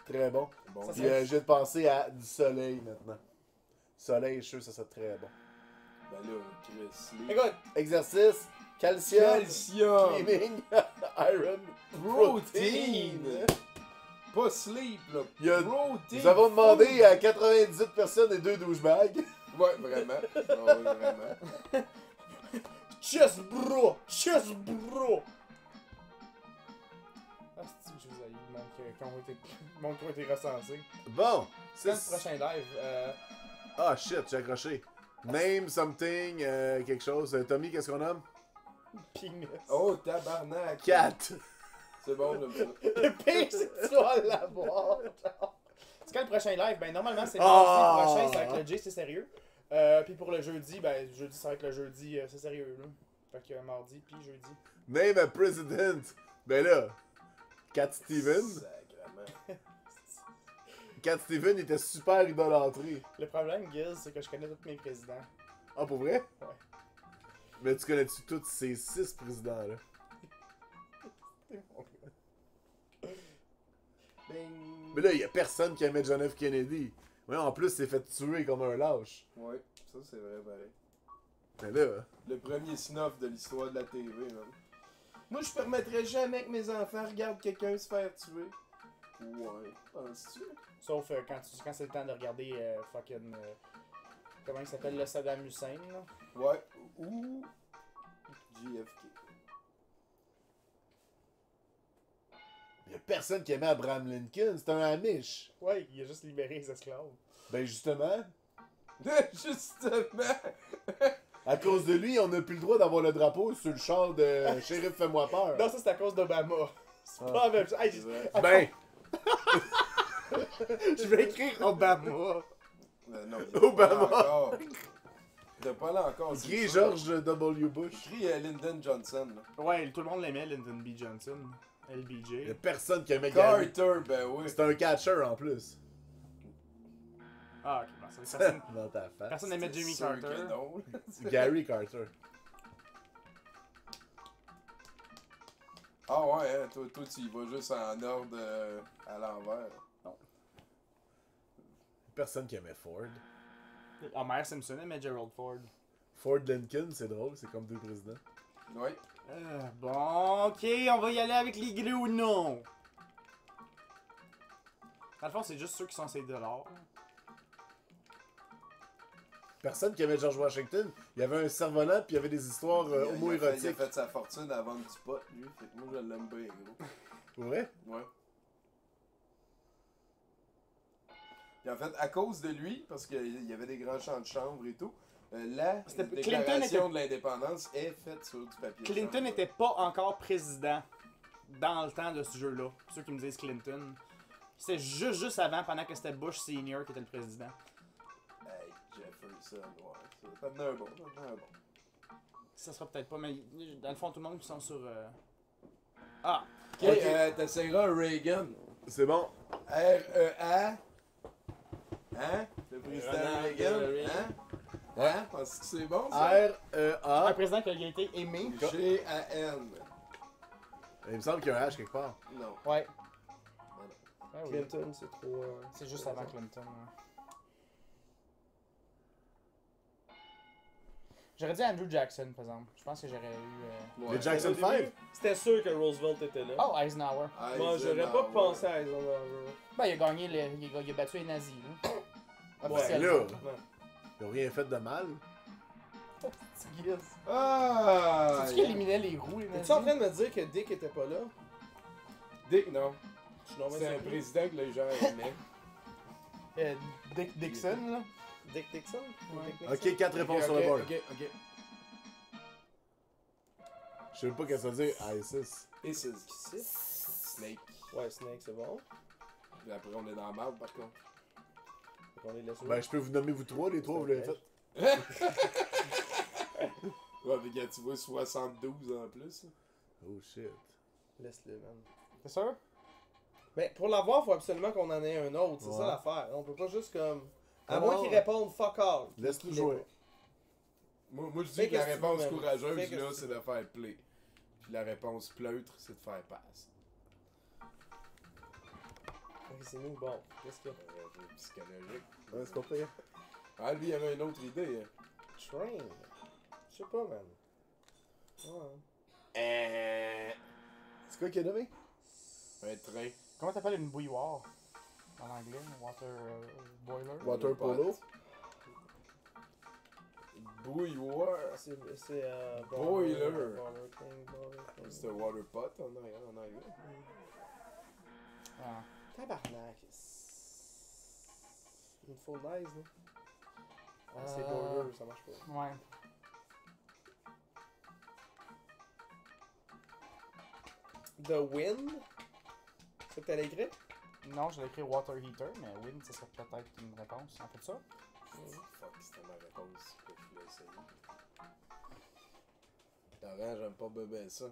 Très bon. Bon, Ça, Puis c'est- je vais te penser à du soleil maintenant. Soleil, je suis sûr que ça serait très bon. ben là, Chris, sleep. Écoute, Exercice, calcium, Calcium! cleaning, iron, Protein! Pas sleep, là. Il y a- Protein! Nous avons demandé à 98 personnes et 2 douchebags. Ouais, vraiment. Ouais, vraiment. chest bro! Chest bro! Ah, c'est que je vous ai eu, le monde qui ont été recensés. Bon, C'est c'est le prochain live. Ah shit, j'ai accroché. Name something, quelque chose. Tommy, qu'est-ce qu'on nomme? Penis. Oh, tabarnak! 4. C'est bon, j'aime ça. Le pire, c'est que tu vas l'avoir. genre. C'est quand le prochain live? Ben, normalement, c'est le Ah! mardi prochain, c'est avec le J, c'est sérieux. Puis pour le jeudi, ben, jeudi, ça va être le jeudi, c'est sérieux, là. Fait que mardi, puis jeudi. Name a president. Ben là, Cat Steven. Sacrement. Cat Steven était super idolâtré. Le problème, Giz, c'est que je connais tous mes présidents. Ah, pour vrai? Ouais. Mais tu connais-tu tous ces 6 présidents-là? Bing! Mais là, y a personne qui aimait John F. Kennedy. Ouais, en plus, c'est fait tuer comme un lâche. Ouais, ça c'est vrai, pareil. Mais là, Le premier snuff de l'histoire de la TV, man. Moi, je permettrais jamais que mes enfants regardent quelqu'un se faire tuer. Ouais, penses-tu? Sauf quand c'est le temps de regarder fucking. Comment il s'appelle le Saddam Hussein, là? Ouais, ou JFK. y a personne qui aimait Abraham Lincoln. C'est un Amish. Ouais, il a juste libéré les esclaves. Ben justement, Justement! à cause de lui, on n'a plus le droit d'avoir le drapeau sur le char de Shérif Fais-moi peur. Non, ça c'est à cause d'Obama. C'est Ah. pas la même chose. Hey, C'est vrai. Ben, je vais écrire Obama. Non, il est pas Obama. là encore. Il est pas là encore. c'est écrit sûr. George W. Bush. Écrit Lyndon Johnson. Là. Ouais, tout le monde l'aimait, Lyndon B. Johnson. Y a LBJ. personne qui aimait Gary. Carter, ben oui. C'est un catcher en plus. Ah, ok, bon, ça personne. Dans ta face. Personne n'aimait Jimmy C'est sûr Carter. que non. Gary Carter. Ah ouais, hein, toi tu y vas juste en ordre à l'envers. Personne qui aimait Ford. Homer Simpson aimait Gerald Ford. Ford Lincoln, c'est drôle, c'est comme 2 présidents. Ouais. Bon, ok, on va y aller avec les gris ou non. Dans le fond, c'est juste ceux qui sont ces $. Personne qui aimait George Washington. Il y avait un cerf-volant puis il y avait des histoires Il a homo-érotiques. fait sa fortune à vendre du pot, lui. Fait que moi je l'aime bien, gros. Pour vrai? Ouais. Puis en fait, à cause de lui, parce qu'il y avait des grands champs de chambre et tout, la C'était- déclaration de l'indépendance est faite sur du papier. Clinton chambre. n'était pas encore président dans le temps de ce jeu-là. Ceux qui me disent Clinton. C'était juste avant, pendant que c'était Bush Senior qui était le président. Hey, Jefferson, ouais. Ça tenait un bon, ça tenait un bon. Ça sera peut-être pas, mais dans le fond, tout le monde qui sont sur. Ah! Ok, t'essayeras Reagan. C'est bon. R-E-A. Hein? Le président Ronald Reagan. Reagan. Hein? Hein? Penses-tu que c'est bon, ça? Un R-E-A. président qui a été aimé. G-A-N. Il me semble qu'il y a un H quelque part. Non. Ouais. Ah oui. Clinton, c'est trop. C'est juste avant Clinton. Ouais. J'aurais dit Andrew Jackson, par exemple. Je pense que j'aurais eu. Ouais. Les Jackson Au début, 5? C'était sûr que Roosevelt était là. Oh, Eisenhower. Moi, j'aurais pas pensé à Eisenhower. Ben, il a gagné il a battu les nazis. Là. Ouais, Officiellement. là. Ouais. Ils ont rien fait de mal. Petit Giz. Ah! C'est-tu qui éliminait les roues, les Es-tu en train de me dire que Dick était pas là? Dick, non. Je suis normal C'est un surpris. président que les gens aimaient. Dick Dixon, là. Dick Dixon? Ouais. Dick Nixon? Ok, 4 réponses sur le board. Ok. Je sais pas qu'est-ce que ça veut dire. ISIS. Isis. Qui c'est? Snake. Ouais, Snake, c'est bon. Puis après, on est dans la marde, par contre. Donc, on est laissé. Ben, je peux vous nommer vous trois. Les trois, vous l'avez fait. Ouais, mais quand tu vois 72 en plus. Oh shit. Laisse-le, man. C'est sûr? Mais pour l'avoir, faut absolument qu'on en ait un autre. C'est Ouais. ça l'affaire. On peut pas juste comme. À Comment? moins qu'ils répondent fuck all. Laisse-le Qu'il jouer. l'ait Moi, je Fais dis que la qu'est-ce que tu réponse veux, man. courageuse, Fais qu'est-ce là, que c'est tu de faire play. Puis la réponse pleutre, c'est de faire passe. pas. Ok, c'est nous, bon. Qu'est-ce qu'il y a? Psychologique. Ouais, c'est pas pire. Ah, lui, il avait une autre idée. Hein. Train. Je sais pas, man. Ouais. C'est quoi qui est nommé? Un train. Comment t'appelles une bouilloire? En anglais, water boiler. Water polo. Bouilloire. C'est. Boiler. Boiler. C'est un water pot en anglais. Ah. Tabarnak. Une full nice, là. Ah, c'est boiler, ça marche pas. Ouais. The Wind? C'est ça que t'allais écrire? Non, j'allais écrire water heater, mais wind, ça serait peut-être une réponse. On fait ça? Fuck, c'était ma réponse que je voulais essayer. Laurent, j'aime pas bébé ça.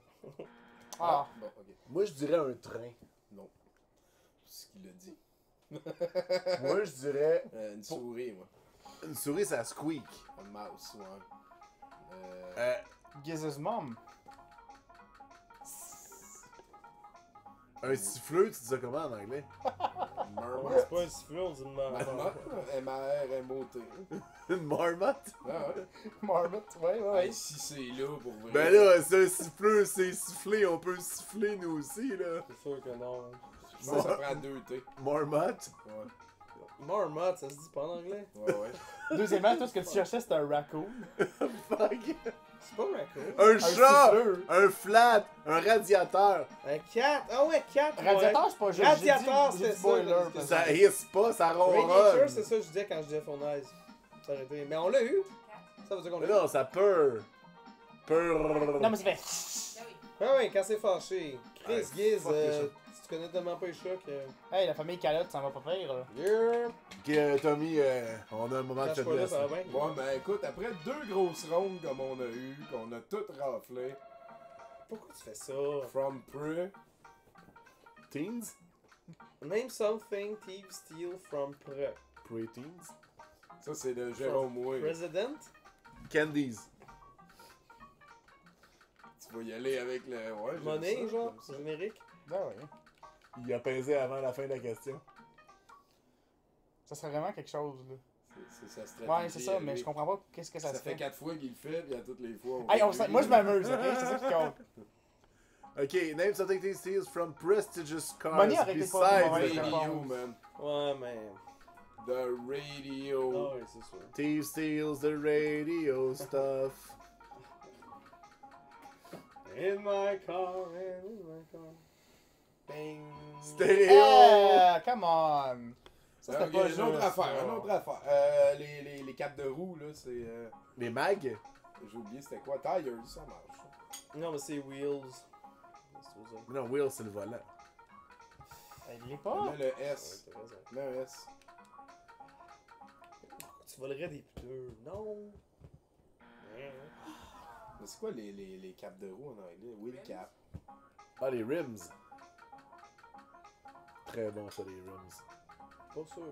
Ah! Bon, ok. Moi, je dirais un train. C'est ce qu'il a dit. Moi, je dirais Une souris, moi. une souris, ça squeak. Un mouse, ouais. Giz's mom. Un siffleux, tu dis ça comment en anglais? Marmotte. C'est pas un sifflot, on dit une Marmotte, M-A-R-M-O-T. Une marmotte? Ah ouais. Marmot, ouais, Ouais, si c'est là pour vrai. Ben là, c'est un siffleux, c'est sifflé, on peut siffler nous aussi, là. C'est sûr que non. Je pense que ça prend 2 T. Marmotte? Ouais. Marmotte, ça se dit pas en anglais? Ouais. Deuxièmement, toi, ce que tu cherchais, c'était un raccoon. Fuck. C'est pas raccoon. Un chat! siffleux. Un flat! Un radiateur! Un cat? Ah ouais, cat! Radiateur, c'est pas juste. Radiateur, j'ai c'est dit ça, boiler. parce que parce Ça que- hisse pas, ça Radiator, ronronne! c'est ça que je disais quand je disais fournaise. Ça aurait été. Mais on l'a eu! Ça veut dire qu'on Mais l'a eu. non, ça peur! Peur! Non, mais ça fait. Ah ouais, quand c'est fâché. Chris, Ouais, Giz, fuck les chats. tu connais tellement pas les chats que. Hey, la famille Calotte, ça va pas pire, là. Yeah! Ok, Tommy, on a un moment de Quand je suis pas là, faiblesse. ça va bien. Ouais, mais écoute, après 2 grosses rondes comme on a eu, qu'on a toutes raflé, Pourquoi tu fais ça? from pre, Teens? Name something thieves steal from Pre-teens? ça c'est de Jérôme Way. President? Candies. Tu vas y aller avec le. Ouais, j'aime Monnaie, ça, genre? j'aime ça. Générique? Ben ouais. Il a pesé avant la fin de la question. Ça serait vraiment quelque chose, là. C'est sa stratégie. Ouais, c'est ça, à mais lui. je comprends pas qu'est-ce que ça, Ça se fait fait. 4 fois qu'il le fait, puis à toutes les fois. Hey, fait moi, lui. je m'amuse, ok? C'est ça qui compte. Ok, name something thieves steals from prestigious cars Money aurait été pas besides mauvais. the Radio, réponse. man. Ouais, mais. The radio. Ah ouais, c'est sûr. Thieves steals the radio stuff. In my car, in my car. Bang! Stéréo! Eh, come on! Ça, c'était Ok, pas une autre juste, affaire, là. une autre affaire. Les capes de roue, là, c'est. Les mags? J'ai oublié c'était quoi? Tires, ça marche. Non, mais c'est Wheels. C'est ça. Mais non, Will, c'est le volant. Elle l'est pas. Mets le Ouais, S. t'as raison. Mets un S. Tu volerais des pneus. Non! Mais c'est quoi les capes de roue en anglais? Wheel cap. Ah, les rims. Très bon, ça, les rims. Pas sûr.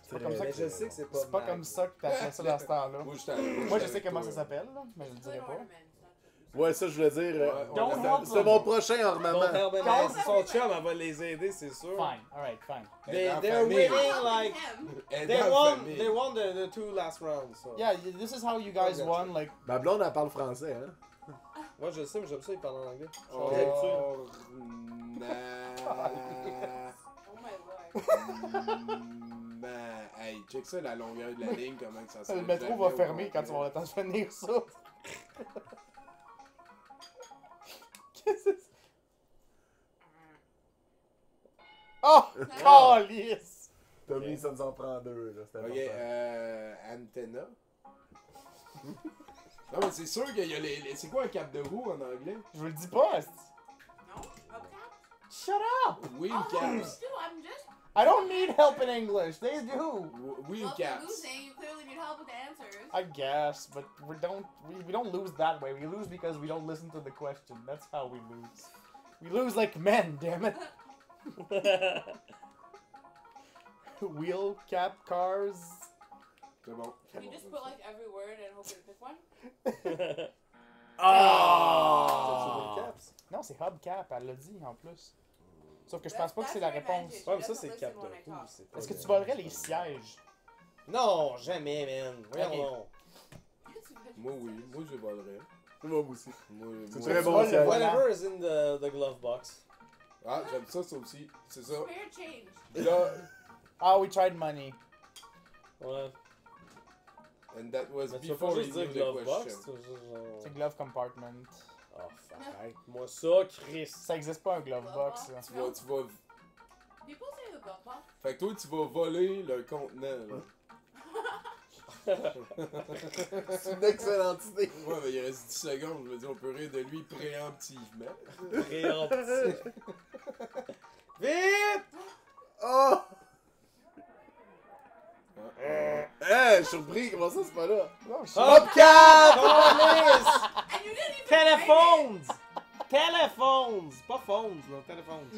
C'est pas comme ça Mais que je sais que c'est pas. C'est pas Mac. comme ça que t'appelles ça dans ce temps-là. Moi, j'étais. Moi, je sais comment ça s'appelle, là, mais je le dirai pas. Ouais, ça, je voulais dire. Ouais, Don't on help a- C'est mon prochain ornement. Bon, ben, ben, c'est son chum, elle va les aider, c'est sûr. Fine, alright, fine. They're winning like. Elle est They dans la won, famille. they won the 2 last rounds. So. Yeah, this is how you guys won, like. Ma blonde, elle parle français, hein. Moi, je le sais, mais j'aime ça, il parle en anglais. Je suis rendu habitué. Orna- Oh my lord. Hey, check ça, la longueur de la ligne, comment que ça se Le métro va fermer quand tu vas avoir le temps de finir ça. Qu'est-ce que c'est? Oh! Calice! Tommy, ça nous en prend deux, là. C'est Ok, important. antenna. Non, mais c'est sûr qu'il y a les. C'est quoi un cap de roue en anglais? Je vous le dis pas, esti. No? Okay. Shut up! Wheel Oh, caps. still, I'm just. I don't need help in English. They do. Wheel Well, if you're caps. losing, you clearly need help with the answers. I guess, but we don't lose that way. We lose because we don't listen to the question. That's how we lose. We lose like men, damn it. Wheel cap cars. C'est bon. You just put like every word and hope you pick one. Ah! C'est des caps. Non, c'est hubcap, elle l'a dit en plus. Sauf que je That's- pense pas que that's c'est la her réponse. advantage. Ouais, mais She ça, doesn't c'est cap listen de when I roue. talk. c'est pas Est-ce que le- tu volerais les sièges? Non, jamais, man. Voyons Ok. donc. Moi, oui. Moi, je volerais. Moi aussi. Moi, C'est moi- très Tu bon, voles le siège. volant. Whatever is in the glove box. Ah, j'aime ça, ça aussi. C'est ça. Spare change. Là, Ah, we tried money. Ouais. and that was Mais tu vas pas before juste you dire knew the glove box. question. tu vas juste genre- C'est glove compartment. Oh, fuck. Arrête-moi ça, Chris. Ça existe pas un glove box. là. Tu vas. People say the glove box. Fait que toi, tu vas voler le contenant, là. C'est une excellente idée. Ouais, mais il reste 10 secondes. Je veux dire, on peut rire de lui préemptivement. Préemptif. Vite! Oh! Eh, surpris, comment ça, c'est pas là? Oh, shit. Hubcap! Calice! And you didn't even Téléphones! Téléphones! Pas phones, non, téléphones.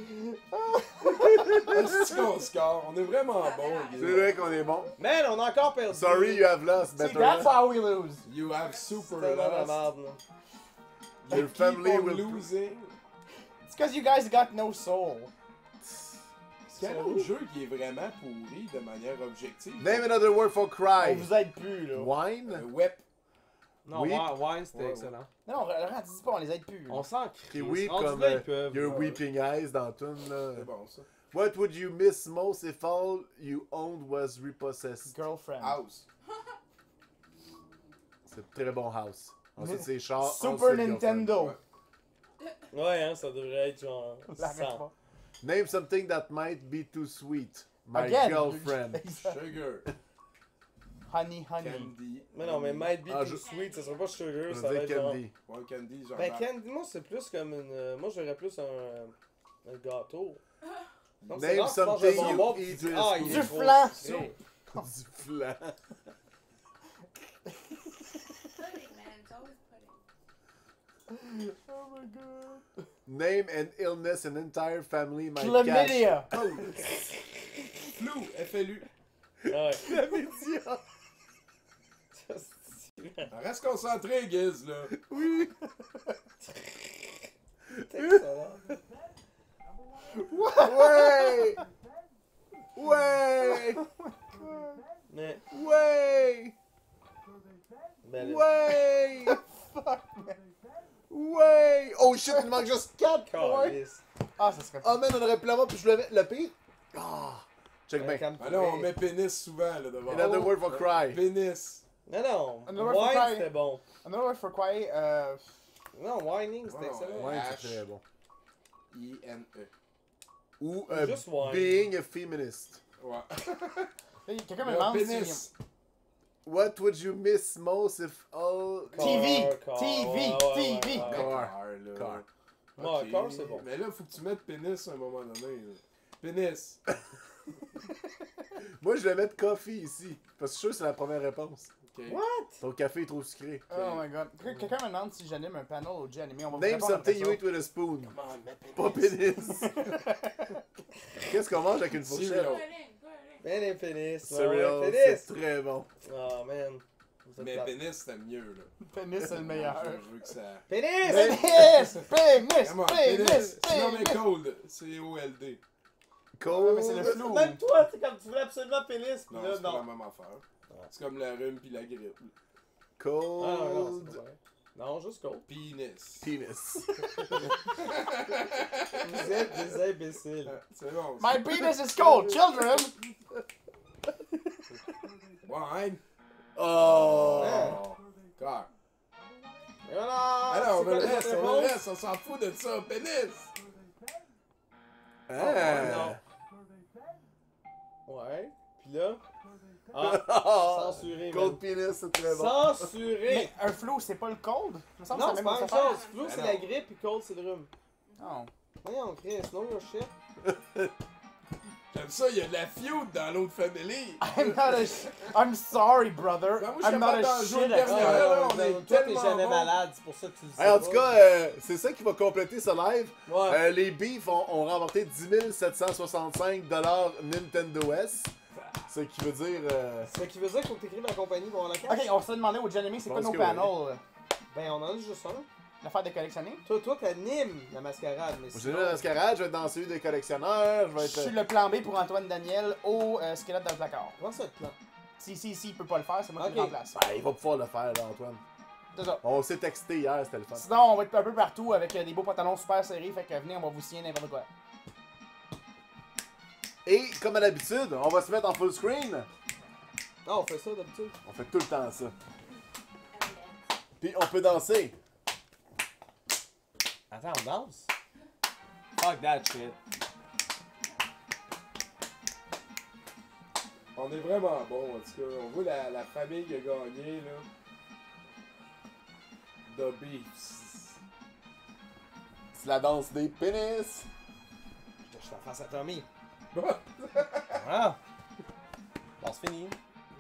Est-ce qu'on score? On est vraiment bon, C'est Guillaume. vrai qu'on est bon. Man, on a encore perdu. Sorry, you have lost. See, Better that's luck. how we lose. You have super C'est vraiment la lost. merde, là. You Your keep family on will- losing. It's because you guys got no soul. Quel autre jeu qui est vraiment pourri de manière objective? Name another word for On cry. vous aide plus, là. Wine? Web. Non, Weep. Wine, c'était Ouais, excellent. Non, Laurent, dis pas, on les aide plus. là. On s'en Qui crie. weep Rendu comme là, ils peuvent. Your Weeping Eyes dans Toon, là. C'est bon, ça. What would you miss most if all you owned was repossessed? Girlfriend. House. C'est très bon house. Ensuite, c'est char. Super ensuite, Nintendo. Ouais. Ouais, hein, ça devrait être genre L'arrête 100. pas. Name something that might be too sweet. My Again. girlfriend. Sugar. Honey, honey. Candy. Mais non, mais might be Ah, too je- sweet, ça sera pas sugar, Je ça va veux être dire genre... candy. Ouais, candy, genre. Ben candy, moi c'est plus comme une... Moi j'aurais plus un gâteau. Donc, c'est Name rare que tu manges something un bonbon, you puis tu eat dis, with ah, a il est Du trop flan. sucré. Du flan. Pudding, man. It's always pudding. Oh my god. Name an illness an entire family might Chlamydia. catch. Flou. FLU. Ouais. Chlamydia. Reste concentré, Giz, là. Oui. Ouais. Ouais. Mais, Ouais. ben, Ouais. Ouais. Oh shit, il manque juste 4 points. calice. Ah, ça serait Oh man, on aurait pu l'avoir puis je l'avais. Le pire. Ah. Check Ben, bien. calme-toi. Ah là, on met pénis souvent, là, devant. Another word for cry. Pénis. Non, non. Another word for Wine, cry. c'était bon. Another word for quiet, Non, whining, c'était Ouais, excellent. Ouais, H. c'est très bon. I-N-E. Ou Juste wine. being a feminist. Ouais. quelqu'un me Le demande pénis. What would you miss most if all... TV, Car, TV, ouais, TV. ouais, ouais. Car. là. Car. Ouais, Ok. car, c'est bon. Mais là, faut que tu mettes pénis à un moment donné. Là. Pénis. Moi, je vais mettre coffee ici. Parce que je suis sûr que c'est la première réponse. Ok. What? Ton café est trop sucré. Oh my god. Quelqu'un me demande si j'anime un panel au G animé. On va vous Name répondre après something ça. you eat with a spoon. Come on, mets Pas pénis. Qu'est-ce qu'on mange avec une fourchette? Cereal. Pudding. Ben les pénis. Cereal, Ouais, c'est pénis. très bon. Oh man. Vous êtes Mais plate. pénis, c'était mieux, là. Pénis, c'est le meilleur. Je veux que ça... Pénis! Pénis! Pénis! Come on, Pénis! Sinon, mais Pénis! cold. C-O-L-D. Cold. mais c'est le flou. Même toi, c'est comme tu voulais absolument pénis, pis Non, là, c'est pas la non. même affaire. C'est comme la rhume pis la grippe. Ah non, non, Cold. c'est pas vrai. Non, juste cold. Pénis. Penis. Vous êtes des imbéciles. C'est bon. ça. My penis is cold, children! Ouais. Oh! Cœur. Et voilà! Alors, on C'est veut le quoi les reste, autres on veut le réponses? reste, on s'en fout de ça, pénis! Hein? Ouais. Puis là. Ah, Ah! censuré, Cold man. penis, c'est très bon. Censuré! Mais un flu, c'est pas le cold? Il me semble Non, que c'est c'est pas la la même même affaire. chose. Flu, c'est Ben la non. grippe, puis cold, c'est le rhume. Non. Voyons, Chris, know your shit. J'aime ça, il y a de la feud dans l'autre famille. I'm sorry, brother. Ben, moi, je suis I'm not capable d'en a jouer shit le at dernier. all. là, on Toi, est t'es tellement jamais bon. malade, c'est pour ça que tu le sais. Hey, en pas. tout cas, c'est ça qui va compléter ce live. Ouais. Les Beefs ont remporté 10 765 Nintendo S. Ce qui veut dire. Ce qui veut dire qu'il faut que t'écrives la compagnie pour avoir la carte. Ok, on se demandait au Jeremy, c'est quoi Je nos pense que panels? Ben, on en a juste un. L'affaire de collectionner? Toi, t'animes la mascarade, mais J'ai sinon... la mascarade, je vais être dans celui des collectionneurs, je vais Je être. suis le plan B pour Antoine Daniel au squelette dans le placard. Comment ça, le plan? Si, il peut pas le faire, c'est moi qui Ok. le remplace. Ben, il va pouvoir le faire, là, Antoine. C'est ça. On s'est texté hier, c'était le fun. Sinon, on va être un peu partout avec des beaux pantalons super serrés, fait que venez, on va vous signer n'importe quoi. Et comme à l'habitude, on va se mettre en full screen. Ah, on fait ça d'habitude. On fait tout le temps ça. Puis on peut danser. Attends, on danse? Fuck that shit. On est vraiment bon, en tout cas. On voit la famille qui a gagné, là. The Beefs. C'est la danse des pénis. Je te face à Tommy. Bon. Ah! Bon, c'est fini.